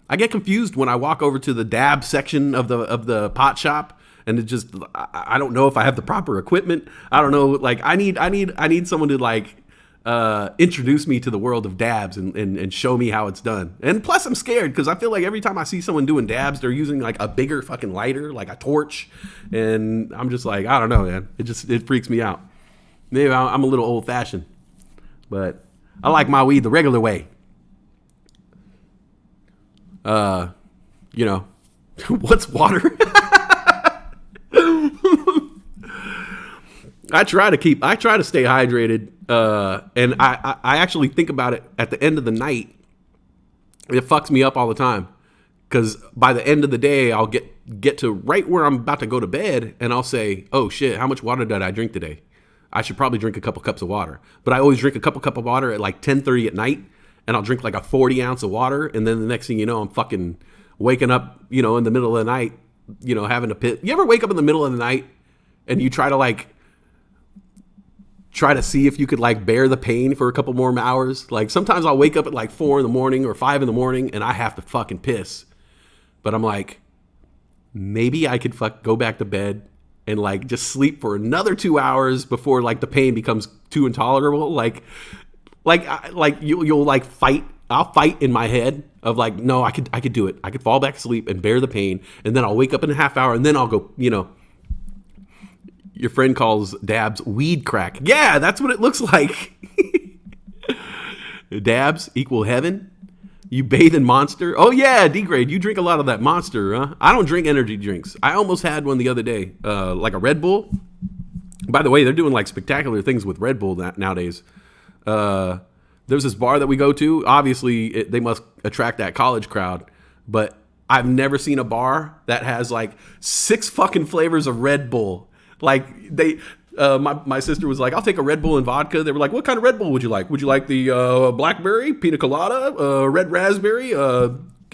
Speaker 7: I get confused when I walk over to the dab section of the pot shop, and it just, I don't know if I have the proper equipment. I don't know. Like I need someone to like introduce me to the world of dabs and show me how it's done. And plus I'm scared because I feel like every time I see someone doing dabs, they're using like a bigger fucking lighter, like a torch. And I'm just like, I don't know, man. It freaks me out. Maybe I'm a little old fashioned, but I like my weed the regular way. What's water? I try to stay hydrated, and I actually think about it at the end of the night. It fucks me up all the time because by the end of the day, I'll get to right where I'm about to go to bed, and I'll say, "Oh shit, how much water did I drink today? I should probably drink a couple cups of water." But I always drink a couple cups of water at like 10:30 at night, and I'll drink like a 40 ounce of water, and then the next thing you know, I'm fucking waking up, in the middle of the night, having a pit. You ever wake up in the middle of the night and you try to like try to see if you could like bear the pain for a couple more hours. Like sometimes I'll wake up at like 4 in the morning or 5 in the morning and I have to fucking piss. But I'm like, maybe I could go back to bed and like just sleep for another 2 hours before like the pain becomes too intolerable. Like you'll like fight. I'll fight in my head of like, no, I could do it. I could fall back asleep and bear the pain. And then I'll wake up in a half hour and then I'll go, your friend calls dabs weed crack. Yeah, that's what it looks like. Dabs equal heaven. You bathe in Monster. Oh yeah, D-grade. You drink a lot of that Monster, huh? I don't drink energy drinks. I almost had one the other day, like a Red Bull. By the way, they're doing like spectacular things with Red Bull nowadays. There's this bar that we go to. Obviously, they must attract that college crowd, but I've never seen a bar that has like 6 fucking flavors of Red Bull. Like my sister was like, I'll take a Red Bull and vodka. They were like, what kind of Red Bull would you like? Would you like the blackberry, pina colada, red raspberry,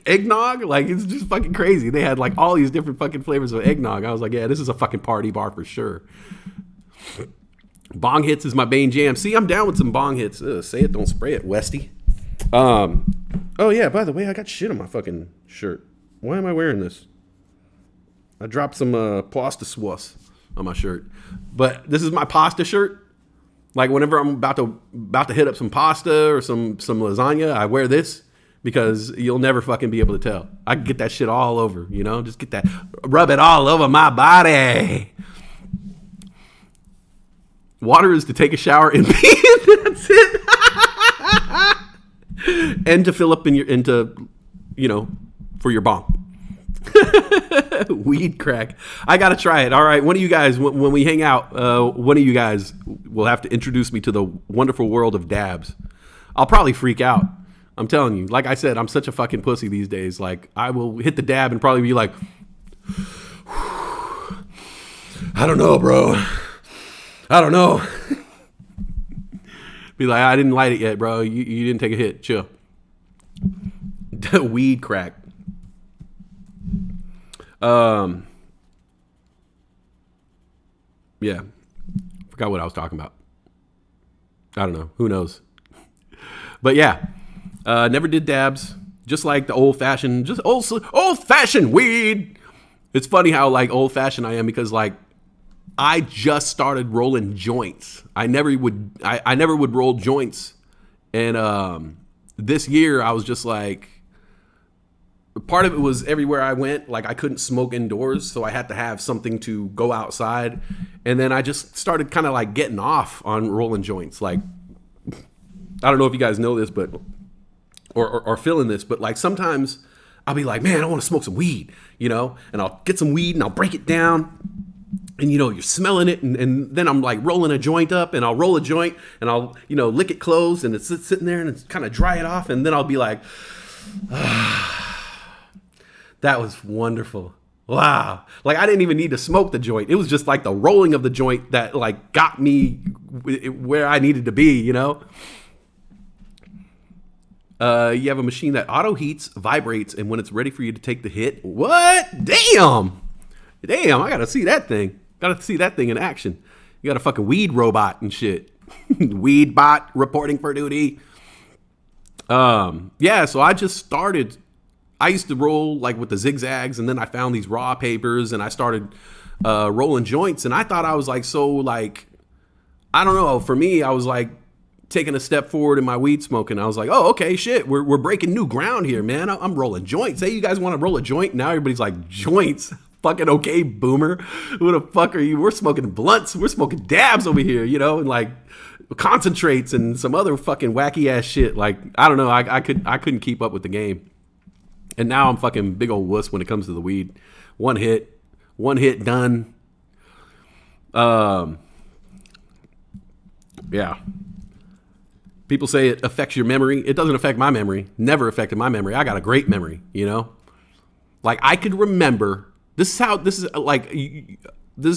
Speaker 7: eggnog? Like, it's just fucking crazy. They had like all these different fucking flavors of eggnog. I was like, yeah, this is a fucking party bar for sure. Bong hits is my main jam. See, I'm down with some bong hits. Say it, don't spray it, Westy. Oh yeah, by the way, I got shit on my fucking shirt. Why am I wearing this? I dropped some pasta sauce on my shirt, but this is my pasta shirt. Like whenever I'm about to hit up some pasta or some lasagna, I wear this because you'll never fucking be able to tell. I can get that shit all over, just get that, rub it all over my body. Water is to take a shower and pee. That's it. And to fill up for your bong. Weed crack. I gotta try it. All right, one of you guys, when we hang out, one of you guys will have to introduce me to the wonderful world of dabs. I'll probably freak out. I'm telling you. Like I said, I'm such a fucking pussy these days. Like I will hit the dab and probably be like, I don't know, bro. I don't know. Be like, I didn't light it yet, bro. You didn't take a hit. Chill. Weed crack. Yeah. Forgot what I was talking about. I don't know. Who knows? But yeah. Never did dabs. Just like the old-fashioned weed. It's funny how like old-fashioned I am because like I just started rolling joints. I never would roll joints. And this year I was just like, part of it was everywhere I went, like I couldn't smoke indoors, so I had to have something to go outside. And then I just started kind of like getting off on rolling joints. Like, I don't know if you guys know this, but or feeling this, but like sometimes I'll be like, man, I want to smoke some weed, and I'll get some weed and I'll break it down. And, you're smelling it. And then I'm like rolling a joint up and I'll roll a joint and I'll, lick it closed and it's sitting there and it's kind of dry it off. And then I'll be like, that was wonderful. Wow. Like I didn't even need to smoke the joint. It was just like the rolling of the joint that like got me where I needed to be, You have a machine that auto heats, vibrates, and when it's ready for you to take the hit. What? Damn, I gotta see that thing. Gotta see that thing in action. You got a fucking weed robot and shit. Weed bot reporting for duty. Yeah, so I just started. I used to roll like with the zigzags, and then I found these raw papers, and I started rolling joints, and I thought I was like so like, I don't know. For me, I was like taking a step forward in my weed smoking. I was like, oh, okay, shit, we're breaking new ground here, man. I'm rolling joints. Hey, you guys want to roll a joint? Now everybody's like, joints? Fucking okay, boomer. Who the fuck are you? We're smoking blunts. We're smoking dabs over here, and like concentrates and some other fucking wacky ass shit. Like, I don't know. I couldn't keep up with the game. And now I'm fucking big old wuss when it comes to the weed. One hit done. Yeah. People say it affects your memory. It doesn't affect my memory. Never affected my memory. I got a great memory, Like I could remember. This is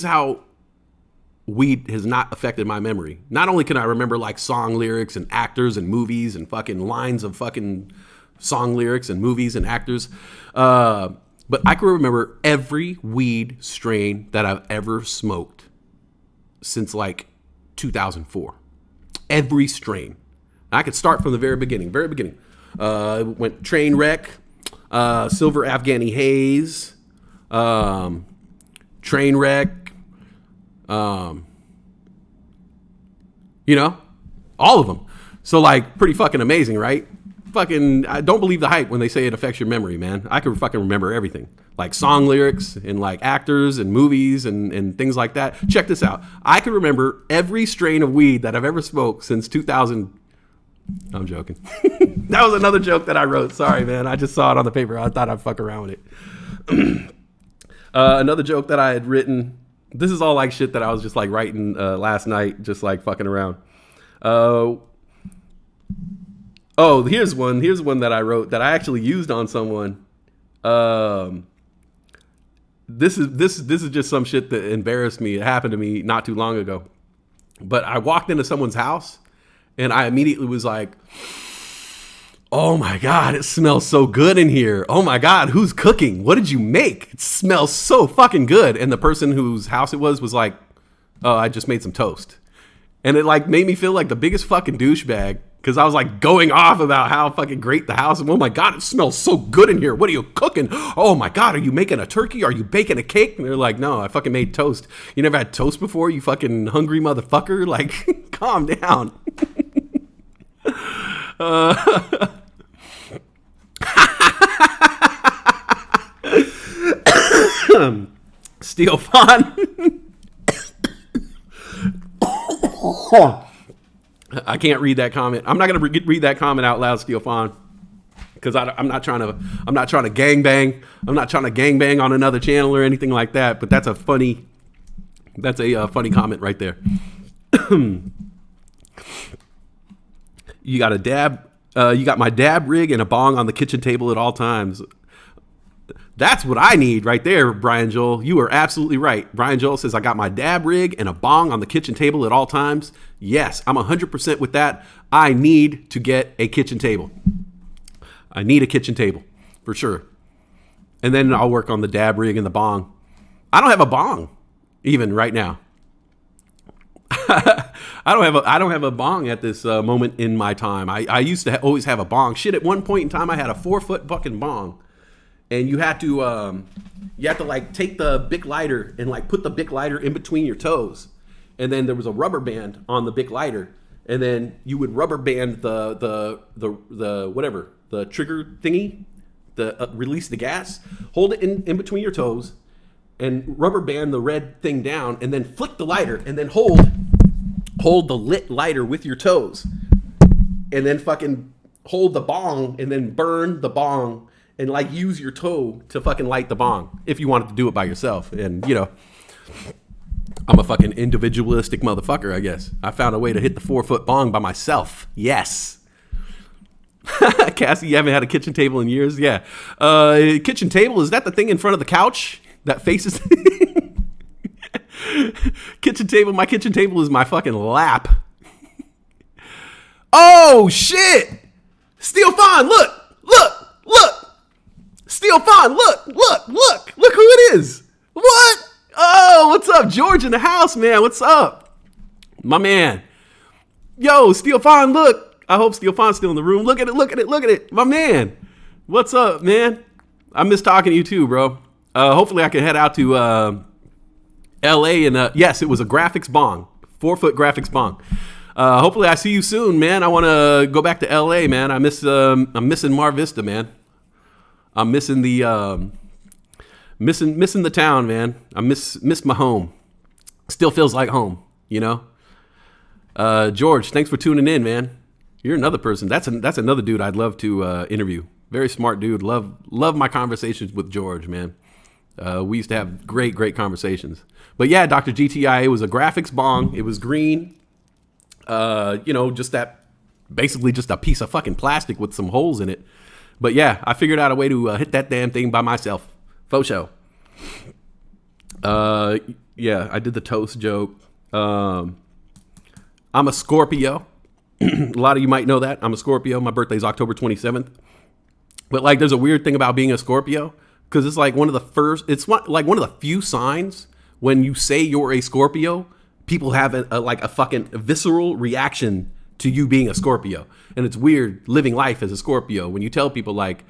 Speaker 7: how weed has not affected my memory. Not only can I remember like song lyrics and actors and movies and fucking lines of fucking song lyrics and movies and actors, but I can remember every weed strain that I've ever smoked since like 2004. Every strain. I could start from the very beginning. Went Trainwreck, Silver Afghani Haze, Trainwreck, all of them. So like pretty fucking amazing, right? Fucking, I don't believe the hype when they say it affects your memory, man. I can fucking remember everything. Like song lyrics and like actors and movies and things like that. Check this out. I can remember every strain of weed that I've ever smoked since 2000. I'm joking. That was another joke that I wrote. Sorry, man. I just saw it on the paper. I thought I'd fuck around with it. Another joke that I had written. This is all like shit that I was just like writing last night, just like fucking around. Here's one. Here's one that I wrote that I actually used on someone. This is just some shit that embarrassed me. It happened to me not too long ago. But I walked into someone's house and I immediately was like, oh my God, it smells so good in here. Oh my God, who's cooking? What did you make? It smells so fucking good. And the person whose house it was like, oh, I just made some toast. And it like made me feel like the biggest fucking douchebag because I was like going off about how fucking great the house is. Oh my God, it smells so good in here. What are you cooking? Oh my God, are you making a turkey? Are you baking a cake? And they're like, no, I fucking made toast. You never had toast before, you fucking hungry motherfucker? Like, calm down. Steel Fawn. I can't read that comment. I'm not gonna read that comment out loud, Steel Fawn, because I'm not trying to gangbang. I'm not trying to gangbang on another channel or anything like that. But that's a funny comment right there. You got a dab. You got my dab rig and a bong on the kitchen table at all times. That's what I need right there, Brian Joel. You are absolutely right. Brian Joel says, I got my dab rig and a bong on the kitchen table at all times. Yes, I'm 100% with that. I need to get a kitchen table. I need a kitchen table for sure. And then I'll work on the dab rig and the bong. I don't have a bong even right now. I don't have a bong at this moment in my time. I used to always have a bong. Shit, at one point in time, I had a 4-foot fucking bong. And you had to like take the Bic lighter and like put the Bic lighter in between your toes, and then there was a rubber band on the Bic lighter, and then you would rubber band the whatever the trigger thingy, the release the gas, hold it in between your toes, and rubber band the red thing down, and then flick the lighter, and then hold the lit lighter with your toes, and then fucking hold the bong, and then burn the bong. And like use your toe to fucking light the bong if you wanted to do it by yourself. And you know, I'm a fucking individualistic motherfucker, I guess. I found a way to hit the 4-foot bong by myself. Yes. Cassie, you haven't had a kitchen table in years? Yeah. Kitchen table, is that the thing in front of the couch that faces? Kitchen table, my kitchen table is my fucking lap. Oh shit! Steel Fawn, look! Steel Fawn, look who it is. What? Oh, what's up? George in the house, man. What's up? My man. Yo, Steel Fawn, look. I hope Steel Fawn's still in the room. Look at it. My man. What's up, man? I miss talking to you too, bro. Hopefully I can head out to LA and yes, it was a graphics bong. 4-foot graphics bong. Hopefully I see you soon, man. I want to go back to LA, man. I'm missing Mar Vista, man. I'm missing the missing the town, man. I miss my home. Still feels like home, you know. George, thanks for tuning in, man. You're another person. That's another dude I'd love to interview. Very smart dude. Love my conversations with George, man. We used to have great conversations. But yeah, Dr. GTI, it was a graphics bong. It was green. You know, just that, basically just a piece of fucking plastic with some holes in it. But yeah, I figured out a way to hit that damn thing by myself. Faux show. Yeah, I did the toast joke. I'm a Scorpio. A lot of you might know that. I'm a Scorpio. My birthday's October 27th. But like, there's a weird thing about being a Scorpio because it's like one of the few signs when you say you're a Scorpio, people have a fucking visceral reaction to you being a Scorpio. And it's weird living life as a Scorpio when you tell people like,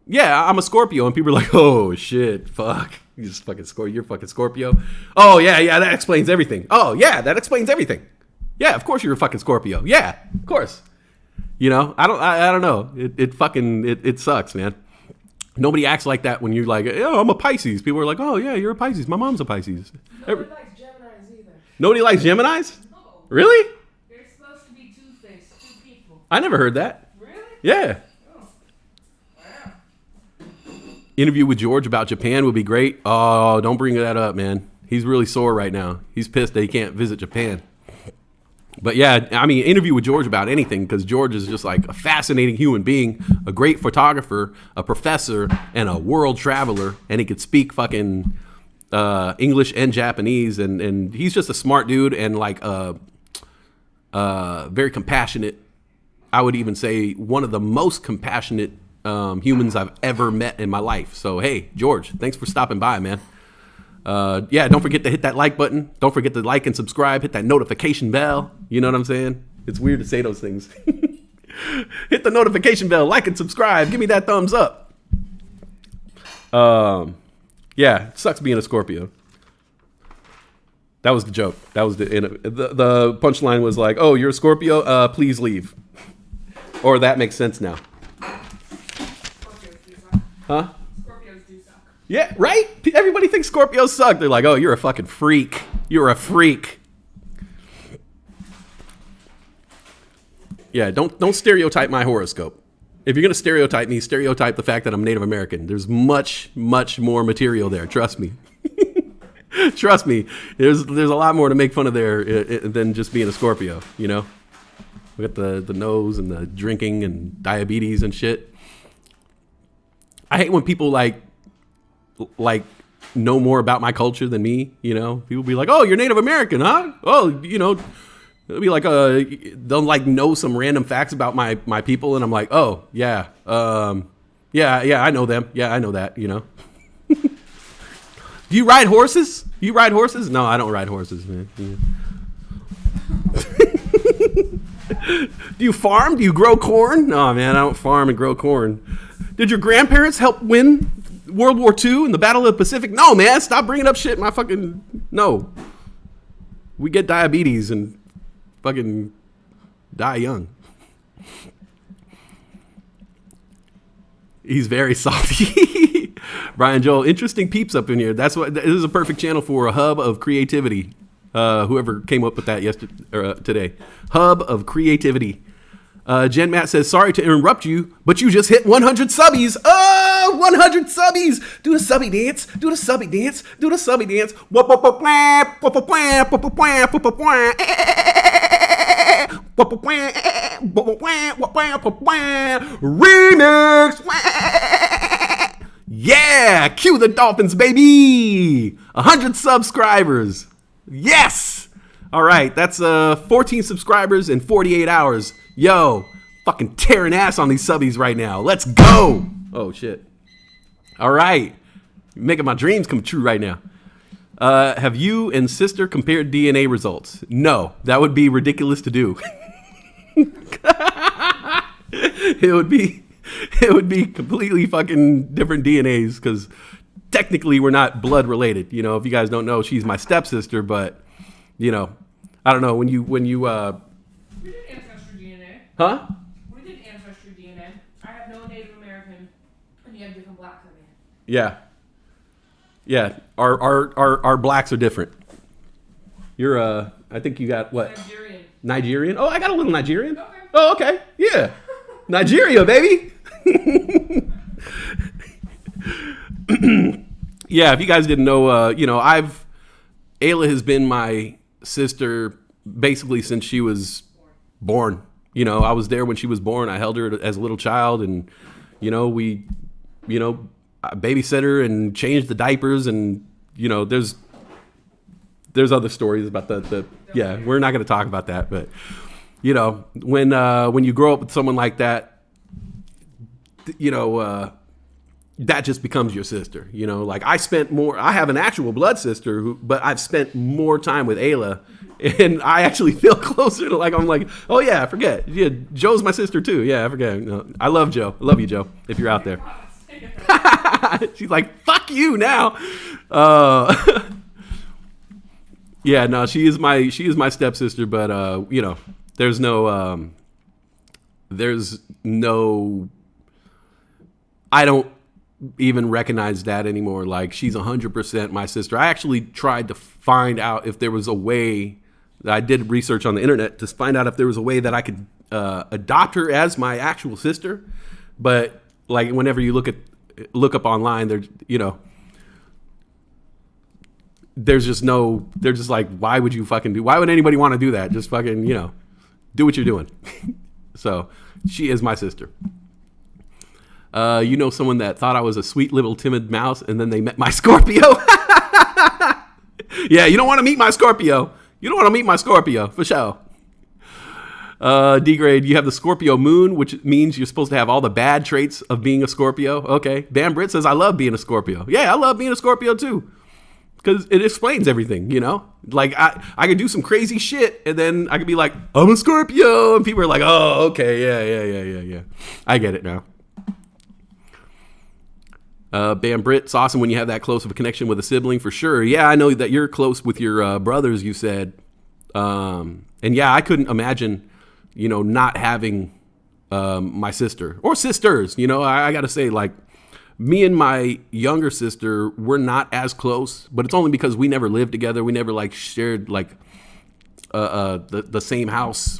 Speaker 7: yeah, I'm a Scorpio, and people are like, oh shit, fuck, you're fucking Scorpio. Oh yeah, that explains everything. Oh yeah, that explains everything. Yeah, of course you're a fucking Scorpio. Yeah, of course. You know, I don't know. It sucks, man. Nobody acts like that when you're like, oh, I'm a Pisces. People are like, oh yeah, you're a Pisces. My mom's a Pisces.
Speaker 8: Nobody likes Geminis either.
Speaker 7: Nobody likes Geminis?
Speaker 8: No.
Speaker 7: Really?
Speaker 8: They're supposed to be two-faced, two people.
Speaker 7: I never heard that.
Speaker 8: Really?
Speaker 7: Yeah.
Speaker 8: Oh. Wow.
Speaker 7: Interview with George about Japan would be great. Oh, don't bring that up, man. He's really sore right now. He's pissed that he can't visit Japan. But yeah, I mean, interview with George about anything, because George is just like a fascinating human being, a great photographer, a professor, and a world traveler. And he could speak fucking English and Japanese. And he's just a smart dude and like very compassionate. I would even say one of the most compassionate humans I've ever met in my life. So, hey, George, thanks for stopping by, man. Yeah, don't forget to hit that like button. Don't forget to like and subscribe. Hit that notification bell. You know what I'm saying? It's weird to say those things. Hit the notification bell, like and subscribe. Give me that thumbs up. Yeah, it sucks being a Scorpio. That was the joke. That was the punchline was like, oh, you're a Scorpio? Please leave. Or that makes sense now.
Speaker 8: Scorpios do suck.
Speaker 7: Huh?
Speaker 8: Scorpios do suck.
Speaker 7: Yeah, right? Everybody thinks Scorpios suck. They're like, oh, you're a fucking freak. You're a freak. Yeah, don't stereotype my horoscope. If you're going to stereotype me, stereotype the fact that I'm Native American. There's much, much more material there. Trust me. Trust me. There's a lot more to make fun of there than just being a Scorpio, you know? We got the nose and the drinking and diabetes and shit. I hate when people like know more about my culture than me, you know? People be like, oh, you're Native American, huh? Oh, you know, it'll be like, they'll like know some random facts about my people. And I'm like, oh, yeah. Yeah, I know them. Yeah, I know that, you know? Do you ride horses? You ride horses? No, I don't ride horses, man. Yeah. Do you farm? Do you grow corn? No, man, I don't farm and grow corn. Did your grandparents help win World War II in the Battle of the Pacific? No, man, stop bringing up shit. No. We get diabetes and fucking die young. He's very salty. Brian Joel, interesting peeps up in here. This is a perfect channel for a hub of creativity. Whoever came up with that today. Hub of creativity. Jen Matt says, sorry to interrupt you, but you just hit 100 subbies. Oh, 100 subbies. Do the subby dance. Do the subby dance. Do the subby dance. Remix. Yeah, cue the dolphins, baby. 100 subscribers. Yes. All right, that's 14 subscribers in 48 hours. Yo, fucking tearing ass on these subbies right now. Let's go. Oh, shit. All right. Making my dreams come true right now. Have you and sister compared DNA results? No, that would be ridiculous to do. It would be completely fucking different DNAs because technically we're not blood related. You know, if you guys don't know, she's my stepsister, but you know, I don't know when you
Speaker 8: We did ancestry DNA.
Speaker 7: Huh?
Speaker 8: We did ancestry DNA. I have no Native American, and you have different blacks in me.
Speaker 7: Yeah. Yeah. Our blacks are different. You're I think you got what? Nigerian? Oh, I got a little Nigerian.
Speaker 8: Okay.
Speaker 7: Oh, okay. Yeah. Nigeria, baby. Yeah, if you guys didn't know, you know, Ayla has been my sister basically since she was born. You know, I was there when she was born. I held her as a little child, and you know, I babysit her and changed the diapers, and you know, there's other stories about the yeah, we're not going to talk about that, but you know, when you grow up with someone like that, you know, that just becomes your sister. You know, like I have an actual blood sister, but I've spent more time with Ayla, and I actually feel closer to, like, I'm like, oh yeah, I forget. Yeah, Joe's my sister too. Yeah, I forget. No, I love Joe. I love you, Joe, if you're out there. She's like, fuck you now. Yeah, no, she is my stepsister, but you know, there's no I don't even recognize that anymore. Like, she's 100% my sister. I actually tried to find out if there was a way. I did research on the internet to find out if there was a way that I could adopt her as my actual sister. But like, whenever you look up online, there's, you know, they're just like, why would anybody want to do that? Just fucking, you know, do what you're doing. So she is my sister. You know, someone that thought I was a sweet little timid mouse, and then they met my Scorpio. Yeah, you don't want to meet my Scorpio. You don't want to meet my Scorpio, for sure. D-grade, you have the Scorpio moon, which means you're supposed to have all the bad traits of being a Scorpio. Okay. Bam Britt says, I love being a Scorpio. Yeah, I love being a Scorpio too. Because it explains everything, you know? Like, I could do some crazy shit, and then I could be like, I'm a Scorpio. And people are like, oh, okay, yeah. I get it now. Bam Britt, it's awesome when you have that close of a connection with a sibling, for sure. Yeah, I know that you're close with your brothers, you said. And yeah, I couldn't imagine, you know, not having my sister or sisters. You know, I got to say, like, me and my younger sister, we're not as close, but it's only because we never lived together. We never, like, shared, like, the same house.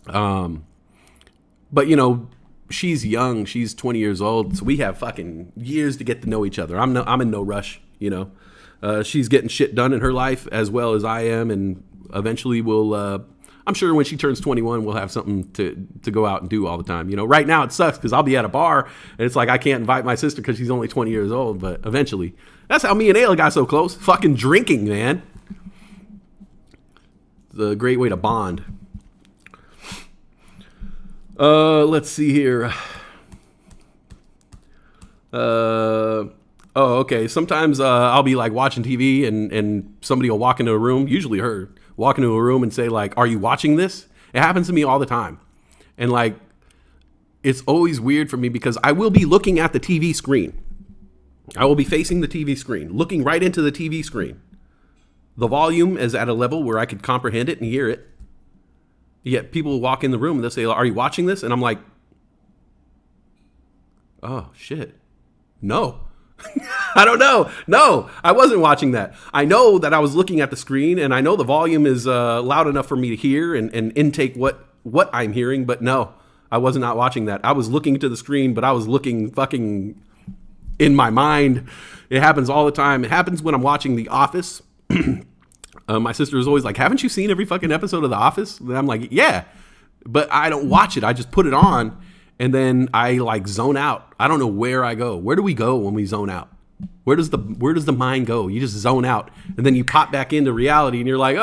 Speaker 7: But, you know, she's young. She's 20 years old. So we have fucking years to get to know each other. I'm in no rush, you know. She's getting shit done in her life as well as I am. And eventually we'll, I'm sure when she turns 21, we'll have something to go out and do all the time. You know, right now it sucks because I'll be at a bar and it's like I can't invite my sister because she's only 20 years old. But eventually, that's how me and Ayla got so close. Fucking drinking, man. It's a great way to bond. Let's see here. Oh, okay. Sometimes I'll be like watching TV and somebody will walk into a room, usually her, walk into a room and say like, are you watching this? It happens to me all the time. And like, it's always weird for me because I will be looking at the TV screen. I will be facing the TV screen, looking right into the TV screen. The volume is at a level where I could comprehend it and hear it. Yet people will walk in the room and they'll say, are you watching this? And I'm like, oh, shit. No. I don't know. No, I wasn't watching that. I know that I was looking at the screen and I know the volume is loud enough for me to hear and intake what I'm hearing. But no, I was not watching that. I was looking to the screen, but I was looking fucking in my mind. It happens all the time. It happens when I'm watching The Office. My sister is always like, haven't you seen every fucking episode of The Office? And I'm like, yeah, but I don't watch it. I just put it on and then I like zone out. I don't know where I go. Where do we go when we zone out? Where does the mind go? You just zone out and then you pop back into reality and you're like,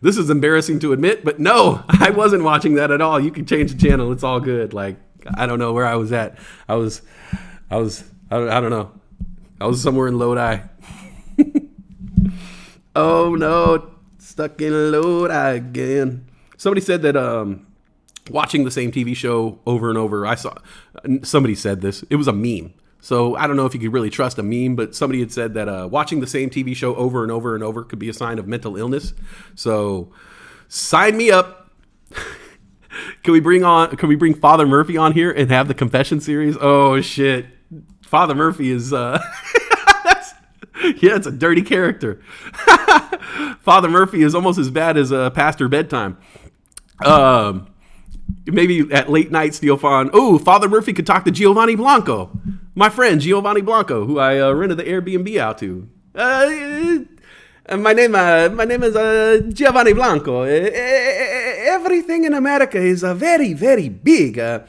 Speaker 7: this is embarrassing to admit, but no, I wasn't watching that at all. You can change the channel. It's all good. Like, I don't know where I was at. I don't know. I was somewhere in Lodi. Oh no, stuck in Lodi again. Somebody said that watching the same TV show over and over, somebody said this, it was a meme. So I don't know if you could really trust a meme, but somebody had said that watching the same TV show over and over and over could be a sign of mental illness. So sign me up. Can we bring Father Murphy on here and have the confession series? Oh shit. Father Murphy is yeah, it's a dirty character. Father Murphy is almost as bad as Pastor Bedtime. Maybe at late night, Steelfon. Oh, Father Murphy could talk to Giovanni Blanco, my friend Giovanni Blanco, who I rented the Airbnb out to. My name is Giovanni Blanco. Everything in America is very, very big. Where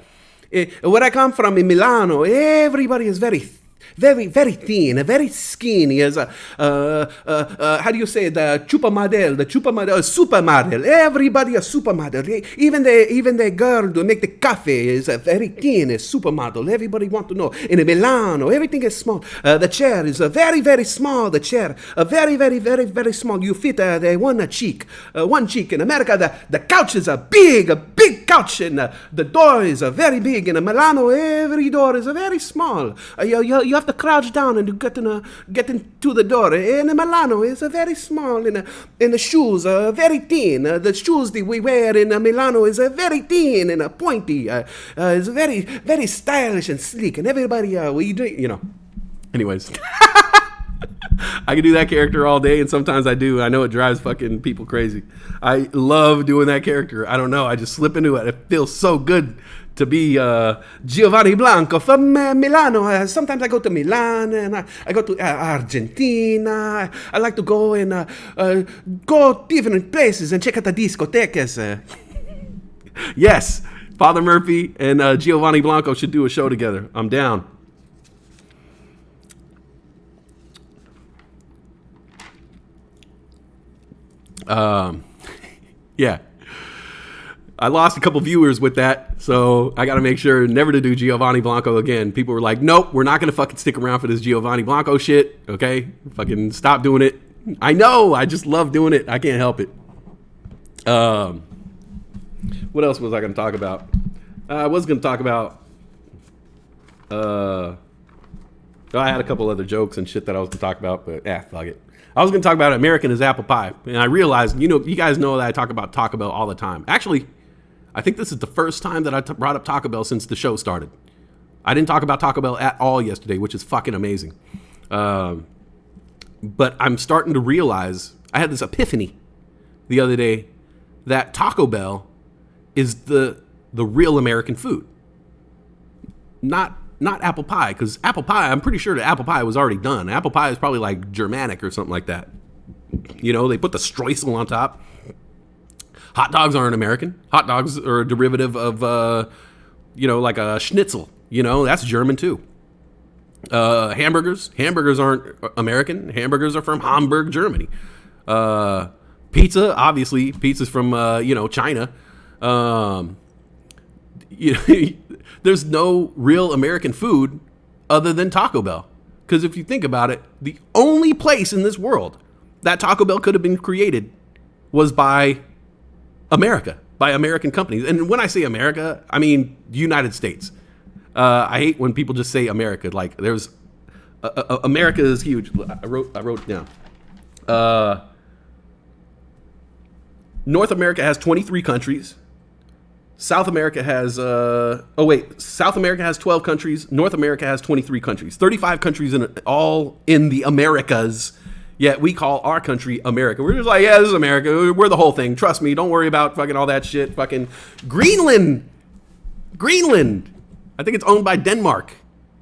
Speaker 7: I come from in Milano, everybody is very Very, very thin, very skinny. As how do you say the supermodel, supermodel. Everybody a supermodel. Even the girl who make the coffee is very thin, a supermodel. Everybody want to know. In Milano, everything is small. The chair is very, very small. The chair, very, very, very, very small. You fit one cheek. In America, the couch is a big couch, and the door is very big. In Milano, every door is very small. You have to crouch down and get into the door. In Milano, it's very small. And the shoes are very thin. The shoes that we wear in Milano is very thin and pointy. It's very, very stylish and sleek. And everybody, Anyways. I can do that character all day, and sometimes I do. I know it drives fucking people crazy. I love doing that character. I don't know. I just slip into it. It feels so good to be Giovanni Blanco from Milano. Sometimes I go to Milan, and I go to Argentina. I like to go and go different places and check out the discotecas. Yes, Father Murphy and Giovanni Blanco should do a show together. I'm down. Yeah. I lost a couple viewers with that, so I got to make sure never to do Giovanni Blanco again. People were like, nope, we're not going to fucking stick around for this Giovanni Blanco shit, okay? Fucking stop doing it. I know, I just love doing it. I can't help it. What else was I going to talk about? I was going to talk about... I had a couple other jokes and shit that I was going to talk about, but fuck it. I was going to talk about American as apple pie, and I realized, you guys know that I talk about Taco Bell all the time. Actually, I think this is the first time that I brought up Taco Bell since the show started. I didn't talk about Taco Bell at all yesterday, which is fucking amazing. But I'm starting to realize, I had this epiphany the other day, that Taco Bell is the real American food. Not apple pie, because apple pie, I'm pretty sure that apple pie was already done. Apple pie is probably like Germanic or something like that. They put the streusel on top. Hot dogs aren't American. Hot dogs are a derivative of, like a schnitzel. That's German too. Hamburgers aren't American. Hamburgers are from Hamburg, Germany. Pizza, obviously, pizza's from, China. There's no real American food other than Taco Bell. Because if you think about it, the only place in this world that Taco Bell could have been created was by America, by American companies. And when I say America, I mean United States. I hate when people just say America. Like, there's America is huge. I wrote it down. North America has 23 countries. South America has South America has 12 countries. North America has 23 countries. 35 countries all in the Americas. Yet we call our country America. We're just like, yeah, this is America. We're the whole thing. Trust me. Don't worry about fucking all that shit. Fucking Greenland. I think it's owned by Denmark.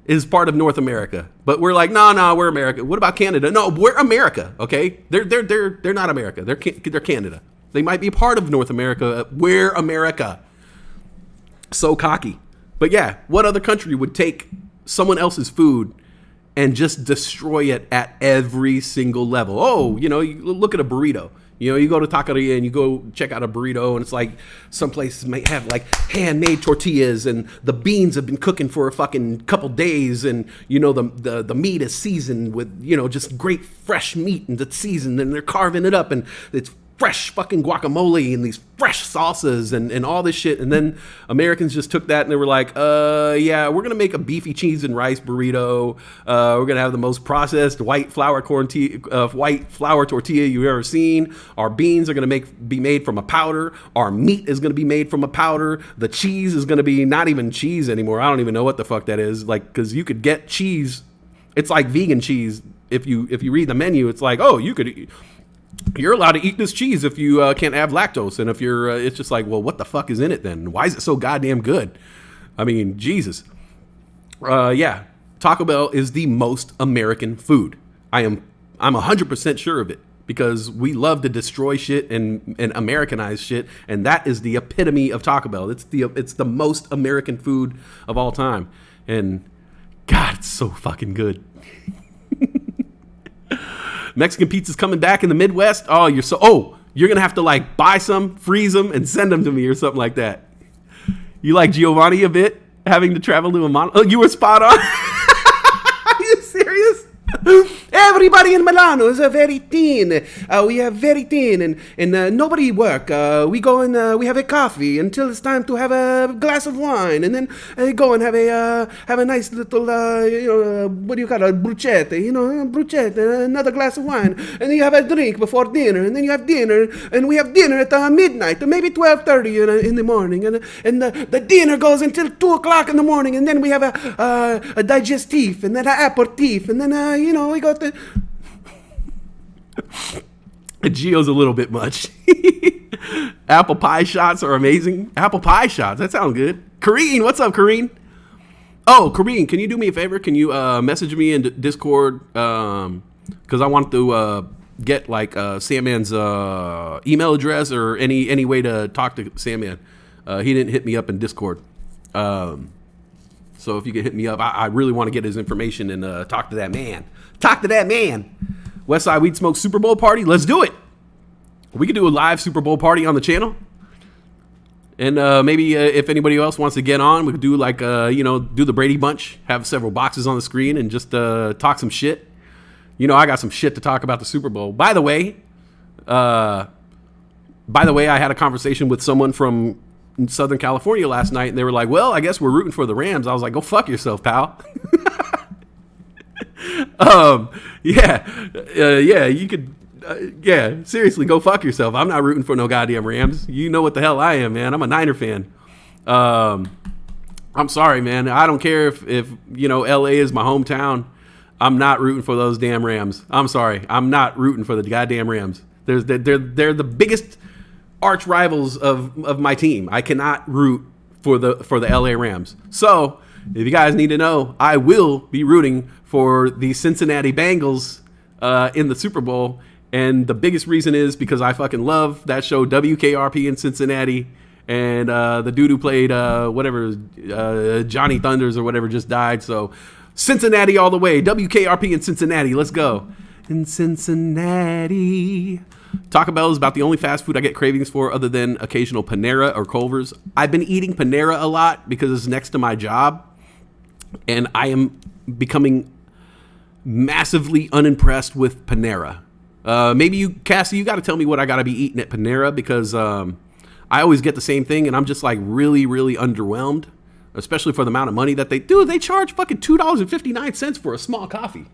Speaker 7: Is part of North America. But we're like, no, we're America. What about Canada? No, we're America. Okay, they're not America. They're Canada. They might be part of North America. We're America. So cocky. But yeah, what other country would take someone else's food and just destroy it at every single level? Oh, you look at a burrito. You go to taqueria and you go check out a burrito, and it's like some places might have like handmade tortillas, and the beans have been cooking for a fucking couple days, and the meat is seasoned with just great fresh meat, and it's seasoned, and they're carving it up, and it's fresh fucking guacamole and these fresh salsas and all this shit. And then Americans just took that and they were like, yeah, we're going to make a beefy cheese and rice burrito. We're going to have the most processed white flour tortilla you've ever seen. Our beans are going to be made from a powder. Our meat is going to be made from a powder. The cheese is going to be not even cheese anymore. I don't even know what the fuck that is. Like, because you could get cheese. It's like vegan cheese. If you read the menu, it's like, oh, you're allowed to eat this cheese if you can't have lactose. And if you're, it's just like, well, what the fuck is in it then? Why is it so goddamn good? I mean, Jesus. Yeah, Taco Bell is the most American food. I'm 100% sure of it, because we love to destroy shit and Americanize shit, and that is the epitome of Taco Bell. It's the most American food of all time. And God, it's so fucking good. Mexican pizza's coming back in the Midwest. Oh, you're going to have to like buy some, freeze them, and send them to me or something like that. You like Giovanni a bit? Having to travel to Oh, you were spot on. Are you serious? Everybody in Milano is very thin. We have very thin, and nobody work. We go and we have a coffee until it's time to have a glass of wine, and then go and have a nice little what do you call it, bruschetta? Bruschetta, another glass of wine, and then you have a drink before dinner, and then you have dinner, and we have dinner at midnight, or maybe 12:30 in the morning, and the dinner goes until 2:00 in the morning, and then we have a digestif, and then an aperitif, and then we got the Gio's a little bit much. Apple pie shots are amazing. Apple pie shots, that sounds good. Kareen, what's up, Kareen? Oh, Kareen, can you do me a favor? Can you message me in Discord? Because I want to get like Sandman's email address or any way to talk to Sandman. He didn't hit me up in Discord. So if you could hit me up, I really want to get his information and talk to that man. Talk to that man. Westside Weed Smoke Super Bowl party. Let's do it. We could do a live Super Bowl party on the channel. And maybe if anybody else wants to get on, we could do like, do the Brady Bunch. Have several boxes on the screen and just talk some shit. I got some shit to talk about the Super Bowl. By the way, I had a conversation with someone from Southern California last night, and they were like, well, I guess we're rooting for the Rams. I was like, go fuck yourself, pal. You could, seriously, go fuck yourself. I'm not rooting for no goddamn Rams. You know what the hell I am, man. I'm a Niner fan. I'm sorry, man. I don't care if LA is my hometown. I'm not rooting for those damn Rams. I'm sorry. I'm not rooting for the goddamn Rams. They're the biggest arch rivals of my team. I cannot root for the LA Rams. So if you guys need to know, I will be rooting for the Cincinnati Bengals in the Super Bowl. And the biggest reason is because I fucking love that show WKRP in Cincinnati. And the dude who played Johnny Thunders or whatever just died. So Cincinnati all the way. WKRP in Cincinnati. Let's go. In Cincinnati. Taco Bell is about the only fast food I get cravings for other than occasional Panera or Culver's. I've been eating Panera a lot because it's next to my job. And I am becoming massively unimpressed with Panera. Maybe Cassie, you got to tell me what I got to be eating at Panera because I always get the same thing and I'm just like really, really underwhelmed, especially for the amount of money that they do. They charge fucking $2.59 for a small coffee.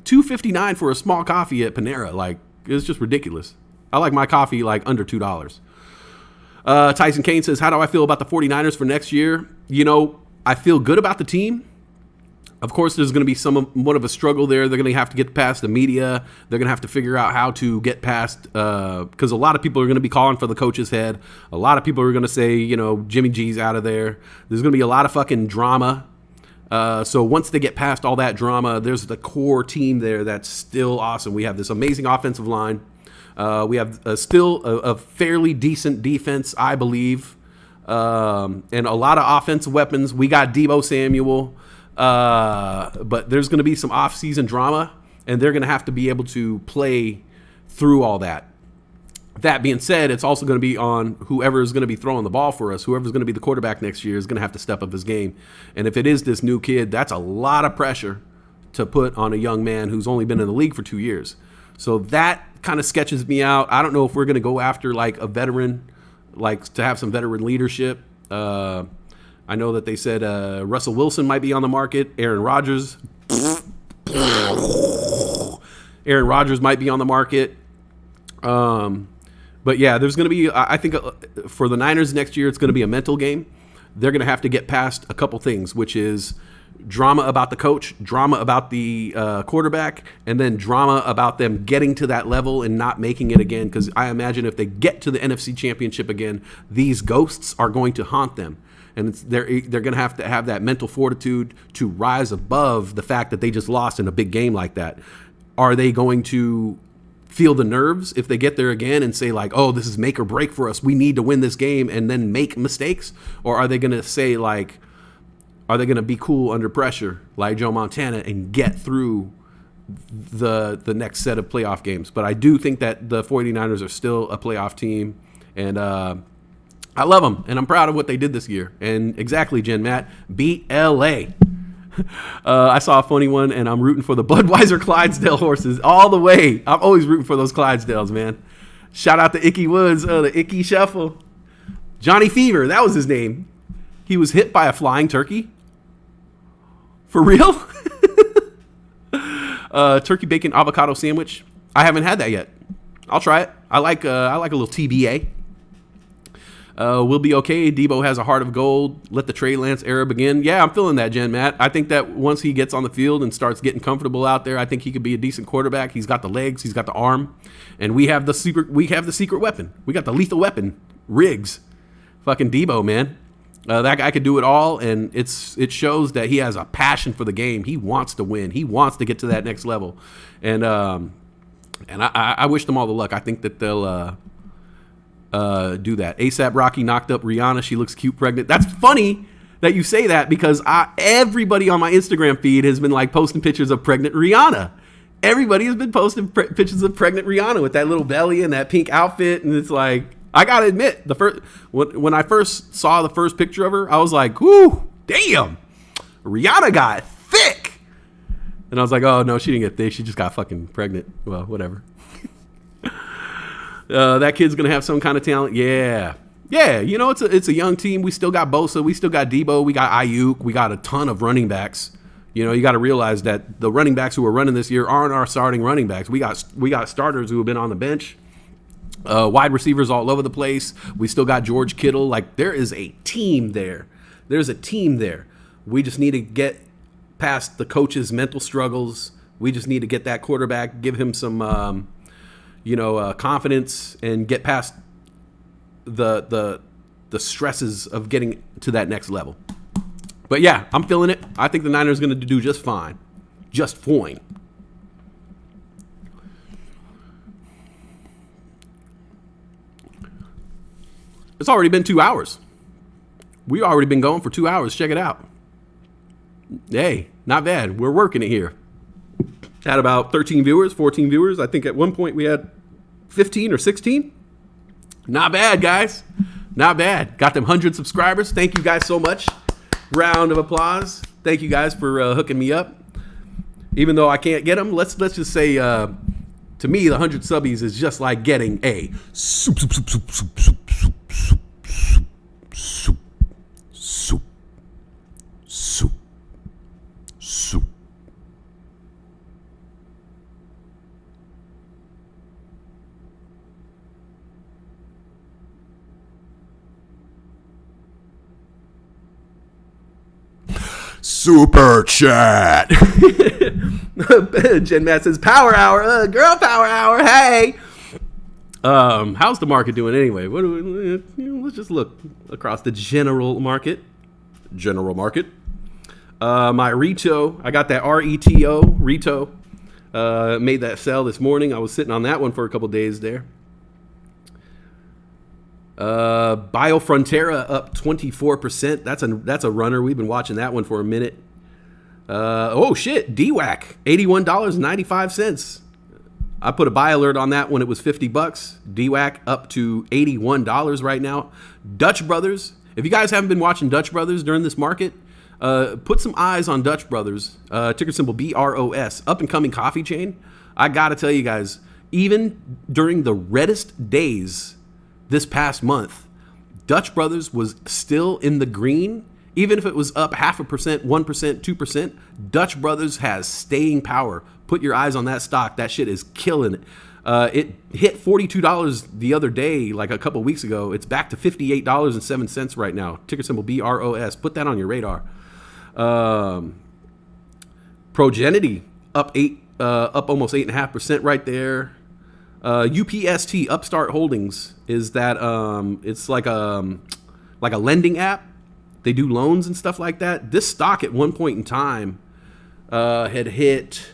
Speaker 7: $2.59 for a small coffee at Panera. Like, it's just ridiculous. I like my coffee like under $2. Tyson Kane says, how do I feel about the 49ers for next year? I feel good about the team. Of course, there's going to be somewhat of a struggle there. They're going to have to get past the media. They're going to have to figure out how to get past, because a lot of people are going to be calling for the coach's head. A lot of people are going to say, Jimmy G's out of there. There's going to be a lot of fucking drama. So once they get past all that drama, there's the core team there that's still awesome. We have this amazing offensive line. We have still a fairly decent defense, I believe, and a lot of offensive weapons. We got Deebo Samuel. But there's going to be some off-season drama, and they're going to have to be able to play through all that. That being said, it's also going to be on whoever is going to be throwing the ball for us. Whoever's going to be the quarterback next year is going to have to step up his game. And if it is this new kid, that's a lot of pressure to put on a young man who's only been in the league for 2 years. So that kind of sketches me out. I don't know if we're going to go after like a veteran, like to have some veteran leadership. I know that they said Russell Wilson might be on the market. Aaron Rodgers might be on the market. But yeah, there's going to be, I think for the Niners next year, it's going to be a mental game. They're going to have to get past a couple things, which is drama about the coach, drama about the quarterback, and then drama about them getting to that level and not making it again. Because I imagine if they get to the NFC Championship again, these ghosts are going to haunt them. And they're going to have that mental fortitude to rise above the fact that they just lost in a big game like that. Are they going to feel the nerves if they get there again and say like, oh, this is make or break for us, we need to win this game, and then make mistakes? Or are they going to say like, are they going to be cool under pressure like Joe Montana and get through the next set of playoff games? But I do think that the 49ers are still a playoff team, and I love them, and I'm proud of what they did this year. And exactly, Jen Matt, beat LA. I saw a funny one, and I'm rooting for the Budweiser Clydesdale horses all the way. I'm always rooting for those Clydesdales, man. Shout out to Icky Woods, the Icky Shuffle. Johnny Fever, that was his name. He was hit by a flying turkey. For real? Turkey bacon avocado sandwich. I haven't had that yet. I'll try it. I like a little TBA. We'll be okay. Debo has a heart of gold. Let the Trey Lance era begin. Yeah, I'm feeling that, Jen Matt. I think that once he gets on the field and starts getting comfortable out there, I think he could be a decent quarterback. He's got the legs. He's got the arm. And we have the secret weapon. We got the lethal weapon. Riggs. Fucking Debo, man. That guy could do it all, and it shows that he has a passion for the game. He wants to win. He wants to get to that next level. And I wish them all the luck. I think that they'll do that. ASAP Rocky knocked up Rihanna. She looks cute pregnant. That's funny that you say that, because everybody on my Instagram feed has been like posting pictures of pregnant Rihanna. Everybody has been posting pictures of pregnant Rihanna with that little belly and that pink outfit, and it's like, I gotta admit, when I first saw the first picture of her, I was like, "Whoo, damn, Rihanna got thick." And I was like, "Oh no, she didn't get thick. She just got fucking pregnant." Well, whatever. That kid's gonna have some kind of talent. Yeah. You know, it's a young team. We still got Bosa. We still got Debo. We got Ayuk. We got a ton of running backs. You know, you got to realize that the running backs who are running this year aren't our starting running backs. We got starters who have been on the bench. Wide receivers all over the place. We still got George Kittle. Like, there is a team there. There's a team there. We just need to get past the coach's mental struggles. We just need to get that quarterback, give him some, confidence, and get past the stresses of getting to that next level. But yeah, I'm feeling it. I think the Niners are going to do just fine. Just fine. It's already been 2 hours. We've already been going for 2 hours. Check it out. Hey, not bad. We're working it here. Had about 13 viewers, 14 viewers. I think at one point we had 15 or 16. Not bad, guys. Not bad. Got them 100 subscribers. Thank you guys so much. Round of applause. Thank you guys for hooking me up. Even though I can't get them, let's just say, to me, the 100 subbies is just like getting a soup. Super chat. Jen Matt says, "Power hour, girl power hour. Hey, how's the market doing anyway? Let's just look across the general market. My Rito, I got that RETO Rito. Made that sell this morning. I was sitting on that one for a couple days there. Biofrontera up 24%. That's a runner. We've been watching that one for a minute. Oh shit, DWAC, $81.95. I put a buy alert on that when it was $50. DWAC up to $81 right now. Dutch Brothers. If you guys haven't been watching Dutch Brothers during this market, put some eyes on Dutch Brothers. Ticker symbol BROS. Up and coming coffee chain. I gotta tell you guys, even during the reddest days this past month, Dutch Brothers was still in the green. Even if it was up 0.5%, 1%, 2%, Dutch Brothers has staying power. Put your eyes on that stock. That shit is killing it. It hit $42 the other day, like a couple weeks ago. It's back to $58.07 right now. Ticker symbol BROS. Put that on your radar. Progenity up almost 8.5% right there. UPST, Upstart Holdings, is that it's like a lending app. They do loans and stuff like that. This stock at one point in time had hit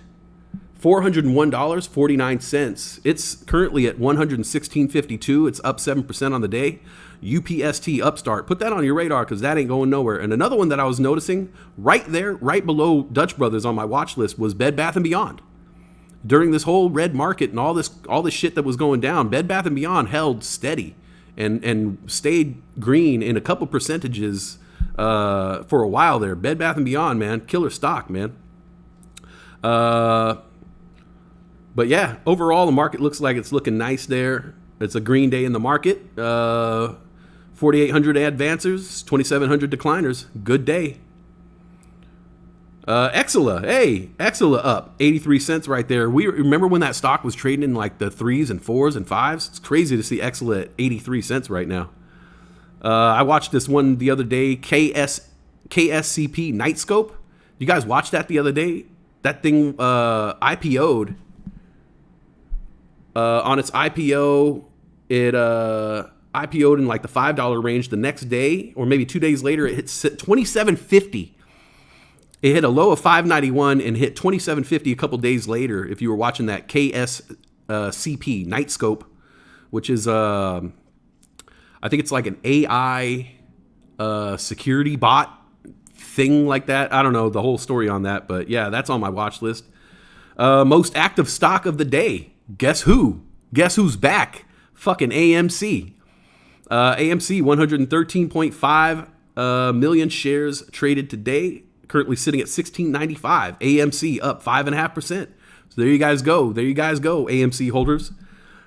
Speaker 7: $401.49. It's currently at $116.52. It's up 7% on the day. UPST Upstart. Put that on your radar because that ain't going nowhere. And another one that I was noticing right there, right below Dutch Brothers on my watch list was Bed Bath & Beyond. During this whole red market and all this shit that was going down, Bed Bath & Beyond held steady and stayed green in a couple percentages for a while there. Bed Bath & Beyond, man, killer stock, man. But yeah, overall, the market looks like it's looking nice there. It's a green day in the market. 4,800 advancers, 2,700 decliners. Good day. Exela up 83 cents right there. We remember when that stock was trading in like the 3s and 4s and 5s. It's crazy to see Exela at 83 cents right now. I watched this one the other day, KSCP Nightscope. You guys watched that the other day? That thing IPO'd. On its IPO, it IPO'd in like the $5 range. The next day, or maybe 2 days later, it hit $27.50. It hit a low of $5.91 and hit $27.50 a couple days later. If you were watching that KSCP Nightscope, which is I think it's like an AI security bot thing like that. I don't know the whole story on that, but yeah, that's on my watch list. Most active stock of the day. Guess who? Guess who's back? Fucking AMC. AMC 113.5 million shares traded today. Currently sitting at $16.95. AMC up 5.5%. So there you guys go. AMC holders.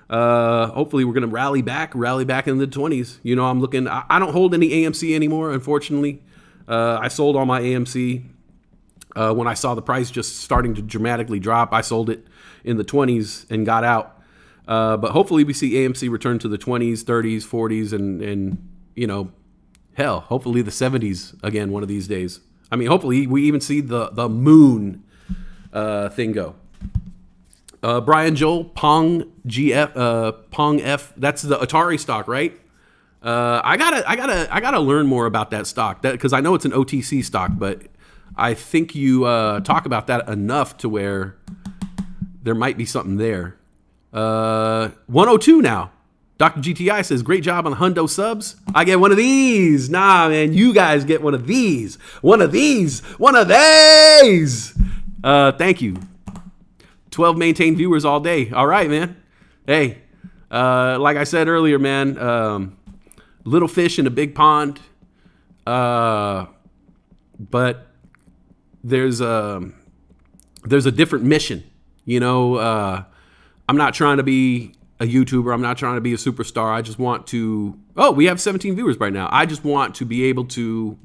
Speaker 7: Hopefully we're gonna rally back in the 20s. You know, I'm looking. I don't hold any AMC anymore, unfortunately. I sold all my AMC when I saw the price just starting to dramatically drop. I sold it in the 20s and got out. But hopefully we see AMC return to the 20s, 30s, 40s, and you know, hell, hopefully the 70s again one of these days. I mean, hopefully we even see the moon thing go. Brian Joel, Pong F. That's the Atari stock, right? I gotta learn more about that stock, because I know it's an OTC stock, but I think you talk about that enough to where there might be something there. 102 now. Dr. GTI says, great job on the Hundo subs. I get one of these. Nah, man, you guys get one of these. One of these. Thank you. 12 maintained viewers all day. All right, man. Hey, like I said earlier, man, little fish in a big pond. But there's a different mission. You know, I'm not trying to be a YouTuber. I'm not trying to be a superstar. I just want to, we have 17 viewers right now. I just want to be able to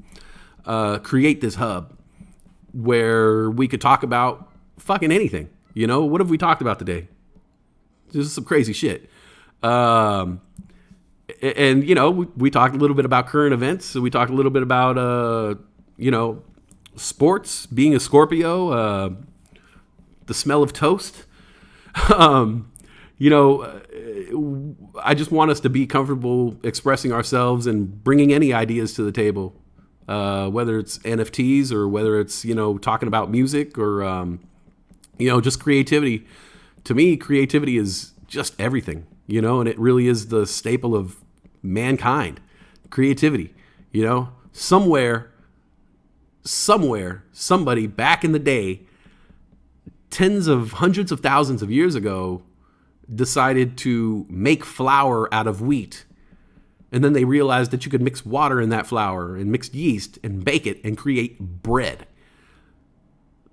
Speaker 7: create this hub where we could talk about fucking anything. You know, what have we talked about today? This is some crazy shit. And you know, we talked a little bit about current events. So we talked a little bit about, you know, sports, being a Scorpio, the smell of toast. You know, I just want us to be comfortable expressing ourselves and bringing any ideas to the table, whether it's NFTs or whether it's, you know, talking about music or, you know, just creativity. To me, creativity is just everything, you know, and it really is the staple of mankind. Creativity, you know, somewhere, somebody back in the day, hundreds of thousands of years ago, decided to make flour out of wheat. And then they realized that you could mix water in that flour and mix yeast and bake it and create bread.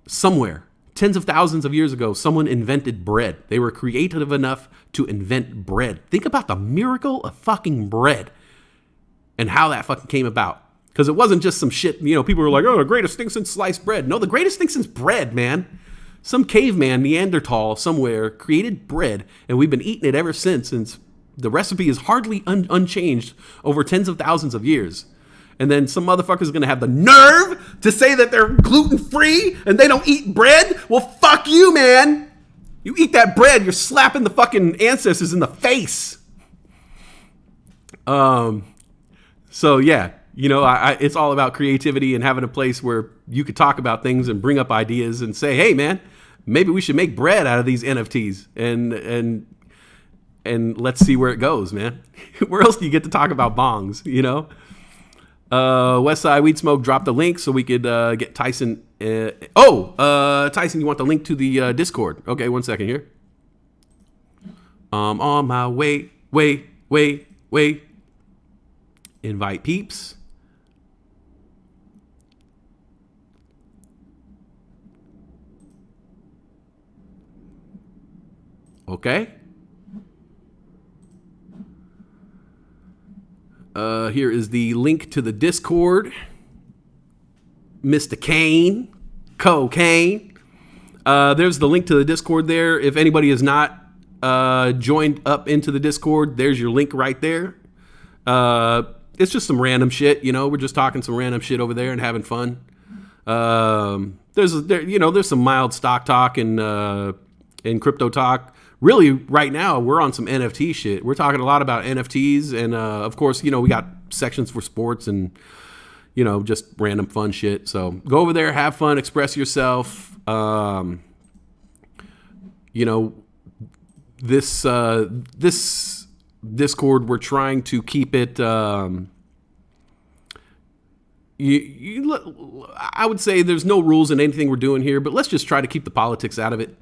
Speaker 7: Somewhere, tens of thousands of years ago, someone invented bread. They were creative enough to invent bread. Think about the miracle of fucking bread and how that fucking came about. Because it wasn't just some shit, you know, people were like, oh, the greatest thing since sliced bread. No, the greatest thing since bread, man. Some caveman, Neanderthal, somewhere created bread, and we've been eating it ever since. And the recipe is hardly unchanged over tens of thousands of years. And then some motherfuckers are going to have the nerve to say that they're gluten-free and they don't eat bread? Well, fuck you, man. You eat that bread, you're slapping the fucking ancestors in the face. So, yeah, you know, it's all about creativity and having a place where you could talk about things and bring up ideas and say, hey, man, maybe we should make bread out of these NFTs. And and let's see where it goes, man. Where else do you get to talk about bongs, you know? Westside Weed Smoke dropped the link so we could get Tyson. Tyson, you want the link to the Discord? Okay, 1 second here. On my way. Invite peeps. Okay. Here is the link to the Discord. Mr. Kane. Cocaine. There's the link to the Discord there. If anybody is not joined up into the Discord, there's your link right there. It's just some random shit, you know. We're just talking some random shit over there and having fun. There's some mild stock talk and crypto talk. Really, right now, we're on some NFT shit. We're talking a lot about NFTs. And, of course, you know, we got sections for sports and, you know, just random fun shit. So go over there, have fun, express yourself. You know, this Discord, we're trying to keep it... I would say there's no rules in anything we're doing here, but let's just try to keep the politics out of it,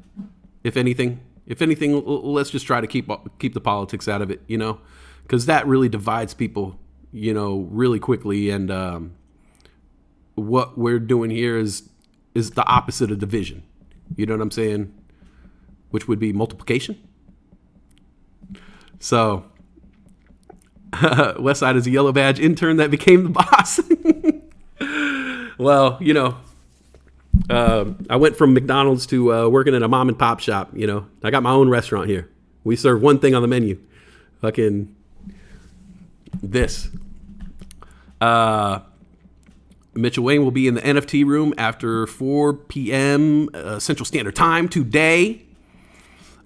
Speaker 7: if anything. If anything, let's just try to keep the politics out of it, you know, because that really divides people, you know, really quickly. And what we're doing here is the opposite of division. You know what I'm saying? Which would be multiplication. So Westside is a yellow badge intern that became the boss. Well, you know. I went from McDonald's to working in a mom and pop shop. You know, I got my own restaurant here. We serve one thing on the menu, fucking this. Mitchell Wayne will be in the NFT room after 4 p.m. Central Standard Time today.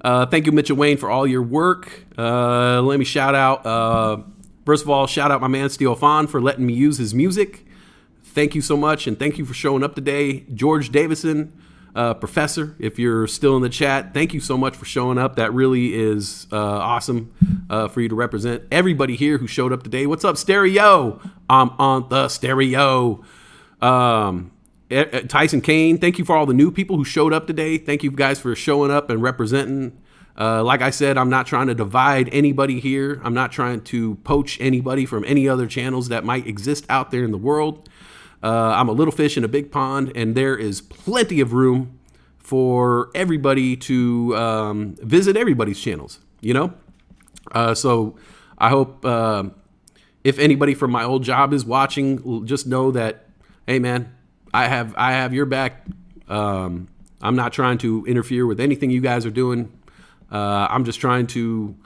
Speaker 7: Thank you, Mitchell Wayne, for all your work. Let me shout out. First of all, shout out my man Steel Fawn for letting me use his music. Thank you so much, and thank you for showing up today. George Davison, Professor, if you're still in the chat, thank you so much for showing up. That really is awesome for you to represent everybody here who showed up today. What's up, Stereo? I'm on the stereo. Tyson Kane, thank you for all the new people who showed up today. Thank you guys for showing up and representing. Like I said, I'm not trying to divide anybody here. I'm not trying to poach anybody from any other channels that might exist out there in the world. I'm a little fish in a big pond, and there is plenty of room for everybody to visit everybody's channels, you know? So I hope if anybody from my old job is watching, just know that, hey, man, I have your back. I'm not trying to interfere with anything you guys are doing. I'm just trying to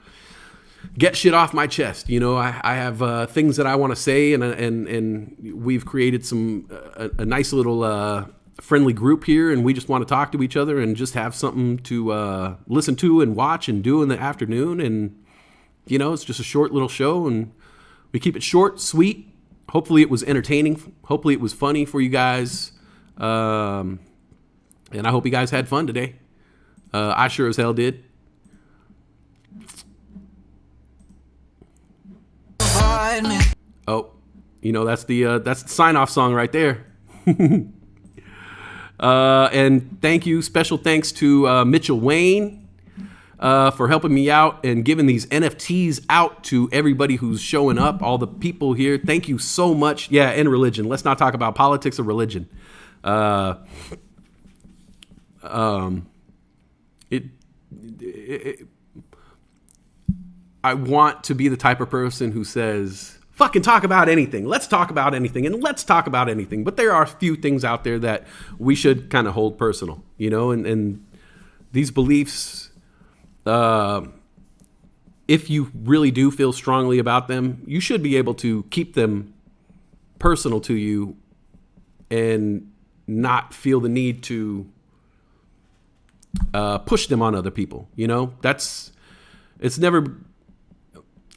Speaker 7: get shit off my chest. You know, I have things that I want to say, and we've created a nice little friendly group here, and we just want to talk to each other and just have something to listen to and watch and do in the afternoon. And, you know, it's just a short little show, and we keep it short, sweet. Hopefully it was entertaining. Hopefully it was funny for you guys. And I hope you guys had fun today. I sure as hell did. Oh, you know, that's the sign-off song right there. And thank you, special thanks to Mitchell Wayne for helping me out and giving these NFTs out to everybody who's showing up, all the people here. Thank you so much. Yeah, and religion. Let's not talk about politics or religion. I want to be the type of person who says, fucking talk about anything. Let's talk about anything, and let's talk about anything. But there are a few things out there that we should kind of hold personal, you know, and these beliefs, if you really do feel strongly about them, you should be able to keep them personal to you and not feel the need to push them on other people. You know,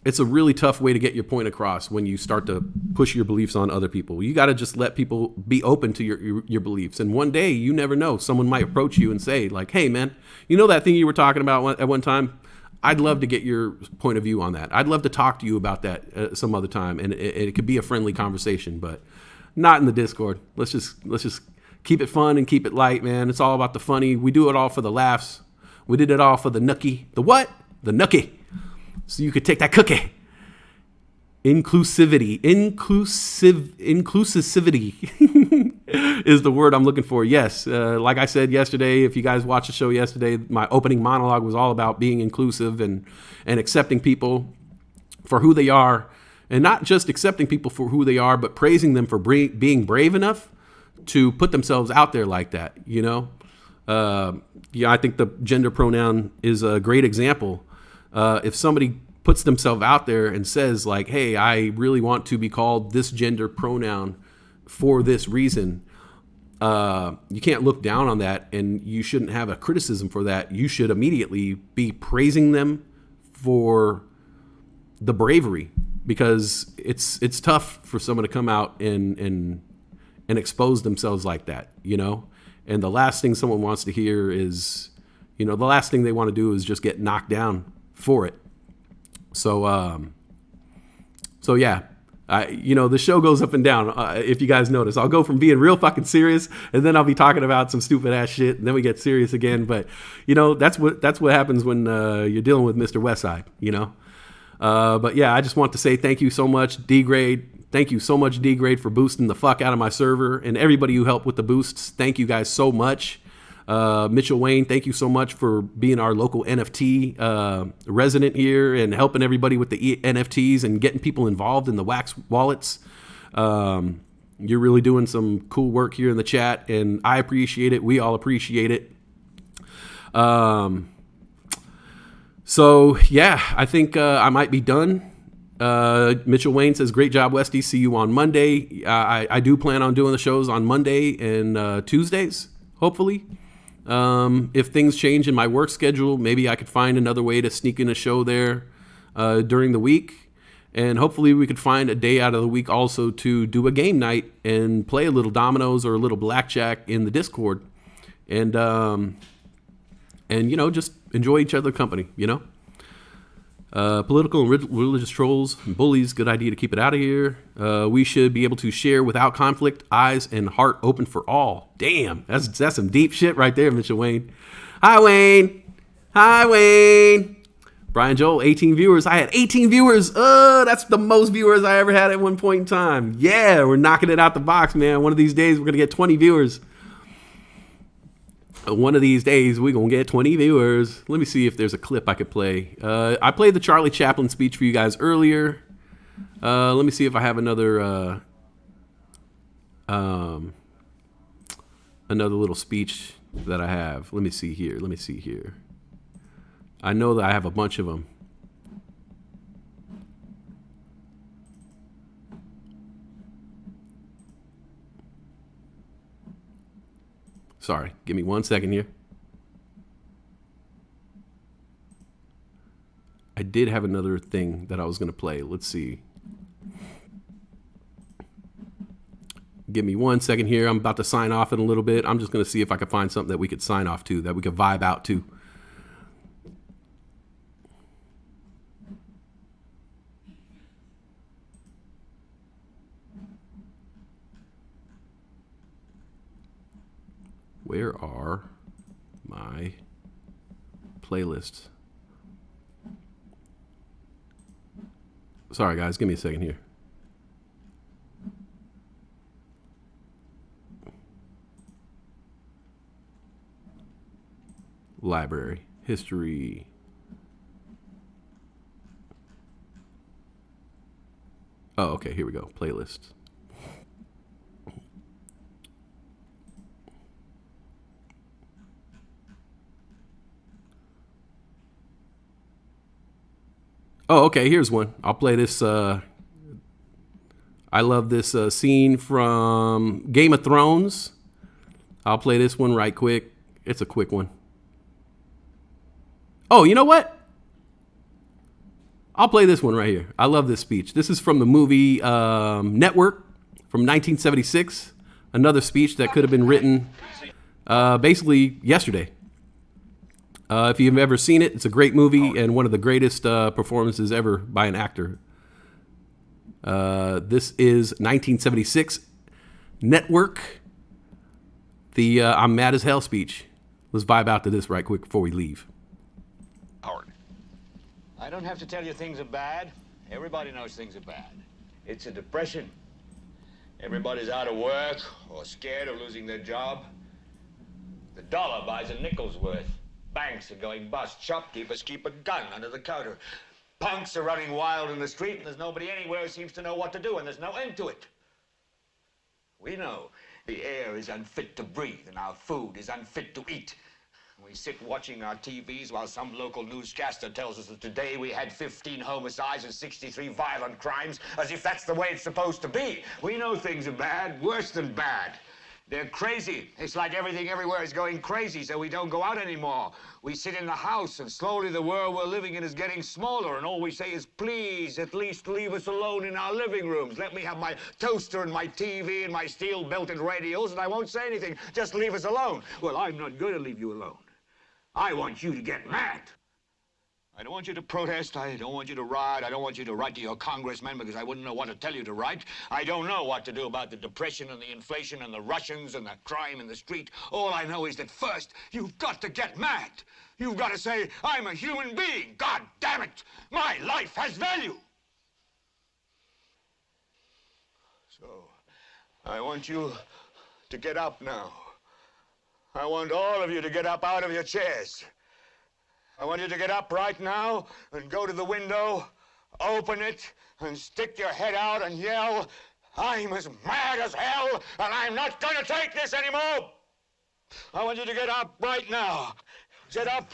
Speaker 7: it's a really tough way to get your point across when you start to push your beliefs on other people. You got to just let people be open to your beliefs. And one day, you never know, someone might approach you and say like, hey man, you know that thing you were talking about at one time? I'd love to get your point of view on that. I'd love to talk to you about that some other time, and it could be a friendly conversation, but not in the Discord. Let's just keep it fun and keep it light, man. It's all about the funny. We do it all for the laughs. We did it all for the nookie. The what? The nookie. So you could take that cookie. Inclusivity is the word I'm looking for. Yes, like I said yesterday, if you guys watched the show yesterday, my opening monologue was all about being inclusive and accepting people for who they are, and not just accepting people for who they are, but praising them for being brave enough to put themselves out there like that. You know, I think the gender pronoun is a great example. If somebody puts themselves out there and says like, hey, I really want to be called this gender pronoun for this reason, you can't look down on that, and you shouldn't have a criticism for that. You should immediately be praising them for the bravery, because it's tough for someone to come out and expose themselves like that, you know? And the last thing someone wants to hear is, the last thing they want to do is just get knocked down for it. So yeah, the show goes up and down. If you guys notice, I'll go from being real fucking serious, and then I'll be talking about some stupid ass shit, and then we get serious again. But that's what happens when you're dealing with Mr. Westside. But yeah, I just want to say thank you so much, D-Grade. Thank you so much, D-Grade, for boosting the fuck out of my server, and everybody who helped with the boosts. Thank you guys so much. Mitchell Wayne, thank you so much for being our local NFT resident here and helping everybody with the NFTs and getting people involved in the wax wallets. You're really doing some cool work here in the chat, and I appreciate it. We all appreciate it. So yeah, I think I might be done. Mitchell Wayne says, great job, Westy. See you on Monday. I do plan on doing the shows on Monday and Tuesdays, hopefully. If things change in my work schedule, maybe I could find another way to sneak in a show there during the week. And hopefully we could find a day out of the week also to do a game night and play a little dominoes or a little blackjack in the Discord. And just enjoy each other's company, Political and religious trolls and bullies, good idea to keep it out of here. We should be able to share without conflict, eyes and heart open for all. Damn, that's some deep shit right there, Mr. Wayne. Hi, Wayne. Hi, Wayne. Brian Joel, 18 viewers. I had 18 viewers. That's the most viewers I ever had at one point in time. Yeah, we're knocking it out the box, man. One of these days, we're going to get 20 viewers. One of these days, we're going to get 20 viewers. Let me see if there's a clip I could play. I played the Charlie Chaplin speech for you guys earlier. Let me see if I have another little speech that I have. Let me see here. I know that I have a bunch of them. Sorry, give me 1 second here. I did have another thing that I was going to play. Let's see. Give me 1 second here. I'm about to sign off in a little bit. I'm just going to see if I can find something that we could sign off to, that we could vibe out to. Where are my playlists? Sorry, guys. Give me a second here. Library. History. Oh, okay. Here we go. Playlists. Oh, okay, here's one. I'll play this. I love this scene from Game of Thrones. I'll play this one right quick. It's a quick one. Oh, you know what? I'll play this one right here. I love this speech. This is from the movie Network from 1976. Another speech that could have been written basically yesterday. If you've ever seen it, it's a great movie and one of the greatest performances ever by an actor. This is 1976 Network, the I'm Mad as Hell speech. Let's vibe out to this right quick before we leave.
Speaker 9: Howard. I don't have to tell you things are bad. Everybody knows things are bad. It's a depression. Everybody's out of work or scared of losing their job. The dollar buys a nickel's worth. Banks are going bust. Shopkeepers keep a gun under the counter. Punks are running wild in the street, and there's nobody anywhere who seems to know what to do, and there's no end to it. We know the air is unfit to breathe, and our food is unfit to eat. We sit watching our TVs while some local newscaster tells us that today we had 15 homicides and 63 violent crimes, as if that's the way it's supposed to be. We know things are bad, worse than bad. They're crazy. It's like everything everywhere is going crazy, so we don't go out anymore. We sit in the house, and slowly the world we're living in is getting smaller, and all we say is, please, at least leave us alone in our living rooms. Let me have my toaster and my TV and my steel-belted radios, and I won't say anything. Just leave us alone. Well, I'm not going to leave you alone. I want you to get mad. I don't want you to protest. I don't want you to riot. I don't want you to write to your congressman because I wouldn't know what to tell you to write. I don't know what to do about the depression and the inflation and the Russians and the crime in the street. All I know is that first, you've got to get mad. You've got to say, I'm a human being. God damn it. My life has value. So, I want you to get up now. I want all of you to get up out of your chairs. I want you to get up right now and go to the window, open it, and stick your head out and yell, I'm as mad as hell, and I'm not going to take this anymore. I want you to get up right now. Get up,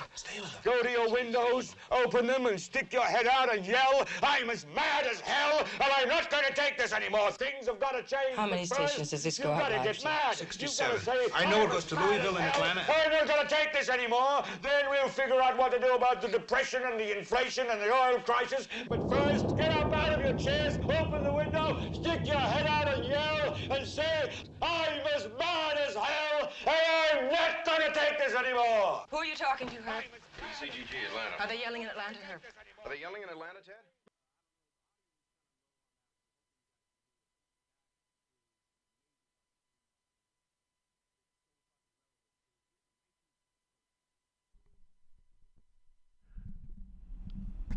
Speaker 9: go to your windows, open them, and stick your head out and yell, I'm as mad as hell, and I'm not going to take this anymore. Things have got to change.
Speaker 10: How many stations does this go out?
Speaker 9: You've got to get mad.
Speaker 11: 67. I know it goes to Louisville and Atlanta.
Speaker 9: I'm not going to take this anymore. Then we'll figure out what to do about the depression and the inflation and the oil crisis. But first, get up out of your chairs, open the window, stick your head out and yell, and say, I'm as mad as hell, and I'm not going to take this anymore.
Speaker 10: Who are you talking to, Herb?
Speaker 11: CGG, Atlanta.
Speaker 10: Are they yelling in Atlanta, Herb?
Speaker 11: Are they yelling in Atlanta, Ted?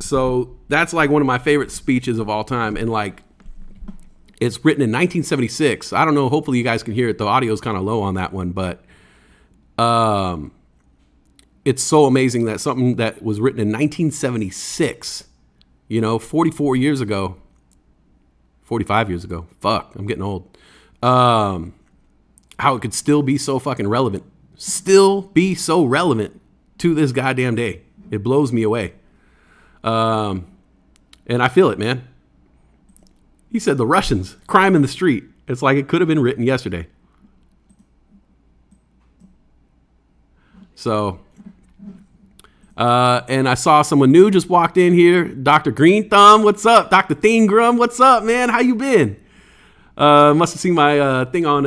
Speaker 7: So that's like one of my favorite speeches of all time. And like, it's written in 1976. I don't know. Hopefully you guys can hear it. The audio is kind of low on that one, but it's so amazing that something that was written in 1976, 44 years ago, 45 years ago. Fuck, I'm getting old. How it could still be so fucking relevant. Still be so relevant to this goddamn day. It blows me away. And I feel it, man. He said the Russians, crime in the street. It's like it could have been written yesterday. So, and I saw someone new just walked in here. Dr. Green Thumb, what's up? Dr. Thingrum, what's up, man? How you been? Must have seen my thing on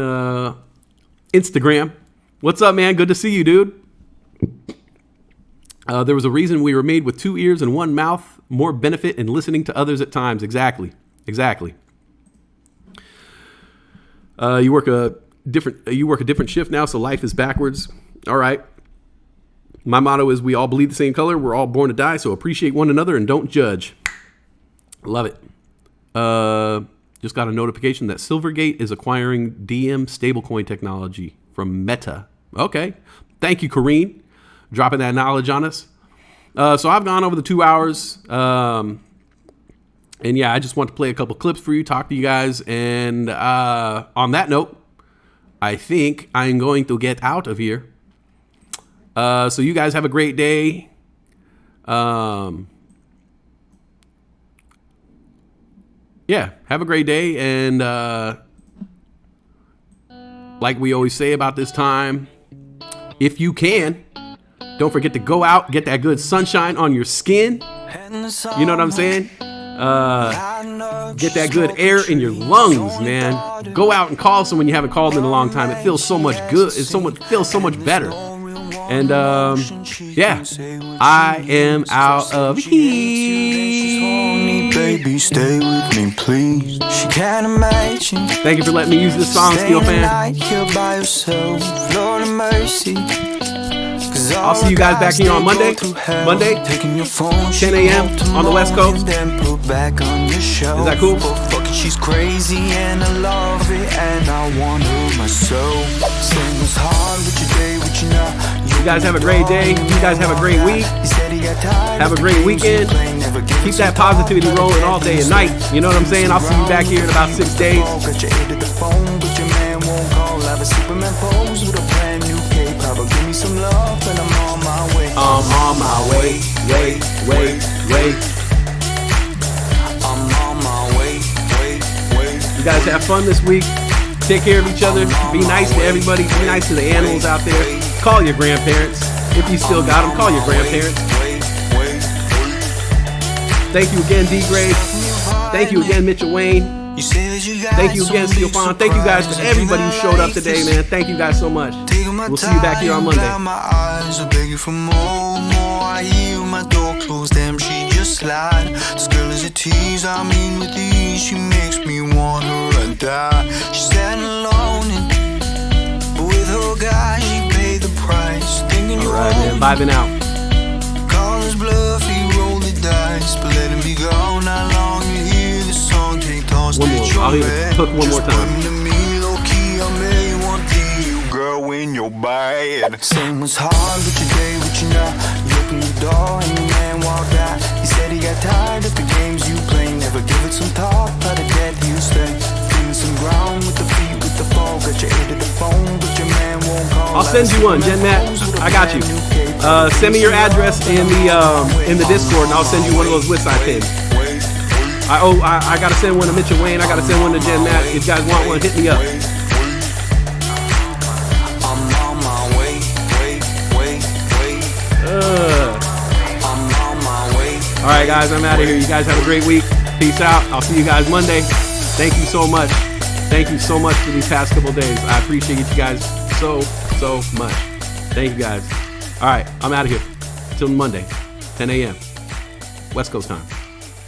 Speaker 7: Instagram. What's up, man? Good to see you, dude. There was a reason we were made with 2 ears and 1 mouth. More benefit in listening to others at times. Exactly. You work a different shift now, so life is backwards. All right. My motto is we all bleed the same color. We're all born to die, so appreciate one another and don't judge. Love it. Just got a notification that Silvergate is acquiring DM stablecoin technology from Meta. Okay. Thank you, Kareen. Dropping that knowledge on us. So I've gone over the 2 hours. And yeah, I just want to play a couple clips for you, talk to you guys. And on that note, I think I'm going to get out of here. So you guys have a great day. Yeah, have a great day. And like we always say about this time, if you can, don't forget to go out, get that good sunshine on your skin. You know what I'm saying? Get that good air in your lungs, man. Go out and call someone you haven't called in a long time. It feels so much good. Feels so much better. And yeah, I am out of here.
Speaker 6: Baby, stay with me, please. She can't imagine.
Speaker 7: Thank you for letting me use this song, Steel Fan.
Speaker 6: Here by yourself, Lord of mercy.
Speaker 7: I'll see you guys back here on Monday, 10 a.m. on the West Coast. Is that cool?
Speaker 6: She's crazy and I love it and I want her myself. Same was hard with your day, with you now.
Speaker 7: You guys have a great day. You guys have a great week. Have a great weekend. Keep that positivity rolling all day and night. You know what I'm saying? I'll see you back here in about 6 days.
Speaker 6: Got your ear to the phone, but your man won't call. Have a Superman pose with a brand new cape. Papa, give me some love and I'm on my way.
Speaker 7: I'm on my way, way.
Speaker 6: I'm on my way.
Speaker 7: You guys have fun this week. Take care of each other. Be nice to everybody. Be nice to the animals out there. Call your grandparents. If you still got them, call your grandparents. Thank you again, D. Gray. Thank you again, Mitchell Wayne. Thank you again, Steel Fan. Thank you guys for everybody who showed up today, man. Thank you guys so much. We'll see you back here on Monday.
Speaker 6: I hear my door closed, damn, she just slide. This girl is a tease, I mean with ease. She makes me want her and die. She's standing alone, but with her guy, she paid the price. Thinking you
Speaker 7: Alright, man, vibing out.
Speaker 6: Call his bluff, he rolled the dice. But let him be gone, how long you hear the song take toss.
Speaker 7: One more, I'll hear it hook one more time.
Speaker 6: Girl, when you're bad. Same was hard with your day, with you now. You opened the door and the man walked out. He said he got tired of the games you play. Never give it some thought, but a death you stay. Feeling some ground with the feet, with the fall. Got your ear to the phone, but your man won't call.
Speaker 7: I'll send you one, Jen Matt. I got you. Send me your address in the Discord, and I'll send you one of those Westside pins. I gotta send one to Mitchell Wayne. I gotta send one to Jen Matt. If you guys want one, hit me up. Alright guys, I'm out of here. You guys have a great week. Peace out. I'll see you guys Monday. Thank you so much. Thank you so much for these past couple days. I appreciate you guys so much. Thank you guys. Alright, I'm out of here. Till Monday, 10 a.m. West Coast time.